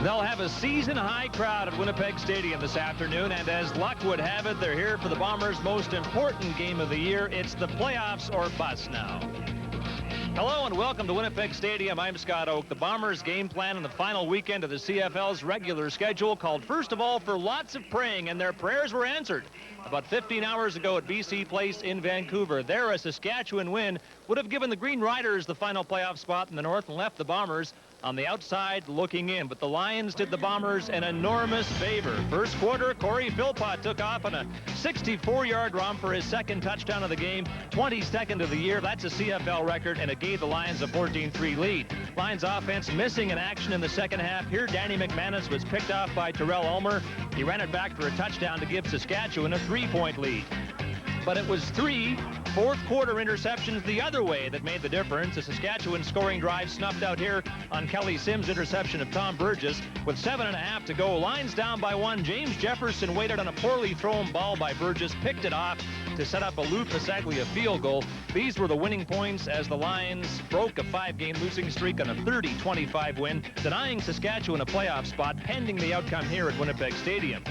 They'll have a season-high crowd at Winnipeg Stadium this afternoon, and as luck would have it, they're here for the Bombers' most important game of the year. It's the playoffs or bust now. Hello and welcome to Winnipeg Stadium. I'm Scott Oak. The Bombers' game plan in the final weekend of the CFL's regular schedule called first of all for lots of praying, and their prayers were answered. About 15 hours ago at BC Place in Vancouver, there a Saskatchewan win would have given the Green Riders the final playoff spot in the North and left the Bombers on the outside looking in. But the Lions did the Bombers an enormous favor. First quarter, Corey Philpott took off on a 64-yard run for his second touchdown of the game, 22nd of the year. That's a CFL record, and it gave the Lions a 14-3 lead. Lions offense missing in action in the second half. Here, Danny McManus was picked off by Terrell Ulmer. He ran it back for a touchdown to give Saskatchewan a 3-point lead. But it was 3 fourth-quarter interceptions the other way that made the difference. A Saskatchewan scoring drive snuffed out here on Kelly Sims' interception of Tom Burgess. With 7.5 to go, Lions down by 1. James Jefferson waited on a poorly thrown ball by Burgess, picked it off to set up a Lou Pasaglia field goal. These were the winning points as the Lions broke a 5-game losing streak on a 30-25 win, denying Saskatchewan a playoff spot pending the outcome here at Winnipeg Stadium.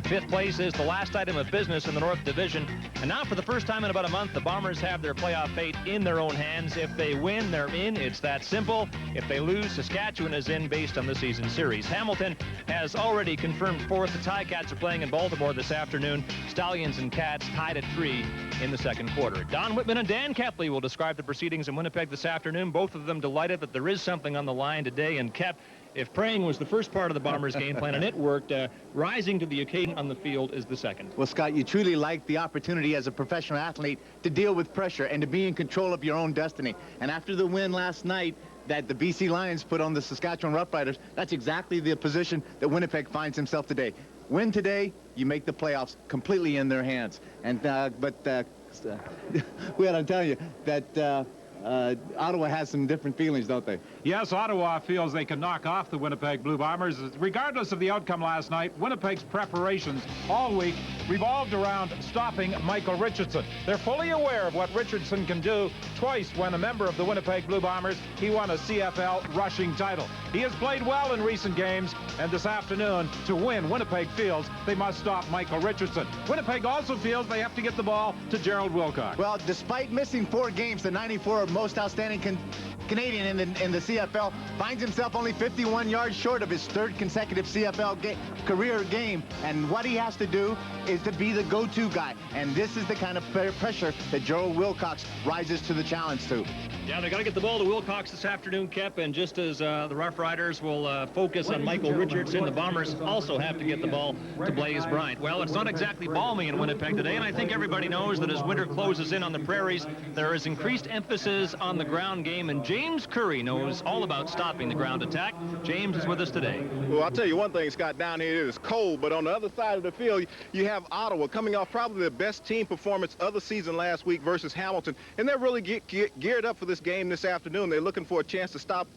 Fifth place is the last item of business in the North Division. And now for the first time in about a month, the Bombers have their playoff fate in their own hands. If they win, they're in. It's that simple. If they lose, Saskatchewan is in based on the season series. Hamilton has already confirmed fourth. The Ticats are playing in Baltimore this afternoon. Stallions and Cats tied at 3 in the second quarter. Don Whitman and Dan Kepley will describe the proceedings in Winnipeg this afternoon. Both of them delighted that there is something on the line today. And Kep, if praying was the first part of the Bombers' game plan and it worked, rising to the occasion on the field is the second. Well, Scott, you truly like the opportunity as a professional athlete to deal with pressure and to be in control of your own destiny. And after the win last night that the BC Lions put on the Saskatchewan Roughriders, that's exactly the position that Winnipeg finds himself today. Win today, you make the playoffs completely in their hands. And we got to tell you that Ottawa has some different feelings, don't they? Yes, Ottawa feels they can knock off the Winnipeg Blue Bombers. Regardless of the outcome last night, Winnipeg's preparations all week revolved around stopping Michael Richardson. They're fully aware of what Richardson can do. Twice, when a member of the Winnipeg Blue Bombers, he won a CFL rushing title. He has played well in recent games, and this afternoon, to win, Winnipeg feels they must stop Michael Richardson. Winnipeg also feels they have to get the ball to Gerald Wilcox. Well, despite missing 4 games, the 94 most outstanding Canadian in the CFL finds himself only 51 yards short of his 3rd consecutive CFL career game. And what he has to do is to be the go-to guy. And this is the kind of pressure that Gerald Wilcox rises to the challenge to. Yeah, they got to get the ball to Wilcox this afternoon, Kep, and just as the Rough Riders will focus on Michael Richardson, the Bombers also have to get the ball to Blaze Bryant. Well, it's not exactly balmy in Winnipeg today, and I think everybody knows that as winter closes in on the prairies, there is increased emphasis on the ground game, and James Curry knows all about stopping the ground attack. James is with us today. Well, I'll tell you one thing, Scott, down here it is cold, but on the other side of the field, you have Ottawa coming off probably the best team performance of the season last week versus Hamilton, and they're really geared up for this game this afternoon. They're looking for a chance to stop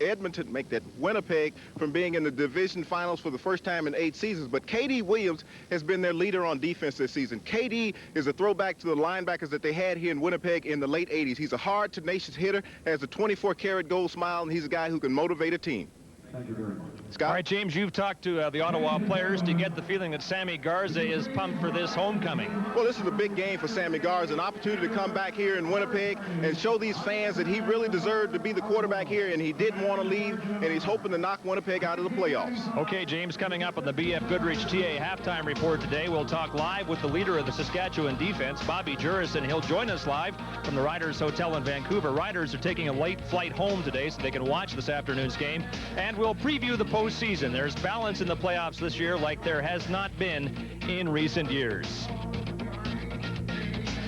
Edmonton, make that Winnipeg from being in the division finals for the first time in 8 seasons. But K.D. Williams has been their leader on defense this season. K.D. is a throwback to the linebackers that they had here in Winnipeg in the late 80s. He's a hard, tenacious hitter, has a 24-karat gold smile, and he's a guy who can motivate a team. Thank you very much. Scott? All right, James, you've talked to the Ottawa players. Do you get the feeling that Sammy Garza is pumped for this homecoming? Well, this is a big game for Sammy Garza, an opportunity to come back here in Winnipeg and show these fans that he really deserved to be the quarterback here, and he didn't want to leave, and he's hoping to knock Winnipeg out of the playoffs. Okay, James, coming up on the BF Goodrich TA halftime report today, we'll talk live with the leader of the Saskatchewan defense, Bobby Jurison. He'll join us live from the Riders Hotel in Vancouver. Riders are taking a late flight home today so they can watch this afternoon's game, and we'll preview the postseason. There's balance in the playoffs this year like there has not been in recent years.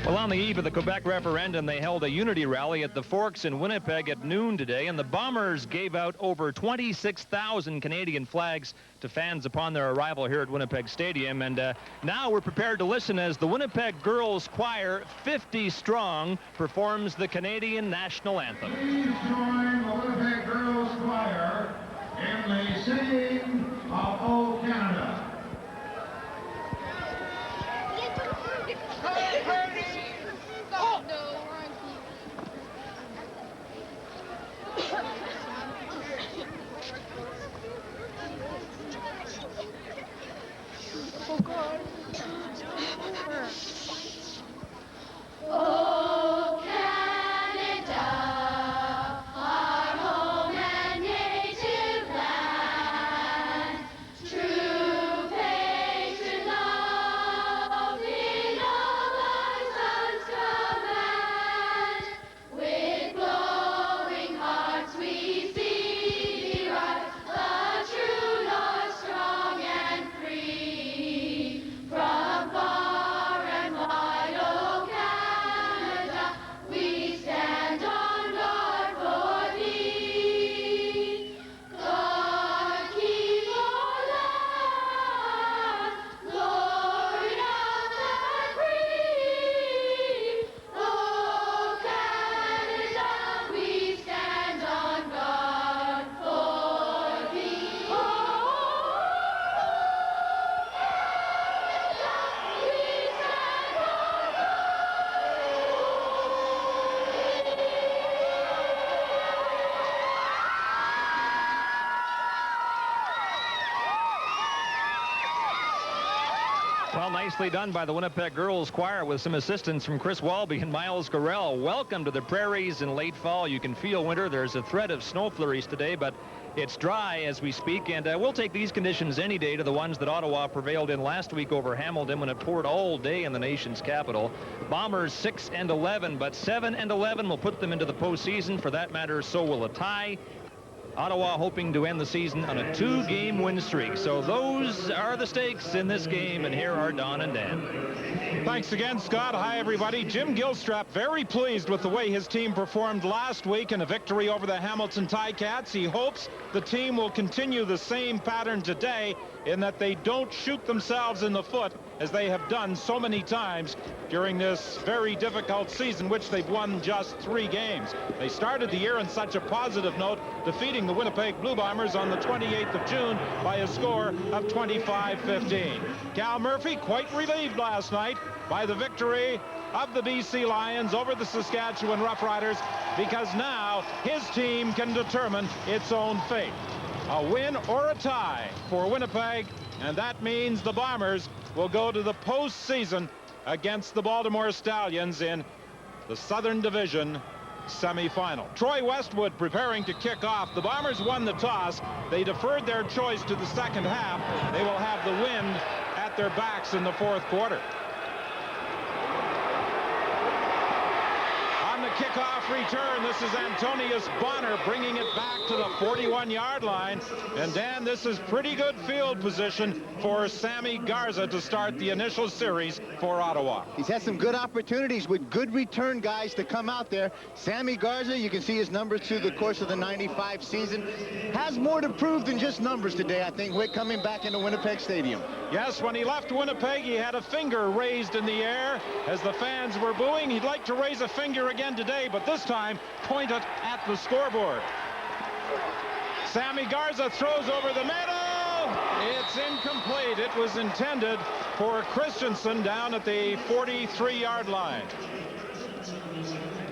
Well, on the eve of the Quebec referendum, they held a unity rally at the Forks in Winnipeg at noon today, and the Bombers gave out over 26,000 Canadian flags to fans upon their arrival here at Winnipeg Stadium. And now we're prepared to listen as the Winnipeg Girls Choir, 50 strong, performs the Canadian National Anthem. Please join the Winnipeg Girls Choir in the singing of O Canada. Nicely done by the Winnipeg Girls Choir with some assistance from Chris Walby and Miles Gorell. Welcome to the prairies in late fall. You can feel winter. There's a threat of snow flurries today, but it's dry as we speak, and we'll take these conditions any day to the ones that Ottawa prevailed in last week over Hamilton when it poured all day in the nation's capital. Bombers 6-11, but 7-11 will put them into the postseason. For that matter, so will a tie. Ottawa hoping to end the season on a 2-game win streak. So those are the stakes in this game, and here are Don and Dan. Thanks again, Scott. Hi, everybody. Jim Gilstrap very pleased with the way his team performed last week in a victory over the Hamilton Ticats. He hopes the team will continue the same pattern today in that they don't shoot themselves in the foot as they have done so many times during this very difficult season, which they've won just 3 games. They started the year on such a positive note, defeating the Winnipeg Blue Bombers on the 28th of June by a score of 25-15. Cal Murphy quite relieved last night by the victory of the BC Lions over the Saskatchewan Roughriders, because now his team can determine its own fate. A win or a tie for Winnipeg, and that means the Bombers will go to the postseason against the Baltimore Stallions in the Southern Division semifinal. Troy Westwood preparing to kick off. The Bombers won the toss. They deferred their choice to the second half. They will have the wind at their backs in the 4th quarter. Kickoff return. This is Antonius Bonner bringing it back to the 41-yard line. And Dan, this is pretty good field position for Sammy Garza to start the initial series for Ottawa. He's had some good opportunities with good return guys to come out there. Sammy Garza, you can see his numbers through the course of the 95 season, has more to prove than just numbers today, I think, with coming back into Winnipeg Stadium. Yes, when he left Winnipeg, he had a finger raised in the air as the fans were booing. He'd like to raise a finger again today, but this time point it at the scoreboard. Sammy Garza throws over the middle. It's incomplete. It was intended for Christensen down at the 43-yard line.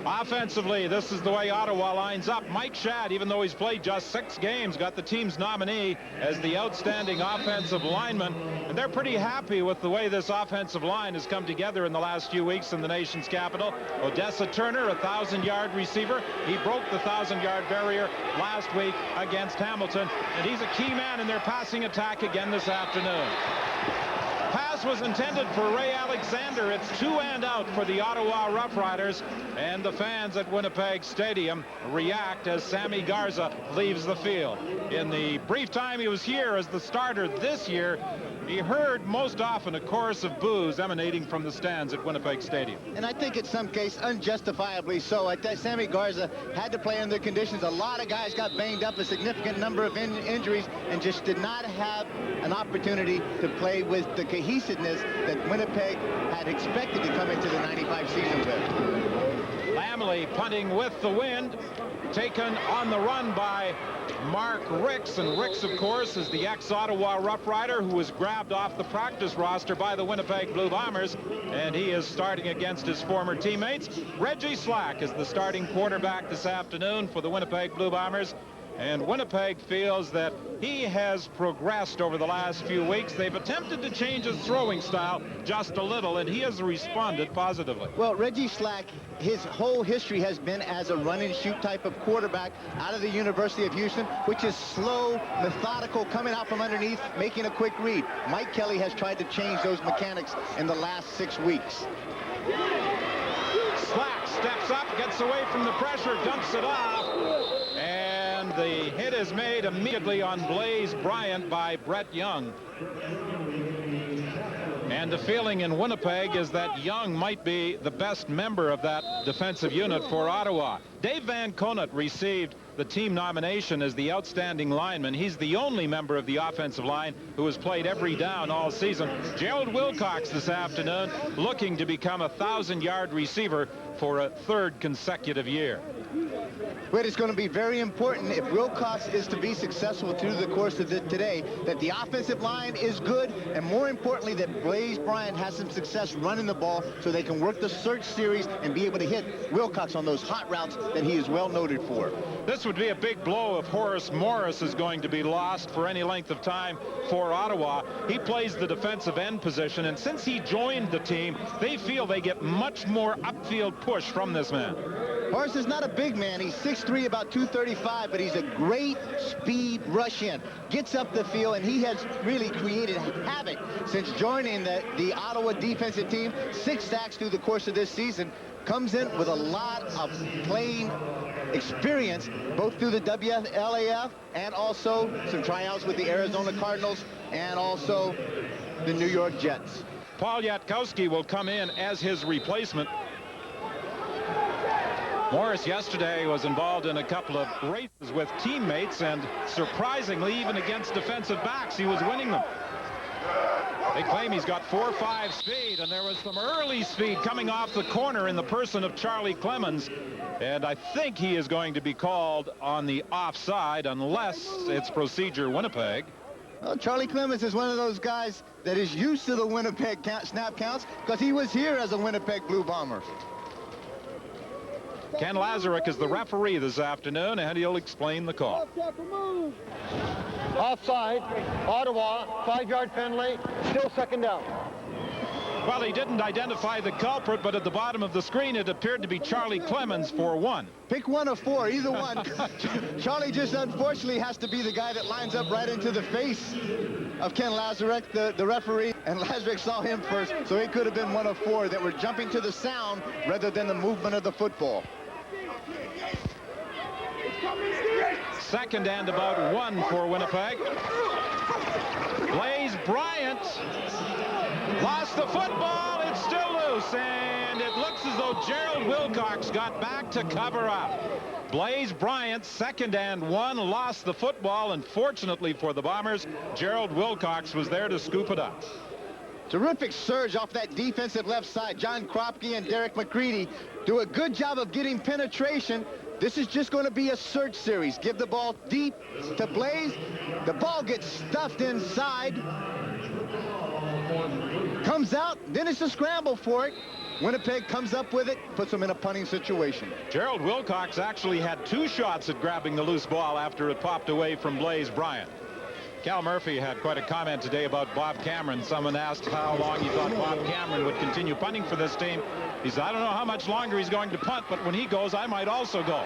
Offensively, this is the way Ottawa lines up. Mike Shadd, even though he's played just 6 games, got the team's nominee as the outstanding offensive lineman. And they're pretty happy with the way this offensive line has come together in the last few weeks in the nation's capital. Odessa Turner, a 1,000-yard receiver. He broke the 1,000-yard barrier last week against Hamilton, and he's a key man in their passing attack again this afternoon. Pass was intended for Ray Alexander. It's 2 and out for the Ottawa Roughriders, and the fans at Winnipeg Stadium react as Sammy Garza leaves the field. In the brief time he was here as the starter this year, he heard most often a chorus of boos emanating from the stands at Winnipeg Stadium. And I think in some case unjustifiably so. I think Sammy Garza had to play under conditions. A lot of guys got banged up, a significant number of injuries, and just did not have an opportunity to play with the cohesiveness that Winnipeg had expected to come into the 95 season with. Lamley punting with the wind, taken on the run by Mark Ricks, and Ricks, of course, is the ex-Ottawa Rough Rider who was grabbed off the practice roster by the Winnipeg Blue Bombers, and he is starting against his former teammates. Reggie Slack is the starting quarterback this afternoon for the Winnipeg Blue Bombers, and Winnipeg feels that he has progressed over the last few weeks. They've attempted to change his throwing style just a little, and he has responded positively. Well, Reggie Slack, his whole history has been as a run-and-shoot type of quarterback out of the University of Houston, which is slow, methodical, coming out from underneath, making a quick read. Mike Kelly has tried to change those mechanics in the last 6 weeks. Slack steps up, gets away from the pressure, dumps it off, and the hit is made immediately on Blaze Bryant by Brett Young. And the feeling in Winnipeg is that Young might be the best member of that defensive unit for Ottawa. Dave Van Conant received the team nomination as the outstanding lineman. He's the only member of the offensive line who has played every down all season. Gerald Wilcox this afternoon looking to become a 1,000-yard receiver for a 3rd consecutive year. But it's going to be very important if Wilcox is to be successful through the course of today, that the offensive line is good, and more importantly, that Blaze Bryant has some success running the ball so they can work the search series and be able to hit Wilcox on those hot routes that he is well noted for. This would be a big blow if Horace Morris is going to be lost for any length of time for Ottawa. He plays the defensive end position, and since he joined the team, they feel they get much more upfield push from this man. Horace is not a big man. He's 6'3", about 235, but he's a great speed rush in. Gets up the field, and he has really created havoc since joining the Ottawa defensive team. 6 sacks through the course of this season. Comes in with a lot of playing experience, both through the WLAF and also some tryouts with the Arizona Cardinals and also the New York Jets. Paul Yatkowski will come in as his replacement. Morris yesterday was involved in a couple of races with teammates, and surprisingly, even against defensive backs, he was winning them. They claim he's got 4.5 speed, and there was some early speed coming off the corner in the person of Charlie Clemens, and I think he is going to be called on the offside unless it's procedure Winnipeg. Well, Charlie Clemens is one of those guys that is used to the Winnipeg snap counts because he was here as a Winnipeg Blue Bomber. Ken Lazaruk is the referee this afternoon, and he'll explain the call. Offside, Ottawa, 5-yard penalty, still second down. Well, he didn't identify the culprit, but at the bottom of the screen, it appeared to be Charlie Clemens for 1. Pick one of 4, either one. Charlie just unfortunately has to be the guy that lines up right into the face of Ken Lazaruk, the referee, and Lazaruk saw him first, so he could have been one of 4 that were jumping to the sound rather than the movement of the football. Second and about 1 for Winnipeg. Blaze Bryant lost the football. It's still loose, and it looks as though Gerald Wilcox got back to cover up. Blaze Bryant, 2nd and 1, lost the football, and fortunately for the Bombers, Gerald Wilcox was there to scoop it up. Terrific surge off that defensive left side. John Kropke and Derek McCready do a good job of getting penetration. This is just going to be a search series. Give the ball deep to Blaze. The ball gets stuffed inside. Comes out, then it's a scramble for it. Winnipeg comes up with it, puts them in a punting situation. Gerald Wilcox actually had 2 shots at grabbing the loose ball after it popped away from Blaze Bryant. Cal Murphy had quite a comment today about Bob Cameron. Someone asked how long he thought Bob Cameron would continue punting for this team. He said, I don't know how much longer he's going to punt, but when he goes, I might also go.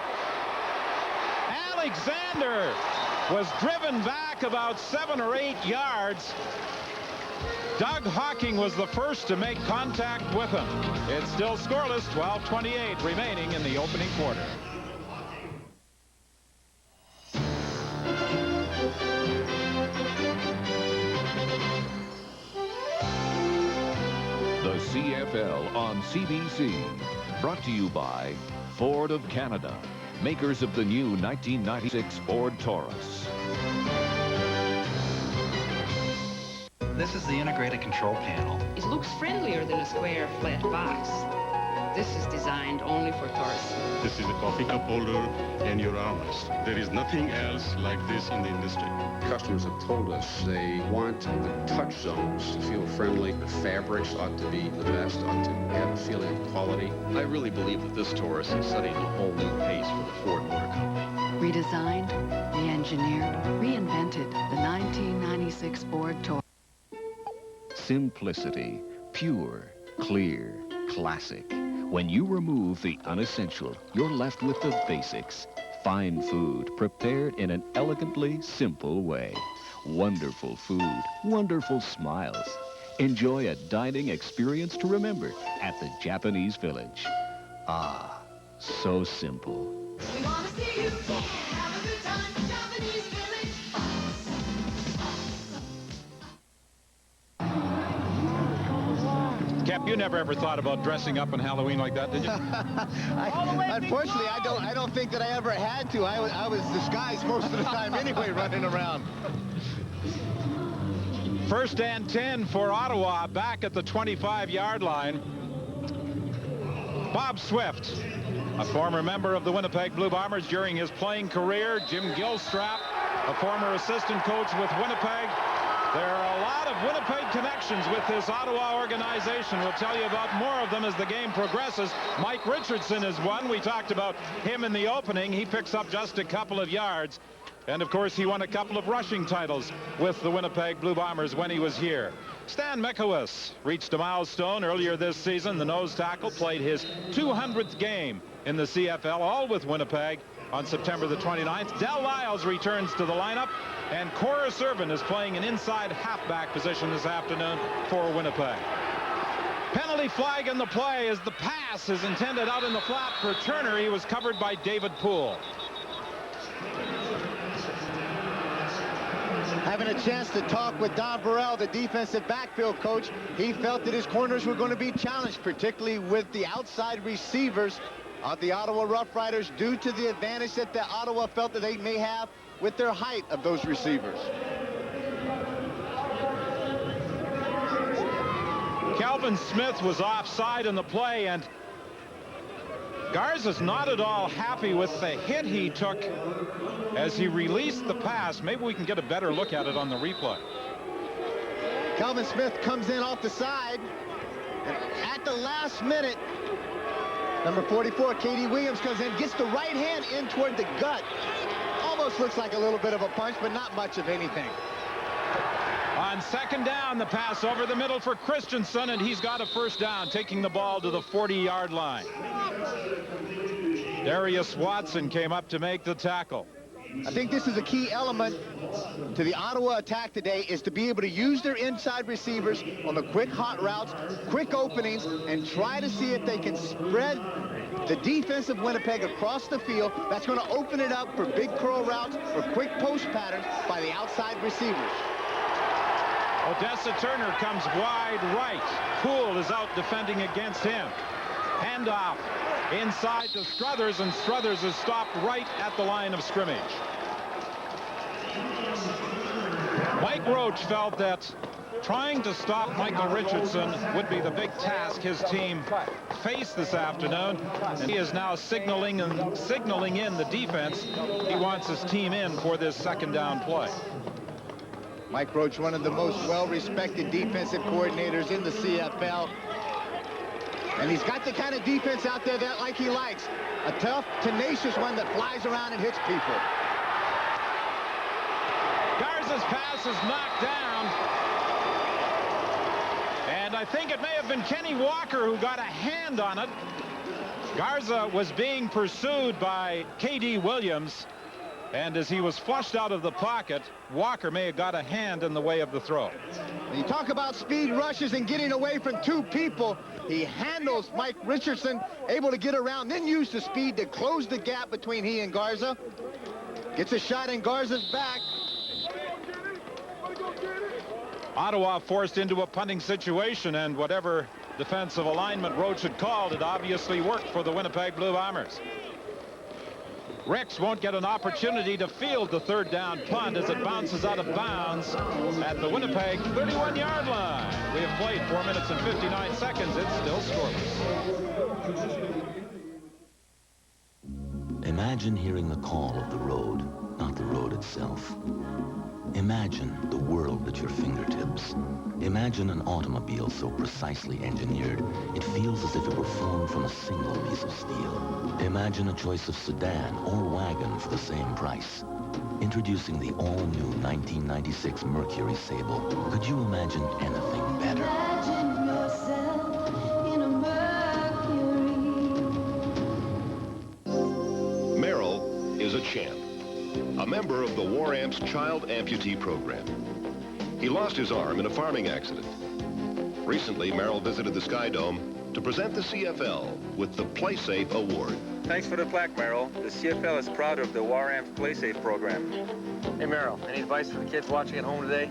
Alexander was driven back about 7 or 8 yards. Doug Hawking was the first to make contact with him. It's still scoreless, 12:28 remaining in the opening quarter. The CFL on CBC, brought to you by Ford of Canada, makers of the new 1996 Ford Taurus. This is the integrated control panel. It looks friendlier than a square, flat box. This is designed only for Taurus. This is a coffee cup holder and your armrest. There is nothing else like this in the industry. Customers have told us they want the touch zones to feel friendly. The fabrics ought to be the best, ought to have a feeling of quality. I really believe that this Taurus is setting a whole new pace for the Ford Motor Company. Redesigned, re-engineered, reinvented, the 1996 Ford Taurus. Simplicity, pure, clear, classic. When you remove the unessential, you're left with the basics. Fine food prepared in an elegantly simple way. Wonderful food, wonderful smiles. Enjoy a dining experience to remember at the Japanese Village. Ah, so simple. We want to see you have a good time, Japanese Village. Cap, you never ever thought about dressing up on Halloween like that, did you? Unfortunately, I don't think that I ever had to. I was disguised most of the time anyway, running around. 1st and 10 for Ottawa, back at the 25-yard line. Bob Swift, a former member of the Winnipeg Blue Bombers during his playing career. Jim Gilstrap, a former assistant coach with Winnipeg. There are a lot of Winnipeg connections with this Ottawa organization. We'll tell you about more of them as the game progresses. Mike Richardson is one. We talked about him in the opening. He picks up just a couple of yards. And, of course, he won a couple of rushing titles with the Winnipeg Blue Bombers when he was here. Stan Mikowicz reached a milestone earlier this season. The nose tackle played his 200th game in the CFL, all with Winnipeg, on September the 29th. Del Lyles returns to the lineup, and Corus Irvin is playing an inside halfback position this afternoon for Winnipeg. Penalty flag in the play as the pass is intended out in the flat for Turner. He was covered by David Poole. Having a chance to talk with Don Burrell, the defensive backfield coach, he felt that his corners were going to be challenged, particularly with the outside receivers of the Ottawa Rough Riders, due to the advantage that the Ottawa felt that they may have with their height of those receivers. Calvin Smith was offside in the play, and Garza's not at all happy with the hit he took as he released the pass. Maybe we can get a better look at it on the replay. Calvin Smith comes in off the side, and at the last minute, number 44, K.D. Williams, comes in, gets the right hand in toward the gut. Almost looks like a little bit of a punch, but not much of anything. On second down, the pass over the middle for Christensen, and he's got a first down, taking the ball to the 40-yard line. Darius Watson came up to make the tackle. I think this is a key element to the Ottawa attack today, is to be able to use their inside receivers on the quick hot routes, quick openings, and try to see if they can spread the defense of Winnipeg across the field. That's going to open it up for big curl routes or quick post patterns by the outside receivers. Odessa Turner comes wide right. Poole is out defending against him. Handoff inside to Struthers, and Struthers is stopped right at the line of scrimmage. Mike Roach felt that trying to stop Michael Richardson would be the big task his team faced this afternoon, and he is now signaling in the defense. He wants his team in for this second down play. Mike Roach, one of the most well-respected defensive coordinators in the CFL. And he's got the kind of defense out there that like he likes. A tough, tenacious one that flies around and hits people. Garza's pass is knocked down. And I think it may have been Kenny Walker who got a hand on it. Garza was being pursued by K.D. Williams. And as he was flushed out of the pocket, Walker may have got a hand in the way of the throw. When you talk about speed rushes and getting away from two people, he handles Mike Richardson, able to get around, then use the speed to close the gap between he and Garza. Gets a shot in Garza's back. Ottawa forced into a punting situation, and whatever defensive alignment Roach had called, it obviously worked for the Winnipeg Blue Bombers. Ricks won't get an opportunity to field the third down punt as it bounces out of bounds at the Winnipeg 31-yard line. We have played 4 minutes and 59 seconds. It's still scoreless. Imagine hearing the call of the road, not the road itself. Imagine the world at your fingertips. Imagine an automobile so precisely engineered, it feels as if it were formed from a single piece of steel. Imagine a choice of sedan or wagon for the same price. Introducing the all-new 1996 Mercury Sable. Could you imagine anything better? Imagine yourself in a Mercury. Merrill is a champ, a member of the War Amps Child Amputee Program. He lost his arm in a farming accident. Recently, Merrill visited the Sky Dome to present the CFL with the Play Safe Award. Thanks for the plaque, Merrill. The CFL is proud of the War Amps Play Safe program. Hey, Merrill, any advice for the kids watching at home today?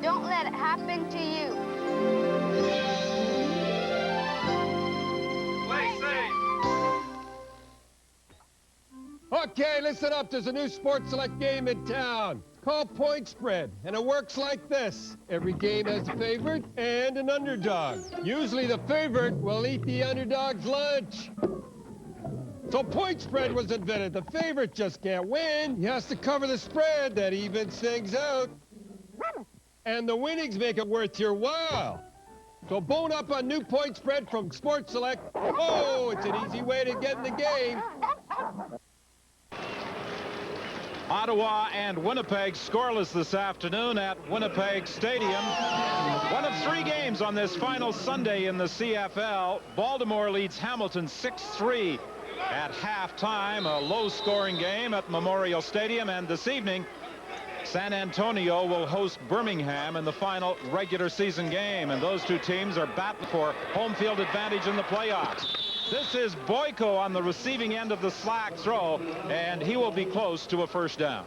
Don't let it happen to you. Play safe! Okay, listen up. There's a new Sports Select game in town. called point spread, and it works like this. Every game has a favorite and an underdog. Usually the favorite will eat the underdog's lunch. So point spread was invented. The favorite just can't win. He has to cover the spread that evens things out. And the winnings make it worth your while. So bone up a new point spread from Sports Select. Oh, it's an easy way to get in the game. Ottawa and Winnipeg scoreless this afternoon at Winnipeg Stadium. One of 3 games on this final Sunday in the CFL. Baltimore leads Hamilton 6-3 at halftime. A low-scoring game at Memorial Stadium. And this evening, San Antonio will host Birmingham in the final regular season game. And those 2 teams are battling for home field advantage in the playoffs. This is Boyko on the receiving end of the slack throw, and he will be close to a first down.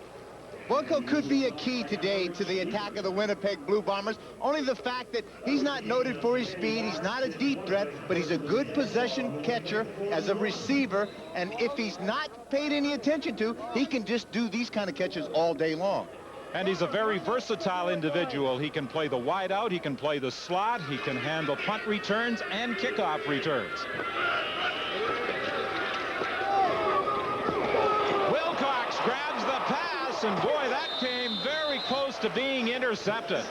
Boyko could be a key today to the attack of the Winnipeg Blue Bombers. Only the fact that he's not noted for his speed. He's not a deep threat, but he's a good possession catcher as a receiver. And if he's not paid any attention to, he can just do these kind of catches all day long. And he's a very versatile individual. He can play the wideout, he can play the slot, he can handle punt returns and kickoff returns. Wilcox grabs the pass, and boy, that came very close to being intercepted.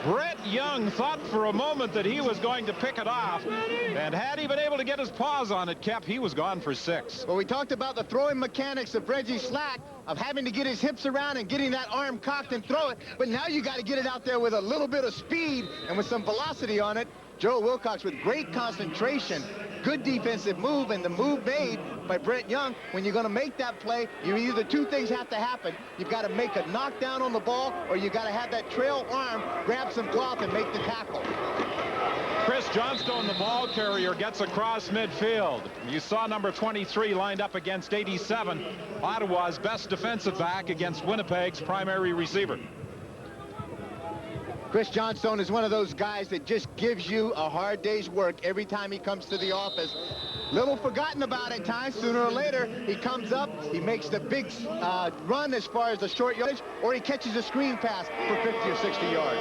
Brett Young thought for a moment that he was going to pick it off, and had he been able to get his paws on it, Kep, he was gone for 6. Well, we talked about the throwing mechanics of Reggie Slack, of having to get his hips around and getting that arm cocked and throw it, but now you got to get it out there with a little bit of speed and with some velocity on it. Joe Wilcox with great concentration, good defensive move, and the move made by Brett Young. When you're going to make that play, you either 2 things have to happen. You've got to make a knockdown on the ball, or you got to have that trail arm grab some cloth and make the tackle. Chris Johnstone, the ball carrier, gets across midfield. You saw number 23 lined up against 87, Ottawa's best defensive back against Winnipeg's primary receiver. Chris Johnstone is one of those guys that just gives you a hard day's work every time he comes to the office. Little forgotten about at times. Sooner or later, he comes up, he makes the big run as far as the short yardage, or he catches a screen pass for 50 or 60 yards.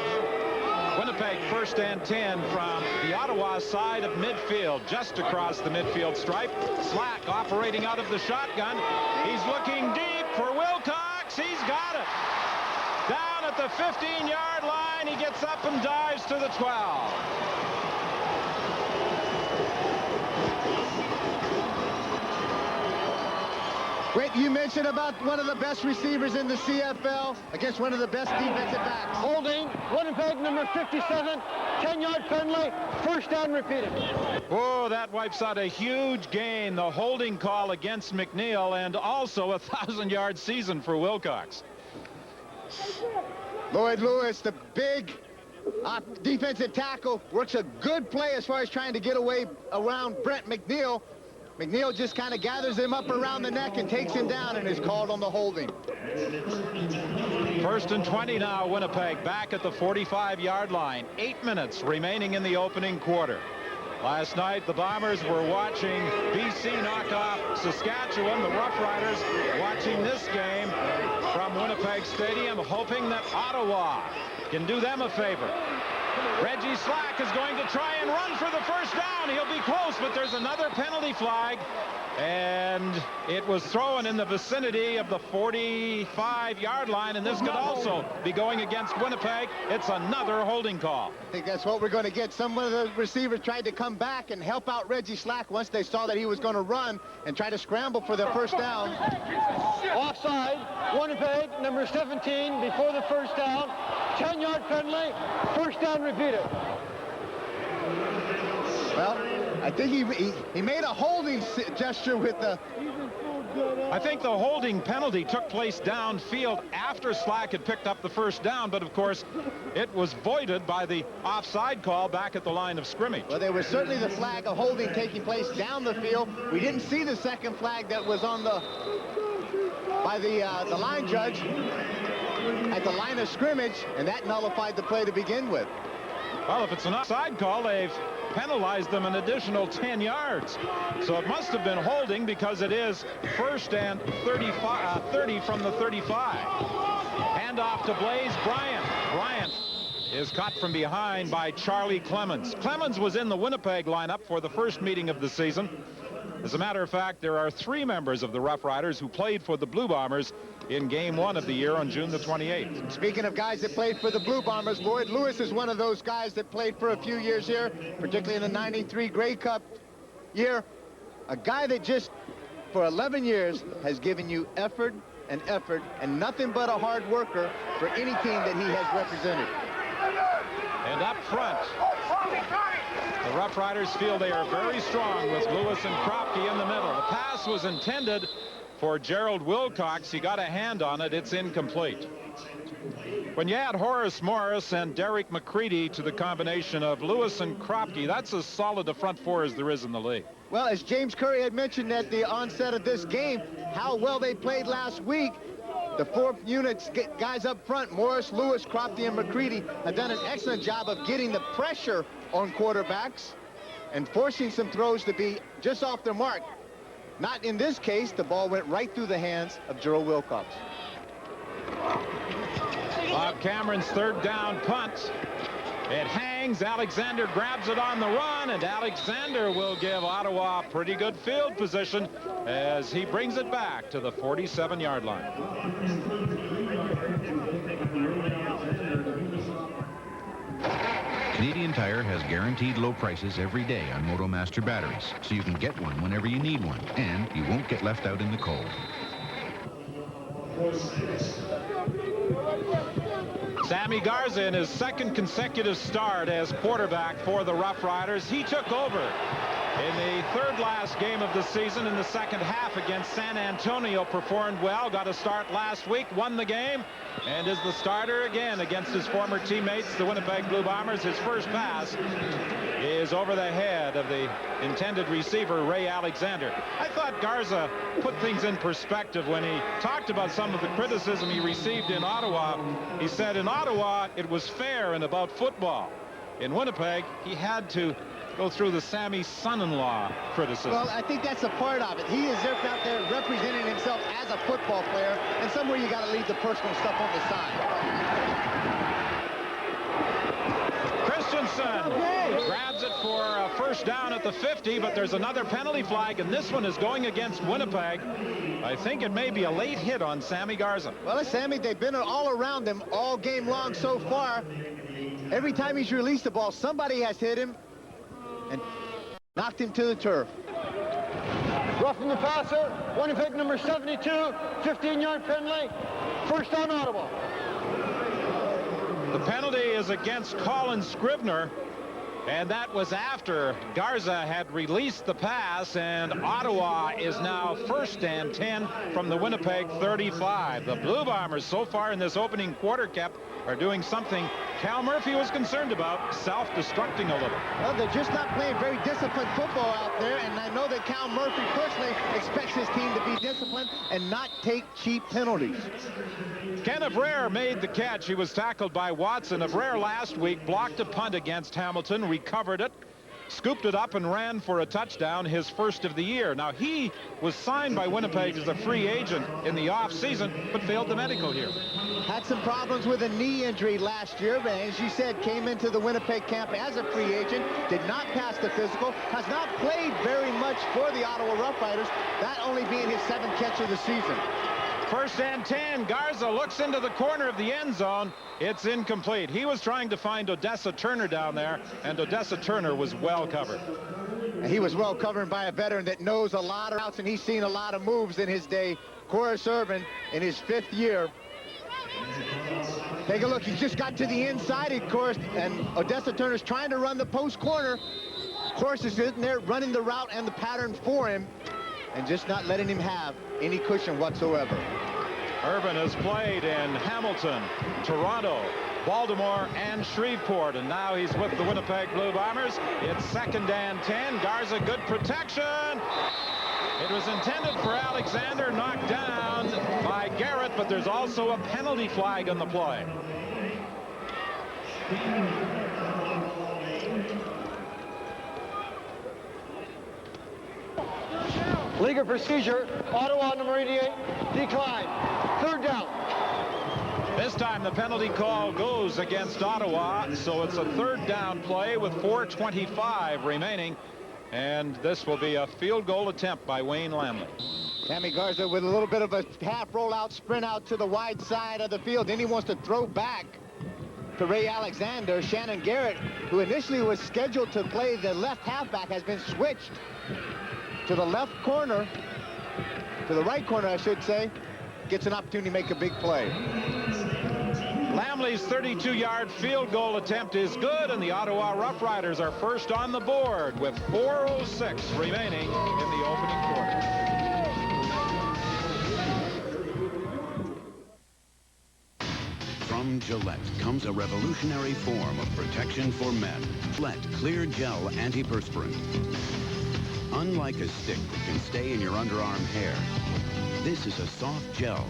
Winnipeg 1st and 10 from the Ottawa side of midfield, just across the midfield stripe. Slack operating out of the shotgun. He's looking deep for Wilcox. He's got it. Down at the 15-yard line, he gets up and dives to the 12. Wait, you mentioned about one of the best receivers in the CFL against one of the best defensive backs. Holding, Winnipeg, number 57, 10-yard penalty, first down repeated. Oh, that wipes out a huge gain. The holding call against McNeil, and also a 1,000-yard season for Wilcox. Lloyd Lewis, the big defensive tackle, works a good play as far as trying to get away around Brent McNeil. McNeil just kind of gathers him up around the neck and takes him down and is called on the holding. 1st and 20 now, Winnipeg back at the 45-yard line. 8 minutes remaining in the opening quarter. Last night, the Bombers were watching BC knock off Saskatchewan. The Rough Riders watching this game from Winnipeg Stadium, hoping that Ottawa can do them a favor. Reggie Slack is going to try and run for the first down. He'll be close, but there's another penalty flag. And it was thrown in the vicinity of the 45-yard line, and this could also be going against Winnipeg. It's another holding call. I think that's what we're going to get. Some of the receivers tried to come back and help out Reggie Slack once they saw that he was going to run and try to scramble for their first down. Offside, Winnipeg, number 17, before the first down, 10-yard penalty, first down repeated. Well, I think he made a holding gesture with the... I think the holding penalty took place downfield after Slack had picked up the first down, but of course it was voided by the offside call back at the line of scrimmage. Well, there was certainly the flag of holding taking place down the field. We didn't see the second flag that was on by the line judge at the line of scrimmage, and that nullified the play to begin with. Well, if it's an offside call, they've penalized them an additional 10 yards. So it must have been holding, because it is 1st and 30 from the 35. Handoff to Blaze Bryant. Bryant is caught from behind by Charlie Clemens. Clemens was in the Winnipeg lineup for the first meeting of the season. As a matter of fact, there are 3 members of the Rough Riders who played for the Blue Bombers in Game 1 of the year on June the 28th. Speaking of guys that played for the Blue Bombers, Lloyd Lewis is one of those guys that played for a few years here, particularly in the '93 Grey Cup year. A guy that just, for 11 years, has given you effort and nothing but a hard worker for any team that he has represented. And up front, the Rough Riders feel they are very strong with Lewis and Kropke in the middle. The pass was intended for Gerald Wilcox. He got a hand on it. It's incomplete. When you add Horace Morris and Derek McCready to the combination of Lewis and Kropke, that's as solid a front four as there is in the league. Well, as James Curry had mentioned at the onset of this game, how well they played last week. The 4 units, guys up front, Morris, Lewis, Kropke, and McCready, have done an excellent job of getting the pressure on quarterbacks and forcing some throws to be just off their mark. Not in this case. The ball went right through the hands of Gerald Wilcox. Bob Cameron's 3rd down punt. It hangs. Alexander grabs it on the run, and Alexander will give Ottawa pretty good field position as he brings it back to the 47-yard line. Canadian Tire has guaranteed low prices every day on MotoMaster batteries, so you can get one whenever you need one, and you won't get left out in the cold. Sammy Garza in his 2nd consecutive start as quarterback for the Rough Riders. He took over in the 3rd last game of the season in the 2nd half against San Antonio. Performed well, got a start last week, won the game, and is the starter again against his former teammates, the Winnipeg Blue Bombers. His first pass is over the head of the intended receiver, Ray Alexander. I thought Garza put things in perspective when he talked about some of the criticism he received in Ottawa. He said in Ottawa it was fair and about football. In Winnipeg, he had to go through the Sammy son-in-law criticism. Well, I think that's a part of it. He is out there representing himself as a football player, and somewhere you got to leave the personal stuff on the side. Christensen grabs it for a 1st down at the 50, but there's another penalty flag, and this one is going against Winnipeg. I think it may be a late hit on Sammy Garza. Well, Sammy, they've been all around him all game long so far. Every time he's released the ball, somebody has hit him and knocked him to the turf. Roughing the passer, Winnipeg number 72, 15-yard penalty, 1st down Ottawa. The penalty is against Colin Scribner, and that was after Garza had released the pass, and Ottawa is now 1st and 10 from the Winnipeg 35. The Blue Bombers so far in this opening quarter, Cap, are doing something Cal Murphy was concerned about, self-destructing a little. Well, they're just not playing very disciplined football out there, and I know that Cal Murphy personally expects his team to be disciplined and not take cheap penalties. Ken Abraire made the catch. He was tackled by Watson. Abraire last week blocked a punt against Hamilton, recovered it, scooped it up, and ran for a touchdown, his 1st of the year. Now, he was signed by Winnipeg as a free agent in the offseason, but failed the medical here. Had some problems with a knee injury last year, but as you said, came into the Winnipeg camp as a free agent, did not pass the physical, has not played very much for the Ottawa Rough Riders, that only being his 7th catch of the season. 1st and 10. Garza looks into the corner of the end zone. It's incomplete. He was trying to find Odessa Turner down there, and Odessa Turner was well covered. And he was well covered by a veteran that knows a lot of routes, and he's seen a lot of moves in his day. Corus Irvin in his 5th year. Take a look. He just got to the inside, of course, and Odessa Turner's trying to run the post corner. Corus is sitting there running the route and the pattern for him, and just not letting him have any cushion whatsoever. Irvin has played in Hamilton, Toronto, Baltimore, and Shreveport, and now he's with the Winnipeg Blue Bombers. It's 2nd and 10. Garza, good protection. It was intended for Alexander, knocked down by Garrett, but there's also a penalty flag on the play. Legal procedure, Ottawa number 88, decline. 3rd down. This time the penalty call goes against Ottawa, so it's a third down play with 4:25 remaining, and this will be a field goal attempt by Wayne Lamley. Sammy Garza with a little bit of a half rollout sprint out to the wide side of the field. Then he wants to throw back to Ray Alexander. Shannon Garrett, who initially was scheduled to play the left halfback, has been switched to the left corner, to the right corner, I should say. Gets an opportunity to make a big play. Lamley's 32-yard field goal attempt is good, and the Ottawa Rough Riders are first on the board with 4:06 remaining in the opening quarter. From Gillette comes a revolutionary form of protection for men. Gillette Clear Gel Antiperspirant. Unlike a stick that can stay in your underarm hair, this is a soft gel.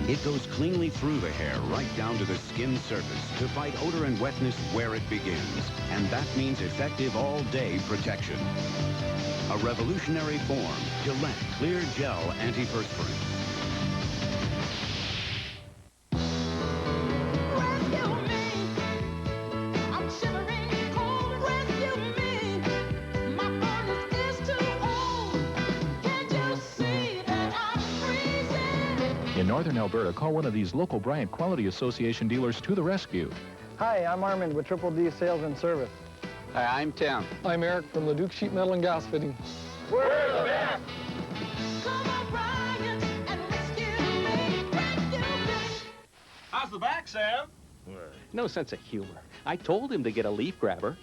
It goes cleanly through the hair right down to the skin surface to fight odor and wetness where it begins. And that means effective all-day protection. A revolutionary form, Gillette Clear Gel Antiperspirant. In Northern Alberta, call one of these local Bryant Quality Association dealers to the rescue. Hi, I'm Armin with Triple D Sales and Service. Hi, I'm Tim. I'm Eric from Leduc Sheet Metal and Gas Fitting. We're the best! How's the back, Sam? No sense of humor. I told him to get a leaf grabber.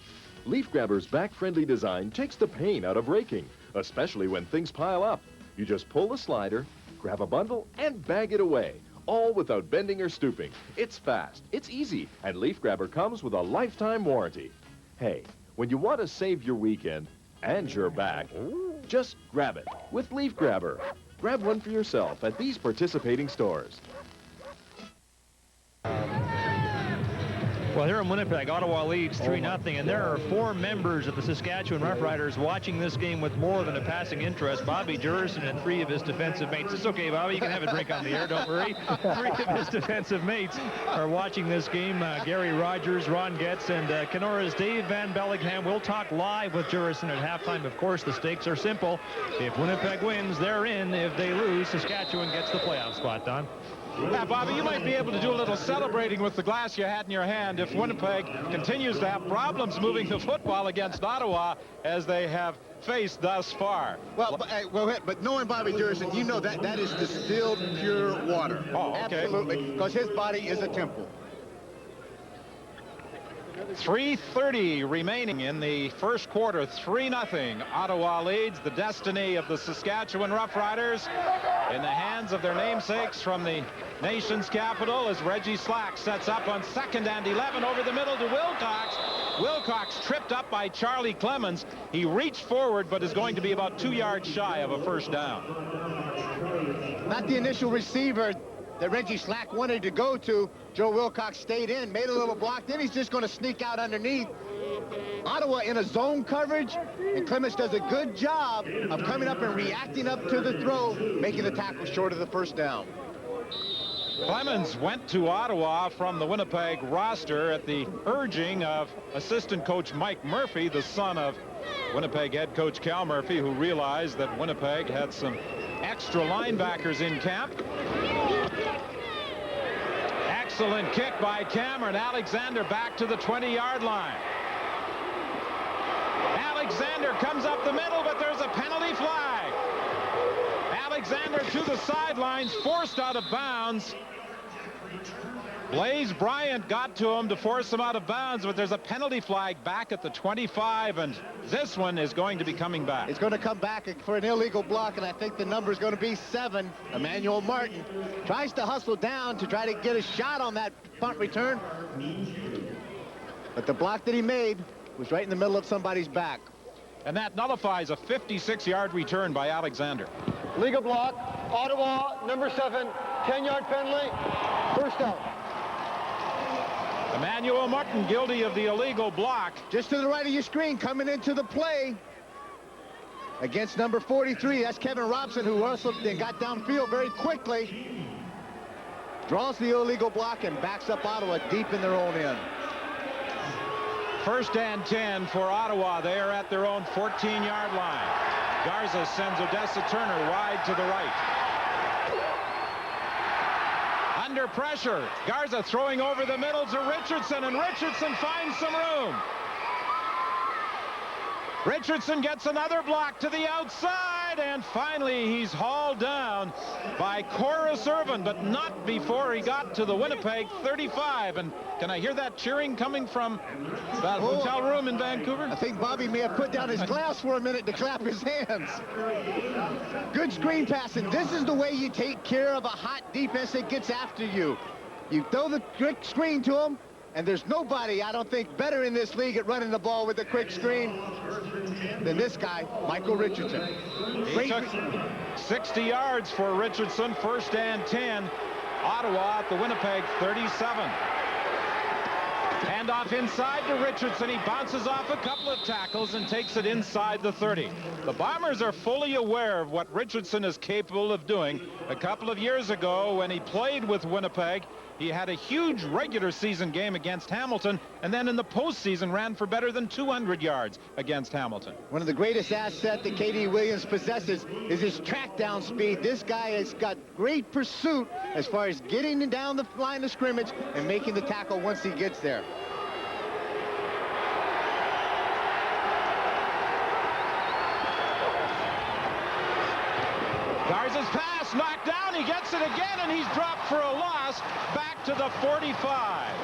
Leaf Grabber's back-friendly design takes the pain out of raking, especially when things pile up. You just pull the slider, grab a bundle, and bag it away, all without bending or stooping. It's fast, it's easy, and Leaf Grabber comes with a lifetime warranty. Hey, when you want to save your weekend and your back, just grab it with Leaf Grabber. Grab one for yourself at these participating stores. Well, here in Winnipeg, Ottawa leads 3-0, and there are 4 members of the Saskatchewan Roughriders watching this game with more than a passing interest. Bobby Jurison and 3 of his defensive mates. It's okay, Bobby. You can have a drink on the air. Don't worry. 3 of his defensive mates are watching this game. Gary Rogers, Ron Getz, and Kenora's Dave Van Bellingham. We'll talk live with Jurison at halftime. Of course, the stakes are simple. If Winnipeg wins, they're in. If they lose, Saskatchewan gets the playoff spot, Don. Yeah, Bobby, you might be able to do a little celebrating with the glass you had in your hand if Winnipeg continues to have problems moving the football against Ottawa as they have faced thus far. Well, but knowing Bobby Jurison, you know that is distilled pure water. Oh, okay. Absolutely, because his body is a temple. 3:30 remaining in the first quarter. 3-0. Ottawa leads. The destiny of the Saskatchewan Roughriders in the hands of their namesakes from the nation's capital as Reggie Slack sets up on 2nd and 11 over the middle to Wilcox. Wilcox tripped up by Charlie Clemens. He reached forward but is going to be about 2 yards shy of a first down. Not the initial receiver that Reggie Slack wanted to go to. Joe Wilcox stayed in, made a little block. Then he's just going to sneak out underneath. Ottawa in a zone coverage, and Clemens does a good job of coming up and reacting up to the throw, making the tackle short of the first down. Clemens went to Ottawa from the Winnipeg roster at the urging of assistant coach Mike Murphy, the son of Winnipeg head coach Cal Murphy, who realized that Winnipeg had some extra linebackers in camp. Excellent kick by Cameron Alexander back to the 20-yard line. Alexander comes up the middle, but there's a penalty flag. Alexander to the sidelines, forced out of bounds. Blaze Bryant got to him to force him out of bounds, but there's a penalty flag back at the 25, and this one is going to be coming back. It's going to come back for an illegal block, and I think the number is going to be 7. Emmanuel Martin tries to hustle down to try to get a shot on that punt return, but the block that he made was right in the middle of somebody's back. And that nullifies a 56-yard return by Alexander. Legal block, Ottawa, number 7, 10-yard penalty, first down. Emmanuel Martin guilty of the illegal block. Just to the right of your screen, coming into the play against number 43. That's Kevin Robson, who also got downfield very quickly. draws the illegal block and backs up Ottawa deep in their own end. 1st and 10 for Ottawa. They are at their own 14-yard line. Garza sends Odessa Turner wide to the right. Under pressure, Garza throwing over the middle to Richardson, and Richardson finds some room. Richardson gets another block to the outside, and finally he's hauled down by Corus Irvin, but not before he got to the Winnipeg 35. And can I hear that cheering coming from that hotel room in Vancouver? I think Bobby may have put down his glass for a minute to clap his hands. Good screen passing. This is the way you take care of a hot defense that gets after you. You throw the quick screen to him, and there's nobody, I don't think, better in this league at running the ball with a quick screen than this guy, Michael Richardson. He took 60 yards for Richardson. 1st and 10. Ottawa at the Winnipeg 37. Handoff inside to Richardson. He bounces off a couple of tackles and takes it inside the 30. The Bombers are fully aware of what Richardson is capable of doing. A couple of years ago, when he played with Winnipeg, he had a huge regular season game against Hamilton, and then in the postseason ran for better than 200 yards against Hamilton. One of the greatest assets that K.D. Williams possesses is his track down speed. This guy has got great pursuit as far as getting down the line of scrimmage and making the tackle once he gets there. Garza's pass knocked down. He gets it again, and he's dropped for a loss back to the 45.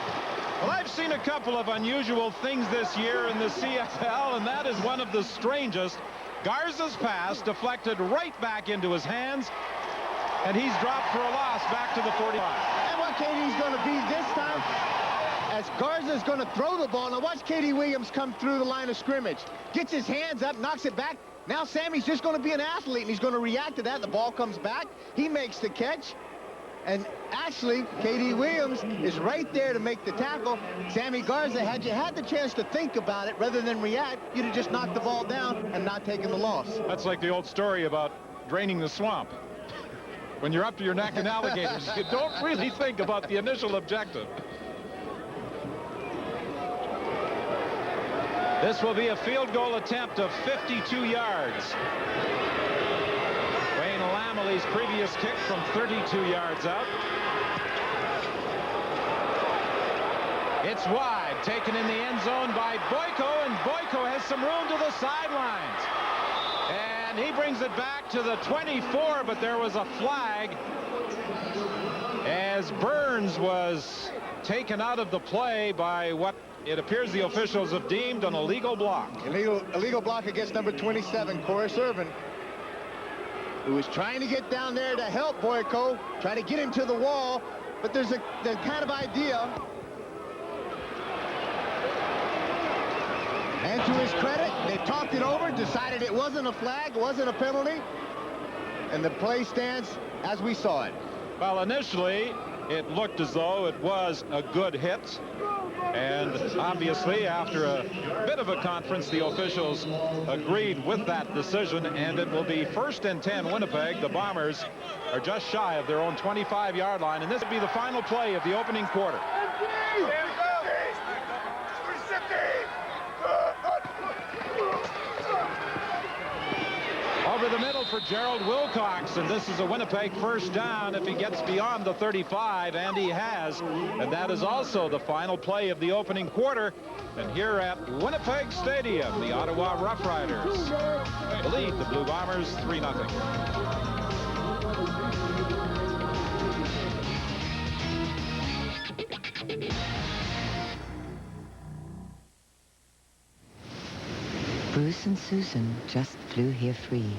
Well, I've seen a couple of unusual things this year in the CFL, and that is one of the strangest. Garza's pass deflected right back into his hands, and he's dropped for a loss back to the 45. And what KD's going to be this time, as Garza's going to throw the ball. Now watch K.D. Williams come through the line of scrimmage. Gets his hands up, knocks it back. Now Sammy's just going to be an athlete, and he's going to react to that. The ball comes back. He makes the catch. And actually, K.D. Williams is right there to make the tackle. Sammy Garza, had you had the chance to think about it rather than react, you'd have just knocked the ball down and not taken the loss. That's like the old story about draining the swamp. When you're up to your neck in alligators, you don't really think about the initial objective. This will be a field goal attempt of 52 yards. Wayne Lamley's previous kick from 32 yards out. It's wide, taken in the end zone by Boyko, and Boyko has some room to the sidelines. And he brings it back to the 24, but there was a flag as Burns was taken out of the play by what it appears the officials have deemed an illegal block. Illegal block against number 27, Corus Irvin, who was trying to get down there to help Boyko, try to get him to the wall, but there's the kind of idea. And to his credit, they talked it over, decided it wasn't a flag, wasn't a penalty, and the play stands as we saw it. Well, initially, it looked as though it was a good hit. And obviously, after a bit of a conference, the officials agreed with that decision, and it will be 1st and 10 Winnipeg. The Bombers are just shy of their own 25-yard line, and this will be the final play of the opening quarter. Over the middle for Gerald Wilcox, and this is a Winnipeg 1st down if he gets beyond the 35, and he has. And that is also the final play of the opening quarter. And here at Winnipeg Stadium, the Ottawa Rough Riders lead the Blue Bombers 3-0. Bruce and Susan just flew here free.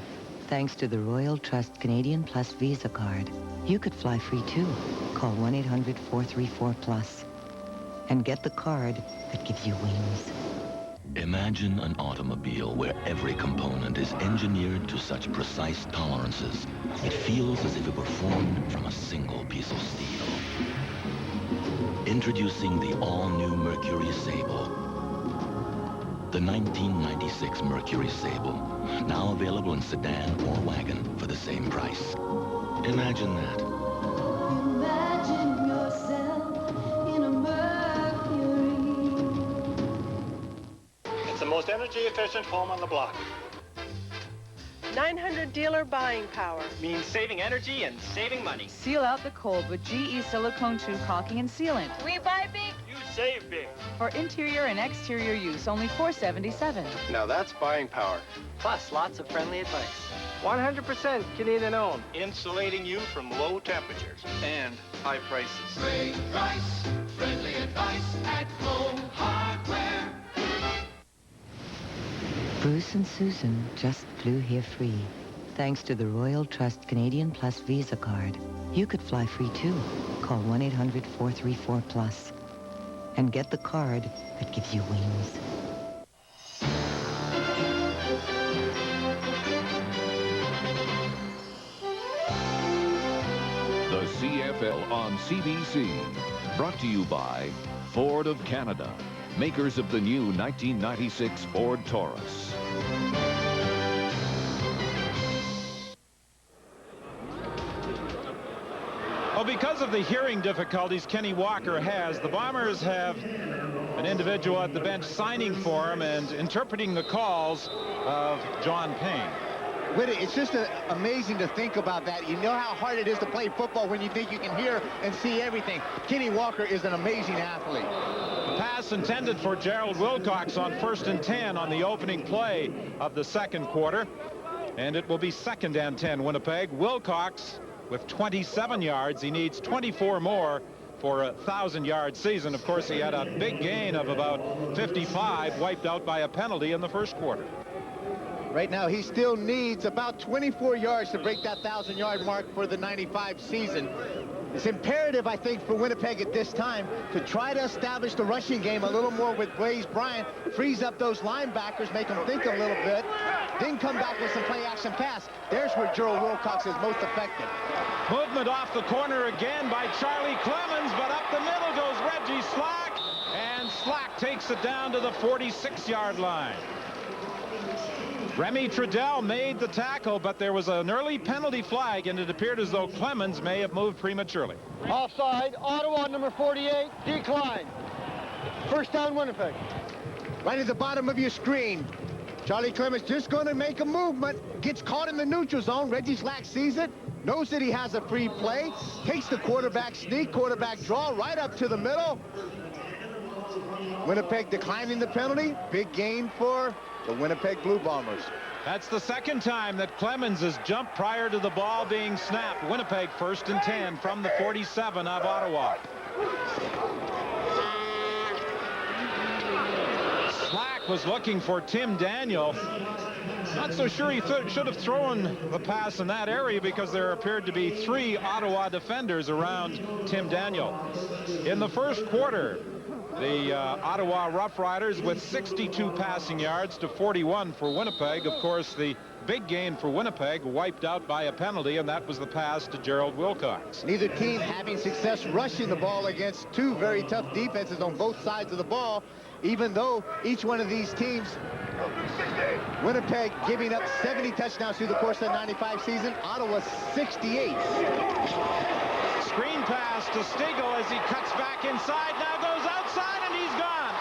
Thanks to the Royal Trust Canadian Plus Visa card, you could fly free too. Call 1-800-434-PLUS and get the card that gives you wings. Imagine an automobile where every component is engineered to such precise tolerances. It feels as if it were formed from a single piece of steel. Introducing the all-new Mercury Sable. The 1996 Mercury Sable, now available in sedan or wagon for the same price. Imagine that. Imagine most energy-efficient home on the block. 900 dealer buying power. Means saving energy and saving money. Seal out the cold with GE silicone tube caulking and sealant. We buy big. You save big. For interior and exterior use, only $477. Now that's buying power. Plus, lots of friendly advice. 100% Canadian-owned. Insulating you from low temperatures and high prices. Great price, friendly advice at Home Hardware. Bruce and Susan just flew here free. Thanks to the Royal Trust Canadian Plus Visa card. You could fly free too. Call 1-800-434-PLUS and get the card that gives you wings. The CFL on CBC. Brought to you by Ford of Canada, makers of the new 1996 Ford Taurus. Well, because of the hearing difficulties Kenny Walker has, the Bombers have an individual at the bench signing for him and interpreting the calls of John Payne. It's just amazing to think about that. You know how hard it is to play football when you think you can hear and see everything. Kenny Walker is an amazing athlete. The pass intended for Gerald Wilcox on 1st and 10 on the opening play of the second quarter. And it will be 2nd and 10 Winnipeg. Wilcox with 27 yards. He needs 24 more for a 1,000-yard season. Of course, he had a big gain of about 55, wiped out by a penalty in the first quarter. Right now, he still needs about 24 yards to break that 1,000-yard mark for the 95 season. It's imperative, I think, for Winnipeg at this time to try to establish the rushing game a little more with Blaze Bryant, freeze up those linebackers, make them think a little bit, then come back with some play-action pass. There's where Gerald Wilcox is most effective. Movement off the corner again by Charlie Clemens, but up the middle goes Reggie Slack, and Slack takes it down to the 46-yard line. Remy Trudell made the tackle, but there was an early penalty flag, and it appeared as though Clemens may have moved prematurely. Offside, Ottawa, number 48, decline. First down, Winnipeg. Right at the bottom of your screen. Charlie Clemens just going to make a movement, gets caught in the neutral zone. Reggie Slack sees it, knows that he has a free play, takes the quarterback sneak, quarterback draw right up to the middle. Winnipeg declining the penalty. Big gain for the Winnipeg Blue Bombers. That's the second time that Clemens has jumped prior to the ball being snapped. Winnipeg 1st and 10 from the 47 of Ottawa. Slack was looking for Tim Daniel. Not so sure he should have thrown the pass in that area because there appeared to be 3 Ottawa defenders around Tim Daniel. In the first quarter, the Ottawa Rough Riders with 62 passing yards to 41 for Winnipeg. Of course, the big gain for Winnipeg wiped out by a penalty, and that was the pass to Gerald Wilcox. Neither team having success rushing the ball against 2 very tough defenses on both sides of the ball, even though each one of these teams, Winnipeg giving up 70 touchdowns through the course of the 95 season, Ottawa 68. Screen pass to Stigl as he cuts back inside, now goes outside, and he's gone.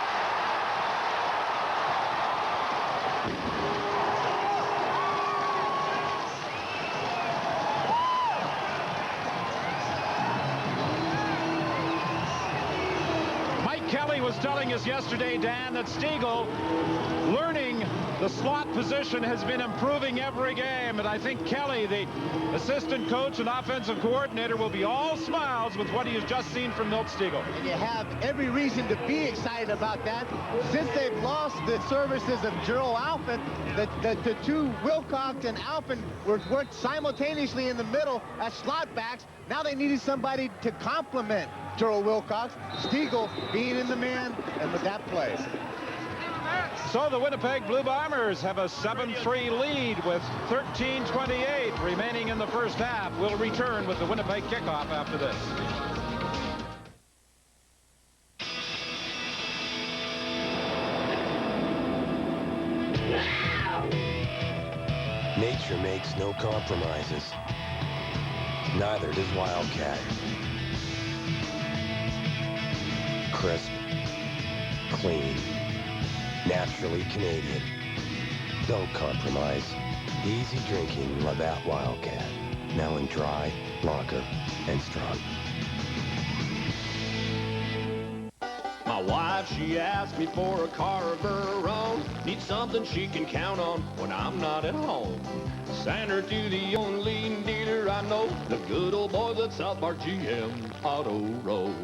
Mike Kelly was telling us yesterday, Dan, that Stigl, learning the slot position, has been improving every game, and I think Kelly, the assistant coach and offensive coordinator, will be all smiles with what he has just seen from Milt Stigl. And you have every reason to be excited about that. Since they've lost the services of Gerald Alphen, the 2 Wilcox and Alphen worked simultaneously in the middle as slot backs. Now they needed somebody to complement Gerald Wilcox, Stigl being in the man, and with that play. So the Winnipeg Blue Bombers have a 7-3 lead with 13:28 remaining in the first half. We'll return with the Winnipeg kickoff after this. Nature makes no compromises. Neither does Wildcat. Crisp, clean, Naturally Canadian. Don't compromise. Easy drinking Labatt Wildcat. Now in dry, lager, and strong. My wife, she asked me for a car of her own. Need something she can count on when I'm not at home. Send her to the only dealer I know, the good old boys at South Park GM Auto Road.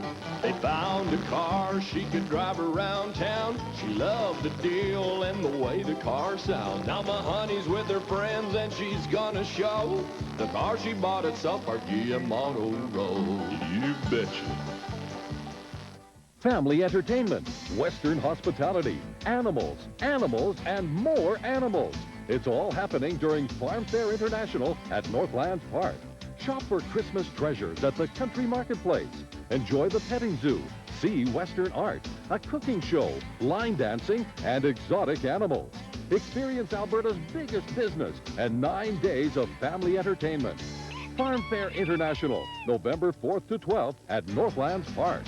They found a car she could drive around town. She loved the deal and the way the car sounds. Now my honey's with her friends and she's gonna show the car she bought at South Park GM Auto Road. You betcha. Family entertainment, Western hospitality, animals, and more animals. It's all happening during Farm Fair International at Northlands Park. Shop for Christmas treasures at the Country Marketplace. Enjoy the petting zoo, see Western art, a cooking show, line dancing, and exotic animals. Experience Alberta's biggest business and 9 days of family entertainment. Farm Fair International, November 4th to 12th at Northlands Park.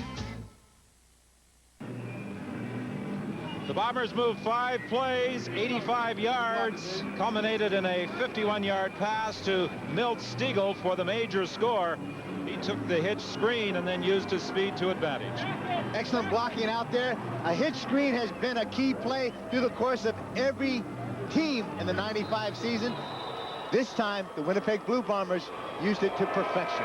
The Bombers moved 5 plays, 85 yards, culminated in a 51-yard pass to Milt Stiegel for the major score. He took the hitch screen and then used his speed to advantage. Excellent blocking out there. A hitch screen has been a key play through the course of every team in the 95 season. This time, the Winnipeg Blue Bombers used it to perfection.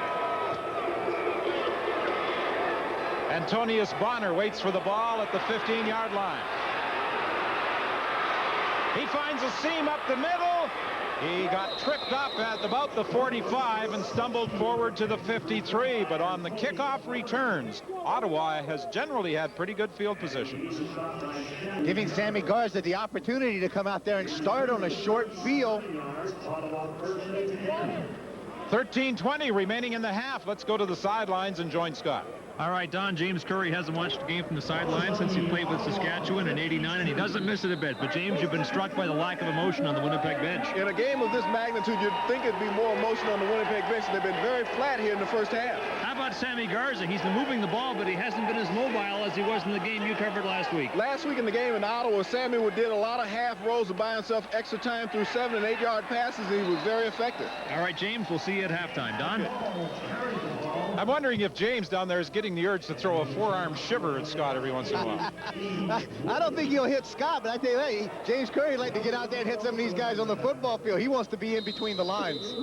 Antonius Bonner waits for the ball at the 15-yard line. He finds a seam up the middle. He got tripped up at about the 45 and stumbled forward to the 53. But on the kickoff returns, Ottawa has generally had pretty good field position. Giving Sammy Garza the opportunity to come out there and start on a short field. 13:20 remaining in the half. Let's go to the sidelines and join Scott. All right, Don, James Curry hasn't watched the game from the sideline since he played with Saskatchewan in '89, and he doesn't miss it a bit. But, James, you've been struck by the lack of emotion on the Winnipeg bench. In a game of this magnitude, you'd think it'd be more emotion on the Winnipeg bench. They've been very flat here in the first half. How about Sammy Garza? He's been moving the ball, but he hasn't been as mobile as he was in the game you covered last week. Last week in the game in Ottawa, Sammy did a lot of half rolls to buy himself extra time through 7- and 8-yard passes, and he was very effective. All right, James, we'll see you at halftime. Don? I'm wondering if James down there is getting the urge to throw a forearm shiver at Scott every once in a while. I don't think he'll hit Scott, but I tell you, hey, James Curry would like to get out there and hit some of these guys on the football field. He wants to be in between the lines.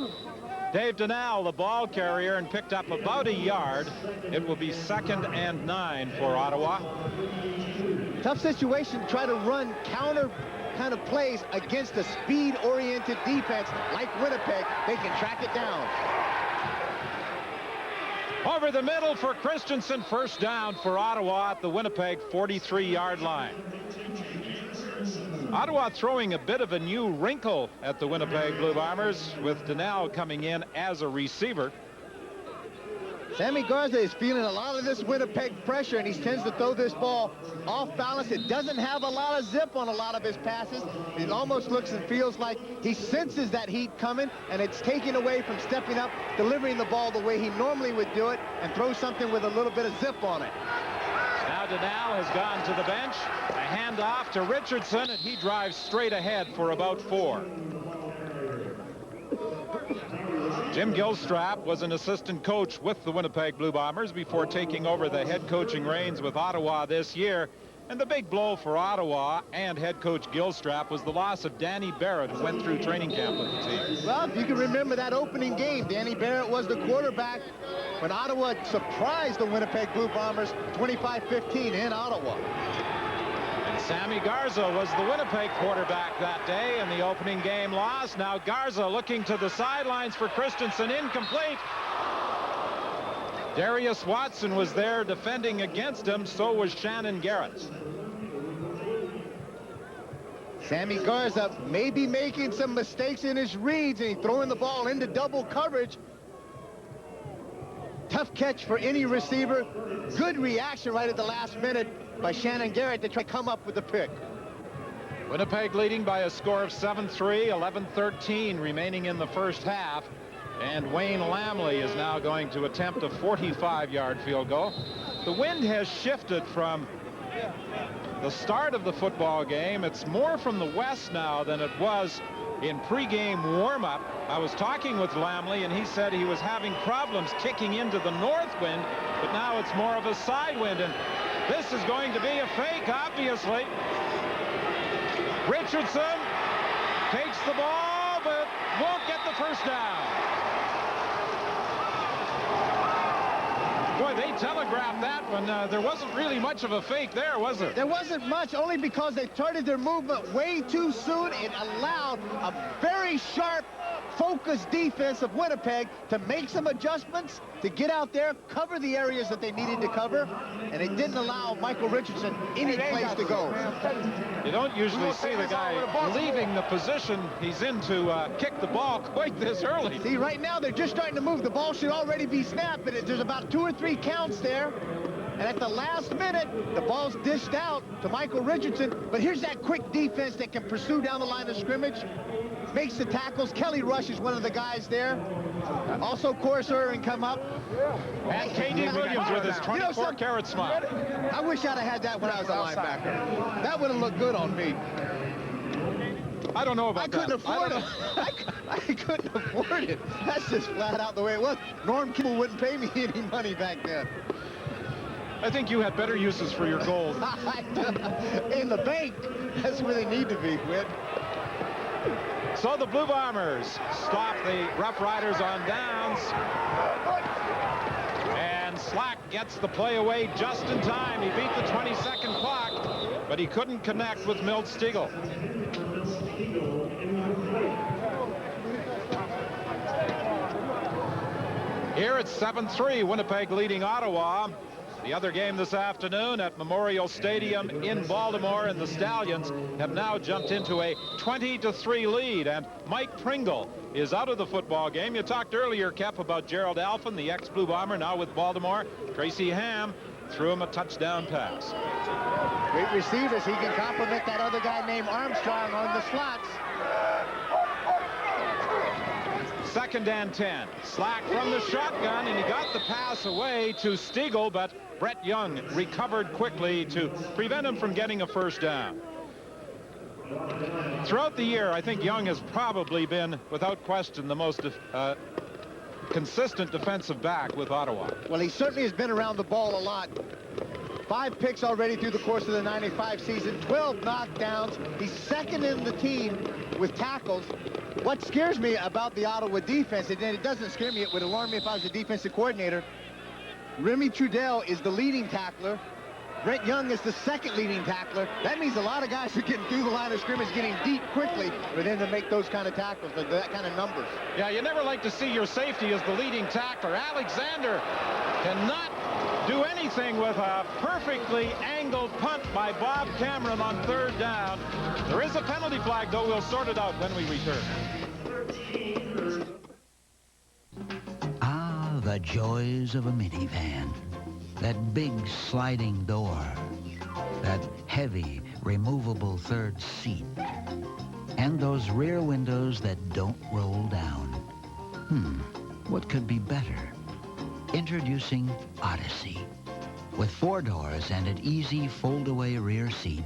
Dave Donnell, the ball carrier, and picked up about a yard. It will be 2nd and 9 for Ottawa. Tough situation to try to run counter kind of plays against a speed-oriented defense like Winnipeg. They can track it down. Over the middle for Christensen. First down for Ottawa at the Winnipeg 43-yard line. Ottawa throwing a bit of a new wrinkle at the Winnipeg Blue Bombers, with Donnell coming in as a receiver. Sammy Garza is feeling a lot of this Winnipeg pressure, and he tends to throw this ball off balance. It doesn't have a lot of zip on a lot of his passes. It almost looks and feels like he senses that heat coming, and it's taken away from stepping up, delivering the ball the way he normally would do it, and throw something with a little bit of zip on it. Now Donnell has gone to the bench. A handoff to Richardson, and he drives straight ahead for about 4. Jim Gilstrap was an assistant coach with the Winnipeg Blue Bombers before taking over the head coaching reins with Ottawa this year. And the big blow for Ottawa and head coach Gilstrap was the loss of Danny Barrett, who went through training camp with the team. Well, if you can remember that opening game, Danny Barrett was the quarterback when Ottawa surprised the Winnipeg Blue Bombers 25-15 in Ottawa. Sammy Garza was the Winnipeg quarterback that day in the opening game loss. Now Garza looking to the sidelines for Christensen, incomplete. Darius Watson was there defending against him, so was Shannon Garrett. Sammy Garza may be making some mistakes in his reads, and he's throwing the ball into double coverage. Tough catch for any receiver. Good reaction right at the last minute by Shannon Garrett to try to come up with the pick. Winnipeg leading by a score of 7-3, 11-13 remaining in the first half. And Wayne Lamley is now going to attempt a 45-yard field goal. The wind has shifted from the start of the football game. It's more from the west now than it was in pregame warm-up. I was talking with Lamley, and he said he was having problems kicking into the north wind, but now it's more of a side wind, and this is going to be a fake, obviously. Richardson takes the ball, but won't get the first down. Boy, they telegraphed that one. There wasn't really much of a fake there, was there? There wasn't much, only because they started their movement way too soon. It allowed a very sharp, focused defense of Winnipeg to make some adjustments, to get out there, cover the areas that they needed to cover, and it didn't allow Michael Richardson any place to go. You don't usually see the guy leaving the position he's in to kick the ball quite this early. See, right now they're just starting to move. The ball should already be snapped, but there's about 2 or 3 counts there. And at the last minute, the ball's dished out to Michael Richardson. But here's that quick defense that can pursue down the line of scrimmage. Makes the tackles. Kelly Rush is one of the guys there. Also, Corus Irving come up. And K.D. Williams with his 24-carat smile. I wish I'd have had that when I was a linebacker. That would have looked good on me. I don't know about that. I couldn't afford it. That's just flat out the way it was. Norm Kimball wouldn't pay me any money back then. I think you had better uses for your gold. In the bank. That's where they need to be, Whit. So the Blue Bombers stop the Rough Riders on downs. And Slack gets the play away just in time. He beat the 20-second clock, but he couldn't connect with Milt Stegall. Here it's 7-3, Winnipeg leading Ottawa. The other game this afternoon at Memorial Stadium in Baltimore, and the Stallions have now jumped into a 20-3 lead, and Mike Pringle is out of the football game. You talked earlier, Kep, about Gerald Alphen, the ex-Blue Bomber, now with Baltimore. Tracy Ham threw him a touchdown pass. Great receivers. He can compliment that other guy named Armstrong on the slots. 2nd and 10. Slack from the shotgun, and he got the pass away to Stegall, but Brett Young recovered quickly to prevent him from getting a first down. Throughout the year, I think Young has probably been, without question, the most consistent defensive back with Ottawa. Well, he certainly has been around the ball a lot. 5 picks already through the course of the 95 season, 12 knockdowns. He's 2nd in the team with tackles. What scares me about the Ottawa defense, and it doesn't scare me, it would alarm me if I was a defensive coordinator. Remy Trudell is the leading tackler. Brett Young is the 2nd leading tackler. That means a lot of guys are getting through the line of scrimmage, getting deep quickly for them to make those kind of tackles, that kind of numbers. Yeah, you never like to see your safety as the leading tackler. Alexander cannot do anything with a perfectly angled punt by Bob Cameron on 3rd down. There is a penalty flag, though. We'll sort it out when we return. Ah, the joys of a minivan. That big sliding door. That heavy, removable 3rd seat. And those rear windows that don't roll down. What could be better? Introducing Odyssey. With 4 doors and an easy fold-away rear seat.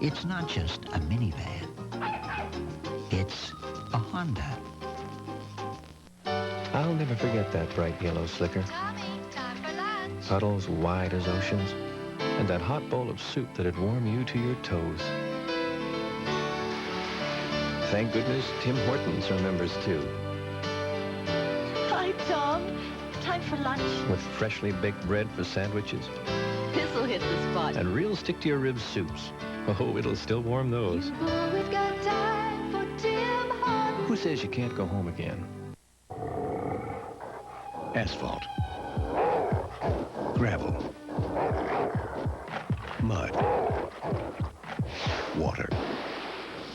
It's not just a minivan. It's a Honda. I'll never forget that bright yellow slicker. Tommy, time for lunch. Puddles wide as oceans. And that hot bowl of soup that'd warm you to your toes. Thank goodness Tim Hortons remembers too. Hi, Tom. Time for lunch. With freshly baked bread for sandwiches. This'll hit the spot. And real stick-to-your-ribs soups. Oh, it'll still warm those. You've always got time for Tim Hortons. Who says you can't go home again? Asphalt. Gravel. Mud. Water.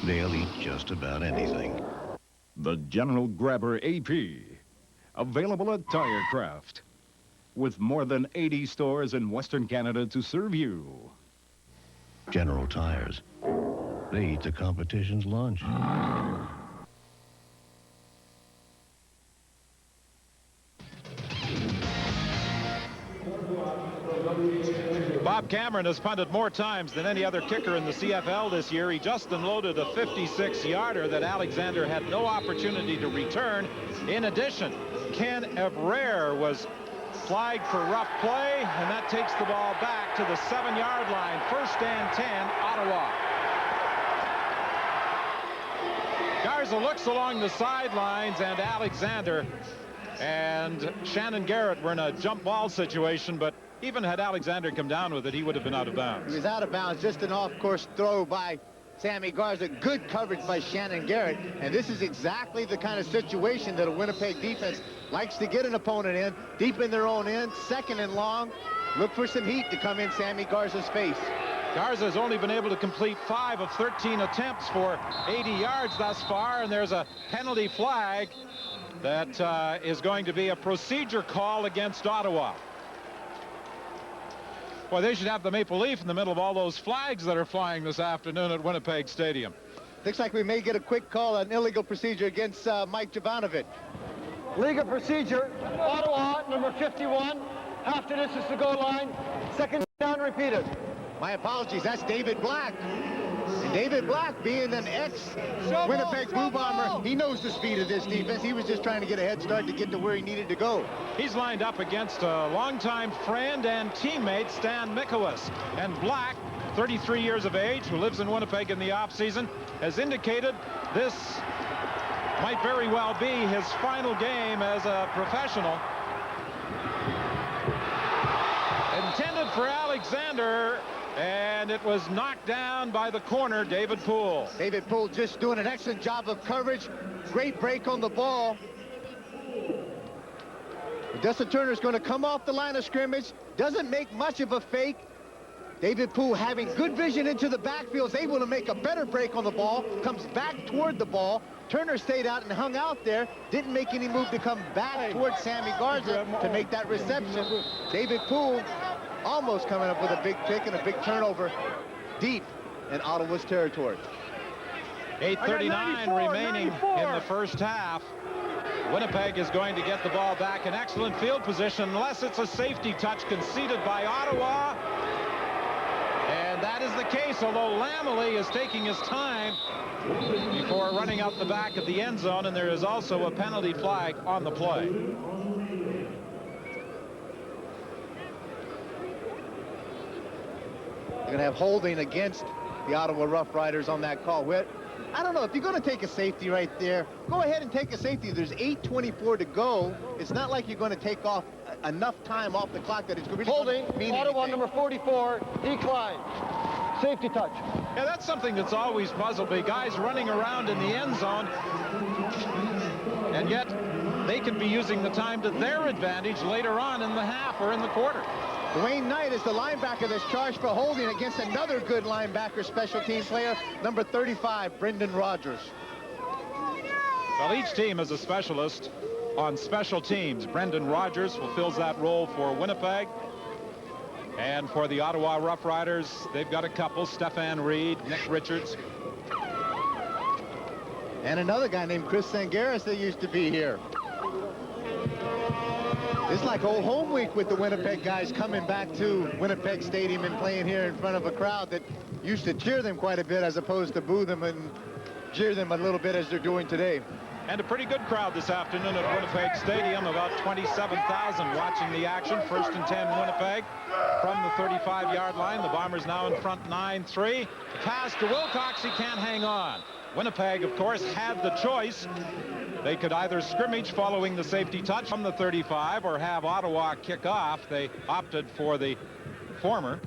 They'll eat just about anything. The General Grabber AP. Available at Tirecraft. With more than 80 stores in Western Canada to serve you. General Tires. They eat the competition's lunch. Bob Cameron has punted more times than any other kicker in the CFL this year. He just unloaded a 56-yarder that Alexander had no opportunity to return. In addition, Ken Ebrard was flagged for rough play, and that takes the ball back to the 7-yard line. 1st and 10, Ottawa. Garza looks along the sidelines, and Alexander and Shannon Garrett were in a jump ball situation, but even had Alexander come down with it, he would have been out of bounds. He was out of bounds. Just an off-course throw by Sammy Garza. Good coverage by Shannon Garrett. And this is exactly the kind of situation that a Winnipeg defense likes to get an opponent in, deep in their own end, 2nd and long. Look for some heat to come in Sammy Garza's face. Garza has only been able to complete 5 of 13 attempts for 80 yards thus far, and there's a penalty flag that is going to be a procedure call against Ottawa. Boy, they should have the Maple Leaf in the middle of all those flags that are flying this afternoon at Winnipeg Stadium. Looks like we may get a quick call, an illegal procedure against Mike Jovanovic. Legal procedure. Ottawa, number 51. After this is the goal line. 2nd down, repeated. My apologies, that's David Black. And David Black, being an ex-Winnipeg Blue Bomber, he knows the speed of this defense. He was just trying to get a head start to get to where he needed to go. He's lined up against a longtime friend and teammate, Stan Mikowicz. And Black, 33 years of age, who lives in Winnipeg in the offseason, has indicated this might very well be his final game as a professional. Intended for Alexander, and it was knocked down by the corner, David Poole. David Poole just doing an excellent job of coverage. Great break on the ball. Dustin Turner's going to come off the line of scrimmage. Doesn't make much of a fake. David Poole, having good vision into the backfield, is able to make a better break on the ball. Comes back toward the ball. Turner stayed out and hung out there. Didn't make any move to come back towards Sammy Garza to make that reception. David Poole almost coming up with a big pick and a big turnover deep in Ottawa's territory. 8:39 remaining in the first half. Winnipeg is going to get the ball back in excellent field position unless it's a safety touch conceded by Ottawa. And that is the case, although Lamely is taking his time before running out the back of the end zone, and there is also a penalty flag on the play. They're going to have holding against the Ottawa Rough Riders on that call. I don't know, if you're going to take a safety right there, go ahead and take a safety. There's 8:24 to go. It's not like you're going to take off enough time off the clock that it's really holding. Mean Ottawa anything. number 44, decline. Safety touch. Yeah, that's something that's always puzzled me. Guys running around in the end zone, and yet they can be using the time to their advantage later on in the half or in the quarter. Dwayne Knight is the linebacker that's charged for holding against another good linebacker, special team player, number 35, Brendan Rogers. Well, each team is a specialist on special teams. Brendan Rogers fulfills that role for Winnipeg. And for the Ottawa Rough Riders, they've got a couple, Stefan Reed, Nick Richards. And another guy named Chris Sangaris that used to be here. It's like old home week with the Winnipeg guys coming back to Winnipeg Stadium and playing here in front of a crowd that used to cheer them quite a bit as opposed to boo them and jeer them a little bit as they're doing today. And a pretty good crowd this afternoon at Winnipeg Stadium, about 27,000 watching the action. 1st and 10 Winnipeg from the 35-yard line. The Bombers now in front 9-3. Pass to Wilcox, he can't hang on. Winnipeg, of course, had the choice. They could either scrimmage following the safety touch from the 35 or have Ottawa kick off. They opted for the former.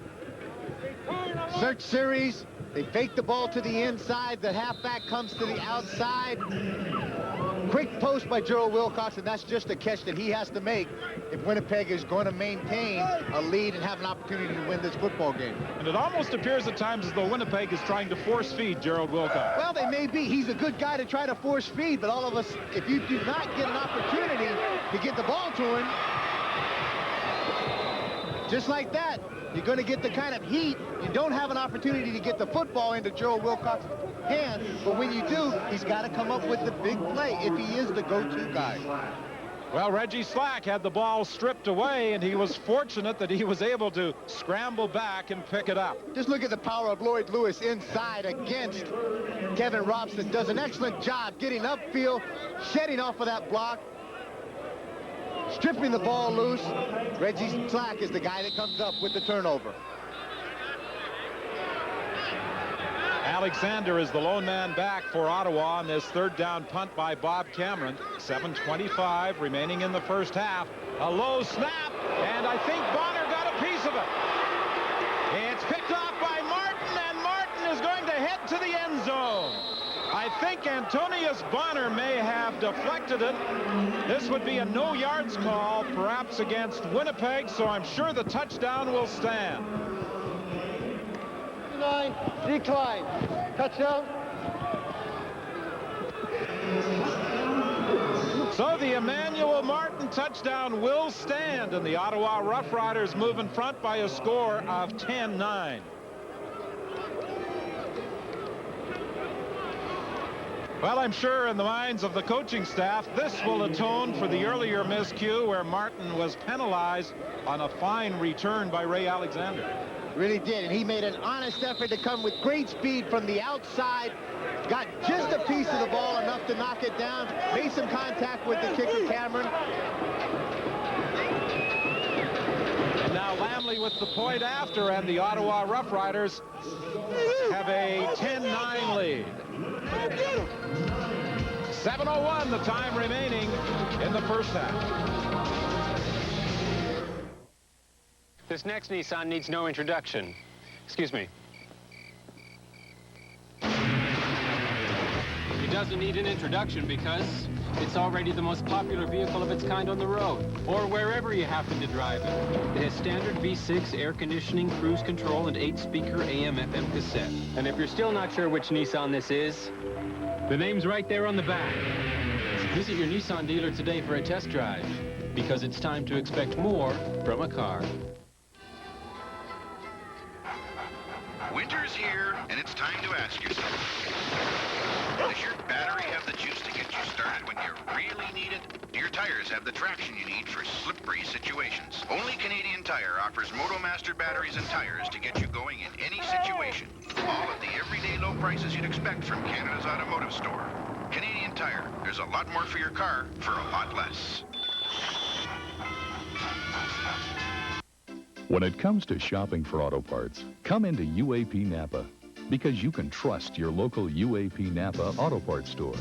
Search series. They fake the ball to the inside. The halfback comes to the outside. Quick post by Gerald Wilcox, and that's just a catch that he has to make if Winnipeg is going to maintain a lead and have an opportunity to win this football game. And it almost appears at times as though Winnipeg is trying to force feed Gerald Wilcox. Well, they may be. He's a good guy to try to force feed, but all of us, if you do not get an opportunity to get the ball to him, just like that, you're going to get the kind of heat. You don't have an opportunity to get the football into Gerald Wilcox's hand, but when you do, he's got to come up with the big play if he is the go-to guy. Well, Reggie Slack had the ball stripped away, and he was fortunate that he was able to scramble back and pick it up. Just look at the power of Lloyd Lewis inside against Kevin Robson. Does an excellent job getting upfield, shedding off of that block, stripping the ball loose. Reggie Slack is the guy that comes up with the turnover. Alexander is the lone man back for Ottawa on this third down punt by Bob Cameron. 7:25 remaining in the first half. A low snap, and I think Bonner got a piece of it. It's picked off by Martin, and Martin is going to head to the end zone. I think Antonius Bonner may have deflected it. This would be a no yards call, perhaps against Winnipeg, so I'm sure the touchdown will stand. Decline. Touchdown. So the Emmanuel Martin touchdown will stand, and the Ottawa Rough Riders move in front by a score of 10-9. Well, I'm sure in the minds of the coaching staff, this will atone for the earlier miscue where Martin was penalized on a fine return by Ray Alexander. Really did, and he made an honest effort to come with great speed from the outside. Got just a piece of the ball, enough to knock it down. Made some contact with the kicker, Cameron. And now Lamley with the point after, and the Ottawa Rough Riders have a 10-9 lead. 7:01 the time remaining in the first half. This next Nissan needs no introduction. Excuse me. It doesn't need an introduction because it's already the most popular vehicle of its kind on the road, or wherever you happen to drive it. It has standard V6 air conditioning, cruise control, and 8-speaker AM/FM cassette. And if you're still not sure which Nissan this is, the name's right there on the back. Visit your Nissan dealer today for a test drive, because it's time to expect more from a car. Winter's here, and it's time to ask yourself, does your battery have the juice to get you started when you really need it? Do your tires have the traction you need for slippery situations? Only Canadian Tire offers MotoMaster batteries and tires to get you going in any situation. All at the everyday low prices you'd expect from Canada's automotive store. Canadian Tire. There's a lot more for your car for a lot less. When it comes to shopping for auto parts, come into UAP Napa, because you can trust your local UAP Napa Auto Parts store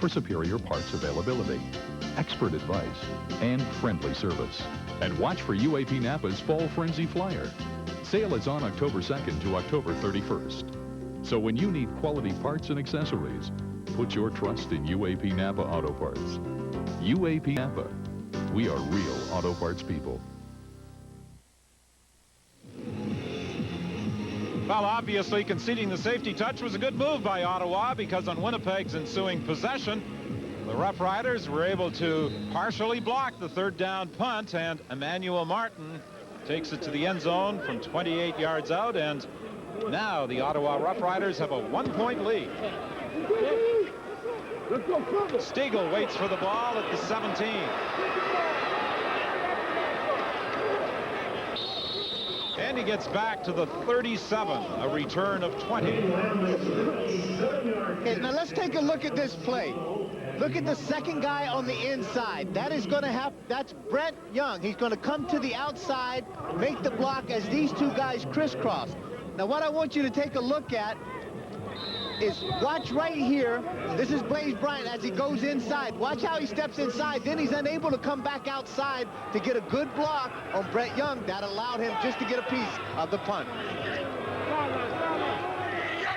for superior parts availability, expert advice, and friendly service. And watch for UAP Napa's Fall Frenzy Flyer. Sale is on October 2nd to October 31st. So when you need quality parts and accessories, put your trust in UAP Napa Auto Parts. UAP Napa. We are real auto parts people. Well, obviously, conceding the safety touch was a good move by Ottawa, because on Winnipeg's ensuing possession, the Rough Riders were able to partially block the third down punt, and Emmanuel Martin takes it to the end zone from 28 yards out, and now the Ottawa Rough Riders have a 1-point lead. Stiegel waits for the ball at the 17. And he gets back to the 37, a return of 20. Okay, now let's take a look at this play. Look at the second guy on the inside. That is going to have, that's Brent Young. He's going to come to the outside, make the block as these two guys crisscross. Now what I want you to take a look at is watch right here. This is Blaze Bryant as he goes inside. Watch how he steps inside. Then he's unable to come back outside to get a good block on Brett Young. That allowed him just to get a piece of the punt.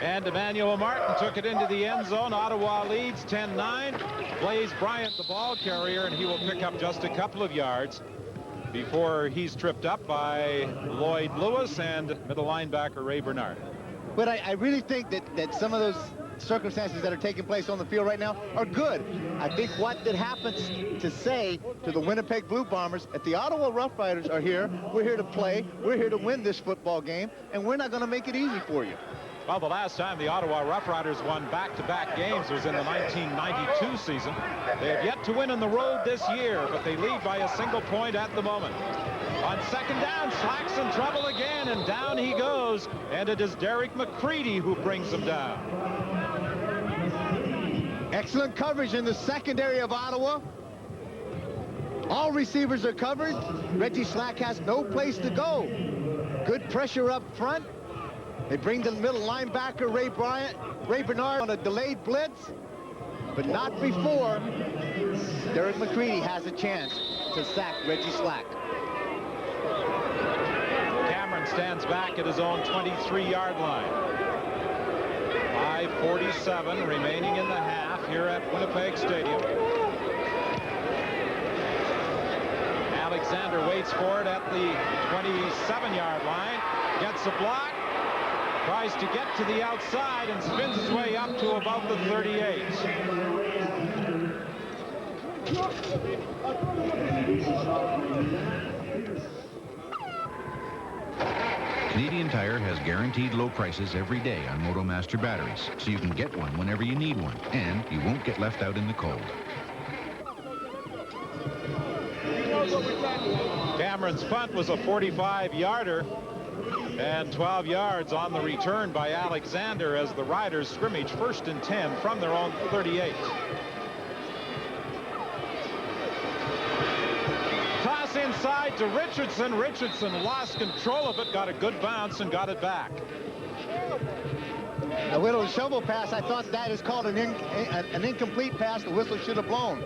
And Emmanuel Martin took it into the end zone. Ottawa leads 10-9. Blaze Bryant, the ball carrier, and he will pick up just a couple of yards before he's tripped up by Lloyd Lewis and middle linebacker Ray Bernard. But I really think that some of those circumstances that are taking place on the field right now are good. I think what that happens to say to the Winnipeg Blue Bombers, if the Ottawa Rough Riders are here, we're here to play, we're here to win this football game, and we're not going to make it easy for you. Well, the last time the Ottawa Rough Riders won back-to-back games was in the 1992 season. They have yet to win on the road this year, but they lead by a single point at the moment. On second down, Slack's in trouble again, and down he goes. And it is Derek McCready who brings him down. Excellent coverage in the secondary of Ottawa. All receivers are covered. Reggie Slack has no place to go. Good pressure up front. They bring the middle linebacker, Ray Bernard, on a delayed blitz, but not before Derek McCready has a chance to sack Reggie Slack. Cameron stands back at his own 23-yard line. 5:47 remaining in the half here at Winnipeg Stadium. Alexander waits for it at the 27-yard line, gets a block, tries to get to the outside and spins his way up to about the 38. Canadian Tire has guaranteed low prices every day on MotoMaster batteries, so you can get one whenever you need one, and you won't get left out in the cold. Cameron's punt was a 45-yarder. And 12 yards on the return by Alexander as the Riders scrimmage 1st and 10 from their own 38. Toss inside to Richardson. Richardson lost control of it, got a good bounce and got it back. A little shovel pass. I thought that is called an incomplete pass. The whistle should have blown.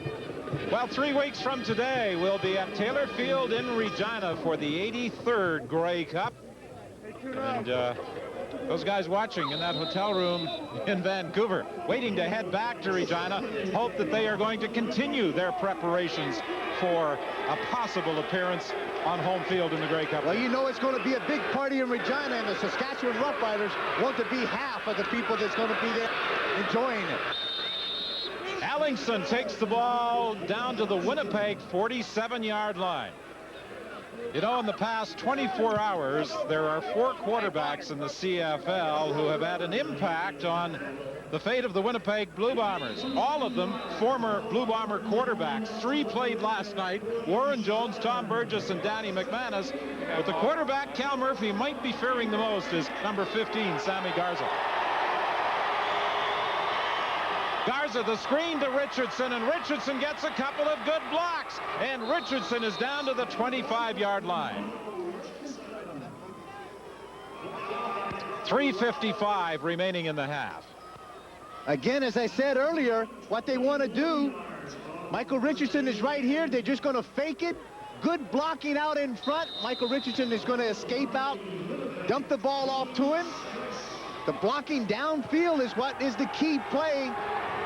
Well, 3 weeks from today, we'll be at Taylor Field in Regina for the 83rd Grey Cup. And those guys watching in that hotel room in Vancouver, waiting to head back to Regina, hope that they are going to continue their preparations for a possible appearance on home field in the Grey Cup. Well, you know it's going to be a big party in Regina, and the Saskatchewan Roughriders want to be half of the people that's going to be there enjoying it. Ellingson takes the ball down to the Winnipeg 47-yard line. You know, in the past 24 hours, there are 4 quarterbacks in the CFL who have had an impact on the fate of the Winnipeg Blue Bombers. All of them former Blue Bomber quarterbacks. 3 played last night: Warren Jones, Tom Burgess, and Danny McManus. But the quarterback, Cal Murphy, might be fearing the most is number 15, Sammy Garza. Garza, the screen to Richardson, and Richardson gets a couple of good blocks, and Richardson is down to the 25-yard line. 3:55 remaining in the half. Again, as I said earlier, what they want to do, Michael Richardson is right here. They're just going to fake it. Good blocking out in front. Michael Richardson is going to escape out, dump the ball off to him. The blocking downfield is what is the key play.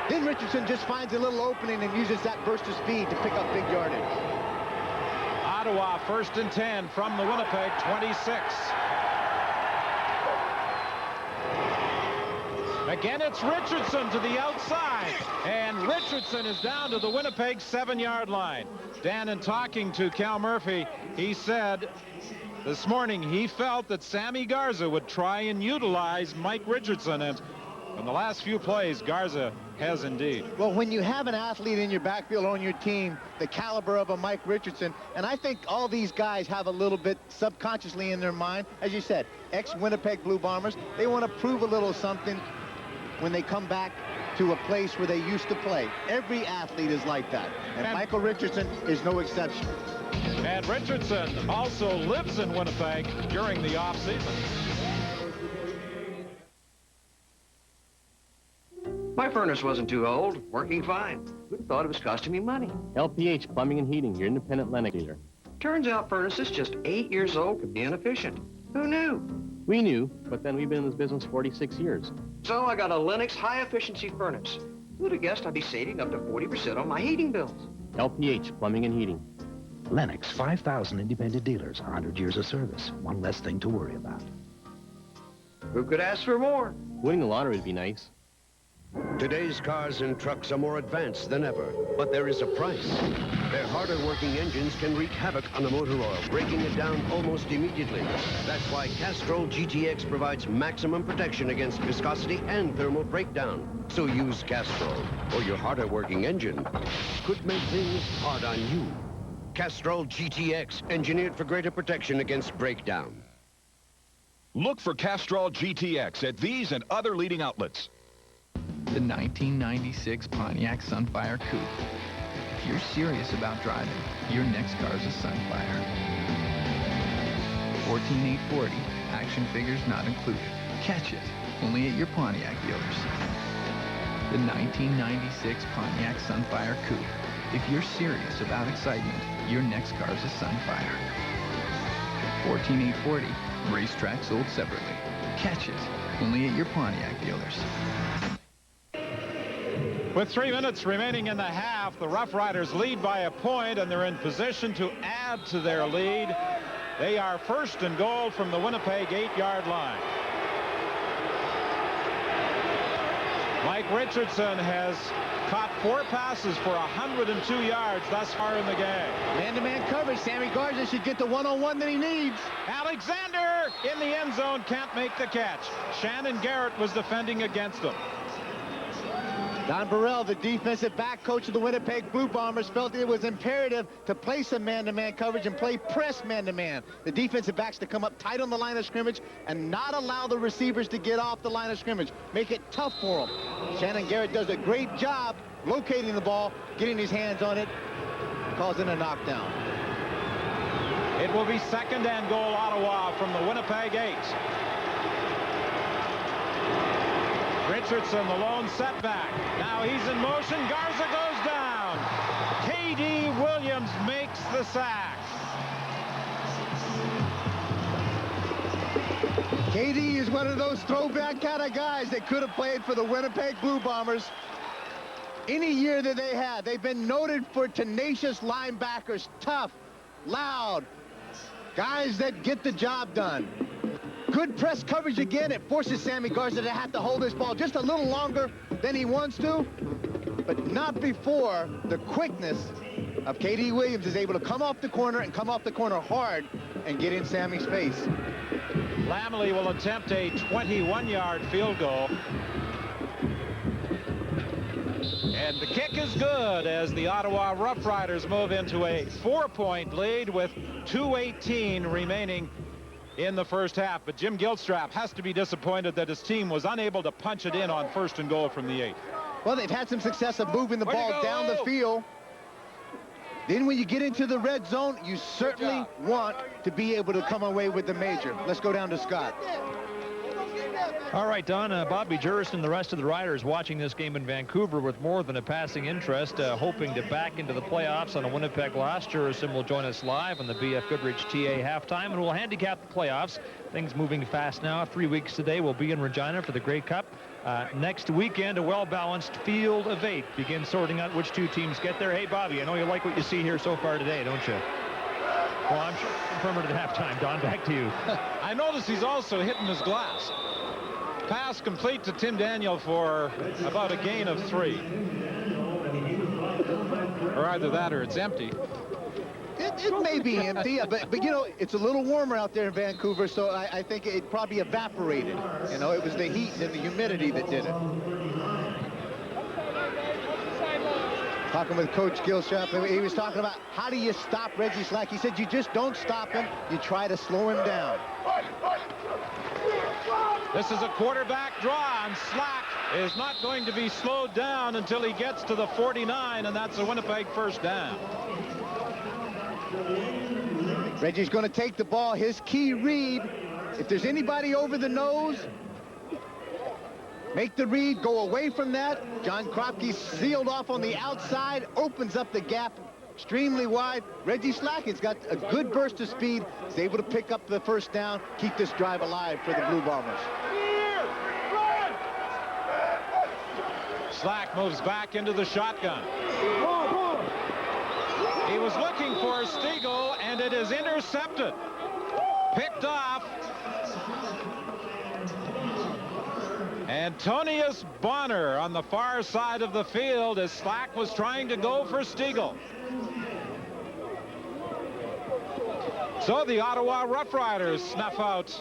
Then Richardson just finds a little opening and uses that burst of speed to pick up big yardage. Ottawa 1st and 10 from the Winnipeg 26. Again, it's Richardson to the outside, and Richardson is down to the Winnipeg 7-yard line. Dan, in talking to Cal Murphy, he said this morning he felt that Sammy Garza would try and utilize Mike Richardson, and in the last few plays, Garza has indeed. Well, when you have an athlete in your backfield on your team, the caliber of a Mike Richardson, and I think all these guys have a little bit subconsciously in their mind, as you said, ex-Winnipeg Blue Bombers, they want to prove a little something when they come back to a place where they used to play. Every athlete is like that, and Michael Richardson is no exception. And Richardson also lives in Winnipeg during the offseason. My furnace wasn't too old, working fine. Who'd have thought it was costing me money? LPH Plumbing and Heating, your independent Lennox dealer. Turns out furnaces just 8 years old could be inefficient. Who knew? We knew, but then we've been in this business 46 years. So I got a Lennox high-efficiency furnace. Who'd have guessed I'd be saving up to 40% on my heating bills? LPH Plumbing and Heating. Lennox, 5,000 independent dealers, 100 years of service. One less thing to worry about. Who could ask for more? Winning the lottery would be nice. Today's cars and trucks are more advanced than ever, but there is a price. Their harder working engines can wreak havoc on the motor oil, breaking it down almost immediately. That's why Castrol GTX provides maximum protection against viscosity and thermal breakdown. So use Castrol, or your harder working engine could make things hard on you. Castrol GTX, engineered for greater protection against breakdown. Look for Castrol GTX at these and other leading outlets. The 1996 Pontiac Sunfire Coupe. If you're serious about driving, your next car is a Sunfire. 14840, action figures not included. Catch it, only at your Pontiac dealers. The 1996 Pontiac Sunfire Coupe. If you're serious about excitement, your next car is a Sunfire. 14840, racetrack sold separately. Catch it, only at your Pontiac dealers. With 3 minutes remaining in the half, the Rough Riders lead by a point, and they're in position to add to their lead. They are first and goal from the Winnipeg 8-yard line. Mike Richardson has caught 4 passes for 102 yards thus far in the game. Man-to-man coverage. Sammy Garza should get the one-on-one that he needs. Alexander in the end zone can't make the catch. Shannon Garrett was defending against him. Don Burrell, the defensive back coach of the Winnipeg Blue Bombers, felt it was imperative to play some man-to-man coverage and play press man-to-man. The defensive backs to come up tight on the line of scrimmage and not allow the receivers to get off the line of scrimmage. Make it tough for them. Shannon Garrett does a great job locating the ball, getting his hands on it, causing a knockdown. It will be second and goal, Ottawa, from the Winnipeg 8. Richardson, the lone setback. Now he's in motion. Garza goes down. K.D. Williams makes the sack. K.D. is one of those throwback kind of guys that could have played for the Winnipeg Blue Bombers any year that they had. They've been noted for tenacious linebackers, tough, loud, guys that get the job done. Good press coverage again. It forces Sammy Garza to have to hold this ball just a little longer than he wants to, but not before the quickness of K.D. Williams is able to come off the corner and come off the corner hard and get in Sammy's face. Lamley will attempt a 21-yard field goal. And the kick is good as the Ottawa Rough Riders move into a 4-point lead with 2:18 remaining in the first half. But Jim Gilstrap has to be disappointed that his team was unable to punch it in on first and goal from the 8. Well, they've had some success of moving the ball down the field. Then when you get into the red zone, you certainly want to be able to come away with the major. Let's go down to Scott. All right, Don, Bobby Jurist and the rest of the Riders watching this game in Vancouver with more than a passing interest, hoping to back into the playoffs on a Winnipeg loss. Jurison will join us live on the BF Goodrich TA halftime, and we'll handicap the playoffs. Things moving fast now. 3 weeks today, we'll be in Regina for the Grey Cup. Next weekend, a well-balanced field of 8 begins sorting out which 2 teams get there. Hey, Bobby, I know you like what you see here so far today, don't you? Well, I'm sure confirmed at halftime. Don, back to you. I notice he's also hitting his glass. Pass complete to Tim Daniel for about a gain of 3. Or either that or it's empty. It may be empty, but you know, it's a little warmer out there in Vancouver, so I think it probably evaporated. You know, it was the heat and the humidity that did it. Talking with Coach Gilstrap, he was talking about how do you stop Reggie Slack. He said you just don't stop him, you try to slow him down. This is a quarterback draw, and Slack is not going to be slowed down until he gets to the 49, and that's a Winnipeg first down. Reggie's going to take the ball. His key read, if there's anybody over the nose, make the read, go away from that. John Kropke sealed off on the outside, opens up the gap extremely wide. Reggie Slack has got a good burst of speed. He's able to pick up the first down, keep this drive alive for the Blue Bombers. Slack moves back into the shotgun. He was looking for Stiegel, and it is intercepted. Picked off. Antonius Bonner on the far side of the field as Slack was trying to go for Stiegel. So the Ottawa Rough Riders snuff out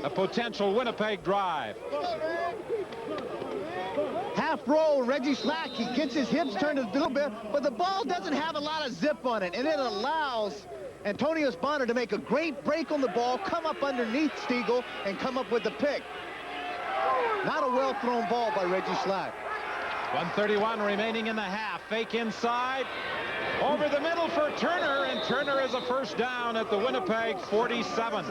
a potential Winnipeg drive. Half roll, Reggie Slack, he gets his hips turned a little bit, but the ball doesn't have a lot of zip on it, and it allows Antonius Bonner to make a great break on the ball, come up underneath Stiegel, and come up with the pick. Not a well-thrown ball by Reggie Slack. 1:31 remaining in the half. Fake inside. Over the middle for Turner, and Turner is a first down at the Winnipeg 47.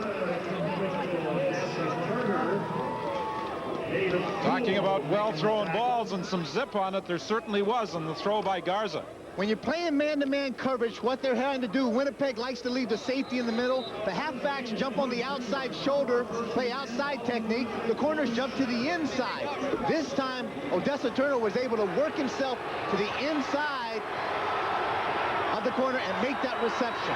Talking about well-thrown balls and some zip on it, there certainly was on the throw by Garza. When you're playing man-to-man coverage, what they're having to do, Winnipeg likes to leave the safety in the middle. The halfbacks jump on the outside shoulder, play outside technique. The corners jump to the inside. This time, Odessa Turner was able to work himself to the inside of the corner and make that reception.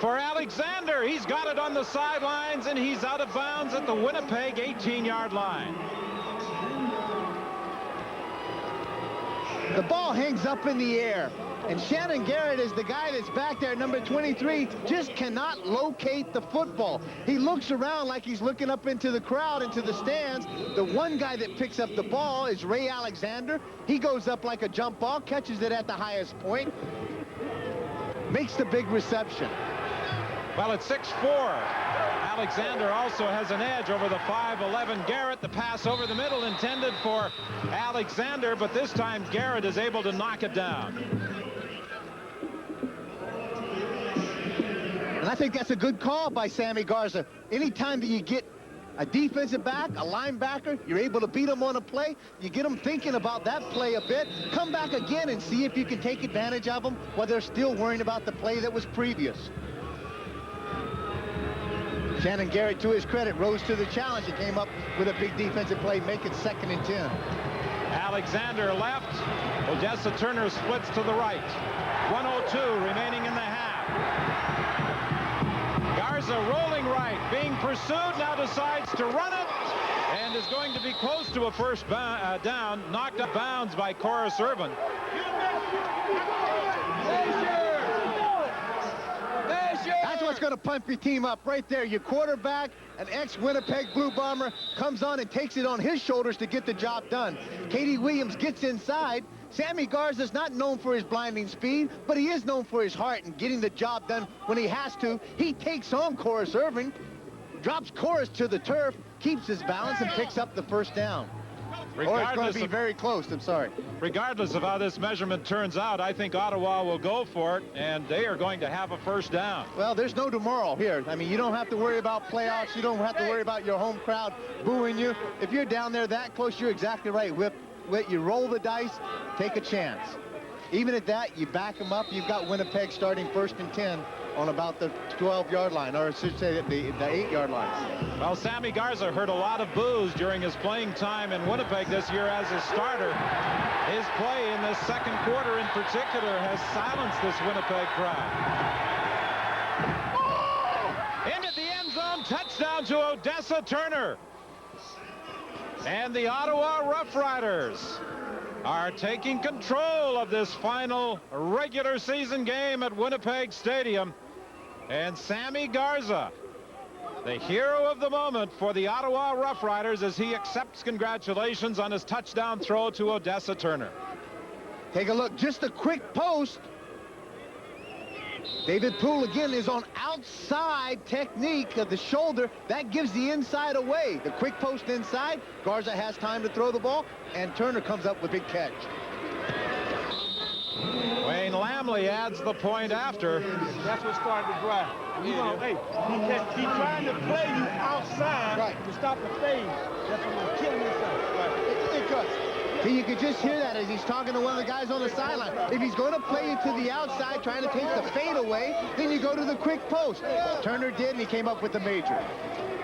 For Alexander, he's got it on the sidelines, and he's out of bounds at the Winnipeg 18-yard line. The ball hangs up in the air, and Shannon Garrett is the guy that's back there, number 23, just cannot locate the football. He looks around like he's looking up into the crowd, into the stands. The one guy that picks up the ball is Ray Alexander. He goes up like a jump ball, catches it at the highest point, makes the big reception. Well, at 6'4", Alexander also has an edge over the 5'11" Garrett. The pass over the middle intended for Alexander, but this time Garrett is able to knock it down. And I think that's a good call by Sammy Garza. Anytime that you get a defensive back, a linebacker, you're able to beat them on a play, you get them thinking about that play a bit, come back again and see if you can take advantage of them while they're still worrying about the play that was previous. Shannon Garrett, to his credit, rose to the challenge. He came up with a big defensive play, make it 2nd and 10. Alexander left. Odessa Turner splits to the right. 1:02 remaining in the half. Garza rolling right, being pursued, now decides to run it, and is going to be close to a first down, knocked up bounds by Corus Irvin. That's what's going to pump your team up right there. Your quarterback, an ex-Winnipeg Blue Bomber, comes on and takes it on his shoulders to get the job done. Katie Williams gets inside. Sammy Garza's not known for his blinding speed, but he is known for his heart and getting the job done when he has to. He takes on Corus Irvin, drops Corus to the turf, keeps his balance, and picks up the first down. Or it's going to be very close, I'm sorry. Regardless of how this measurement turns out, I think Ottawa will go for it, and they are going to have a first down. Well, there's no tomorrow here. I mean, you don't have to worry about playoffs. You don't have to worry about your home crowd booing you. If you're down there that close, you're exactly right. You roll the dice, take a chance. Even at that, you back them up. You've got Winnipeg starting 1st and 10 on about the 12-yard line, or I should say the 8-yard line. Well, Sammy Garza heard a lot of boos during his playing time in Winnipeg this year as a starter. His play in the second quarter in particular has silenced this Winnipeg crowd. Into the end zone, touchdown to Odessa Turner. And the Ottawa Rough Riders are taking control of this final regular season game at Winnipeg Stadium. And Sammy Garza, the hero of the moment for the Ottawa Rough Riders, as he accepts congratulations on his touchdown throw to Odessa Turner. Take a look, just a quick post. David Poole again is on outside technique of the shoulder. That gives the inside away. The quick post inside. Garza has time to throw the ball, and Turner comes up with a big catch. Wayne Lamley adds the point after. That's what started the drive. He's trying to play you outside to stop the fade. That's what we're killing yourself. See, you could just hear that as he's talking to one of the guys on the sideline. If he's going to play you to the outside, trying to take the fade away, then you go to the quick post. Turner did, and he came up with the major.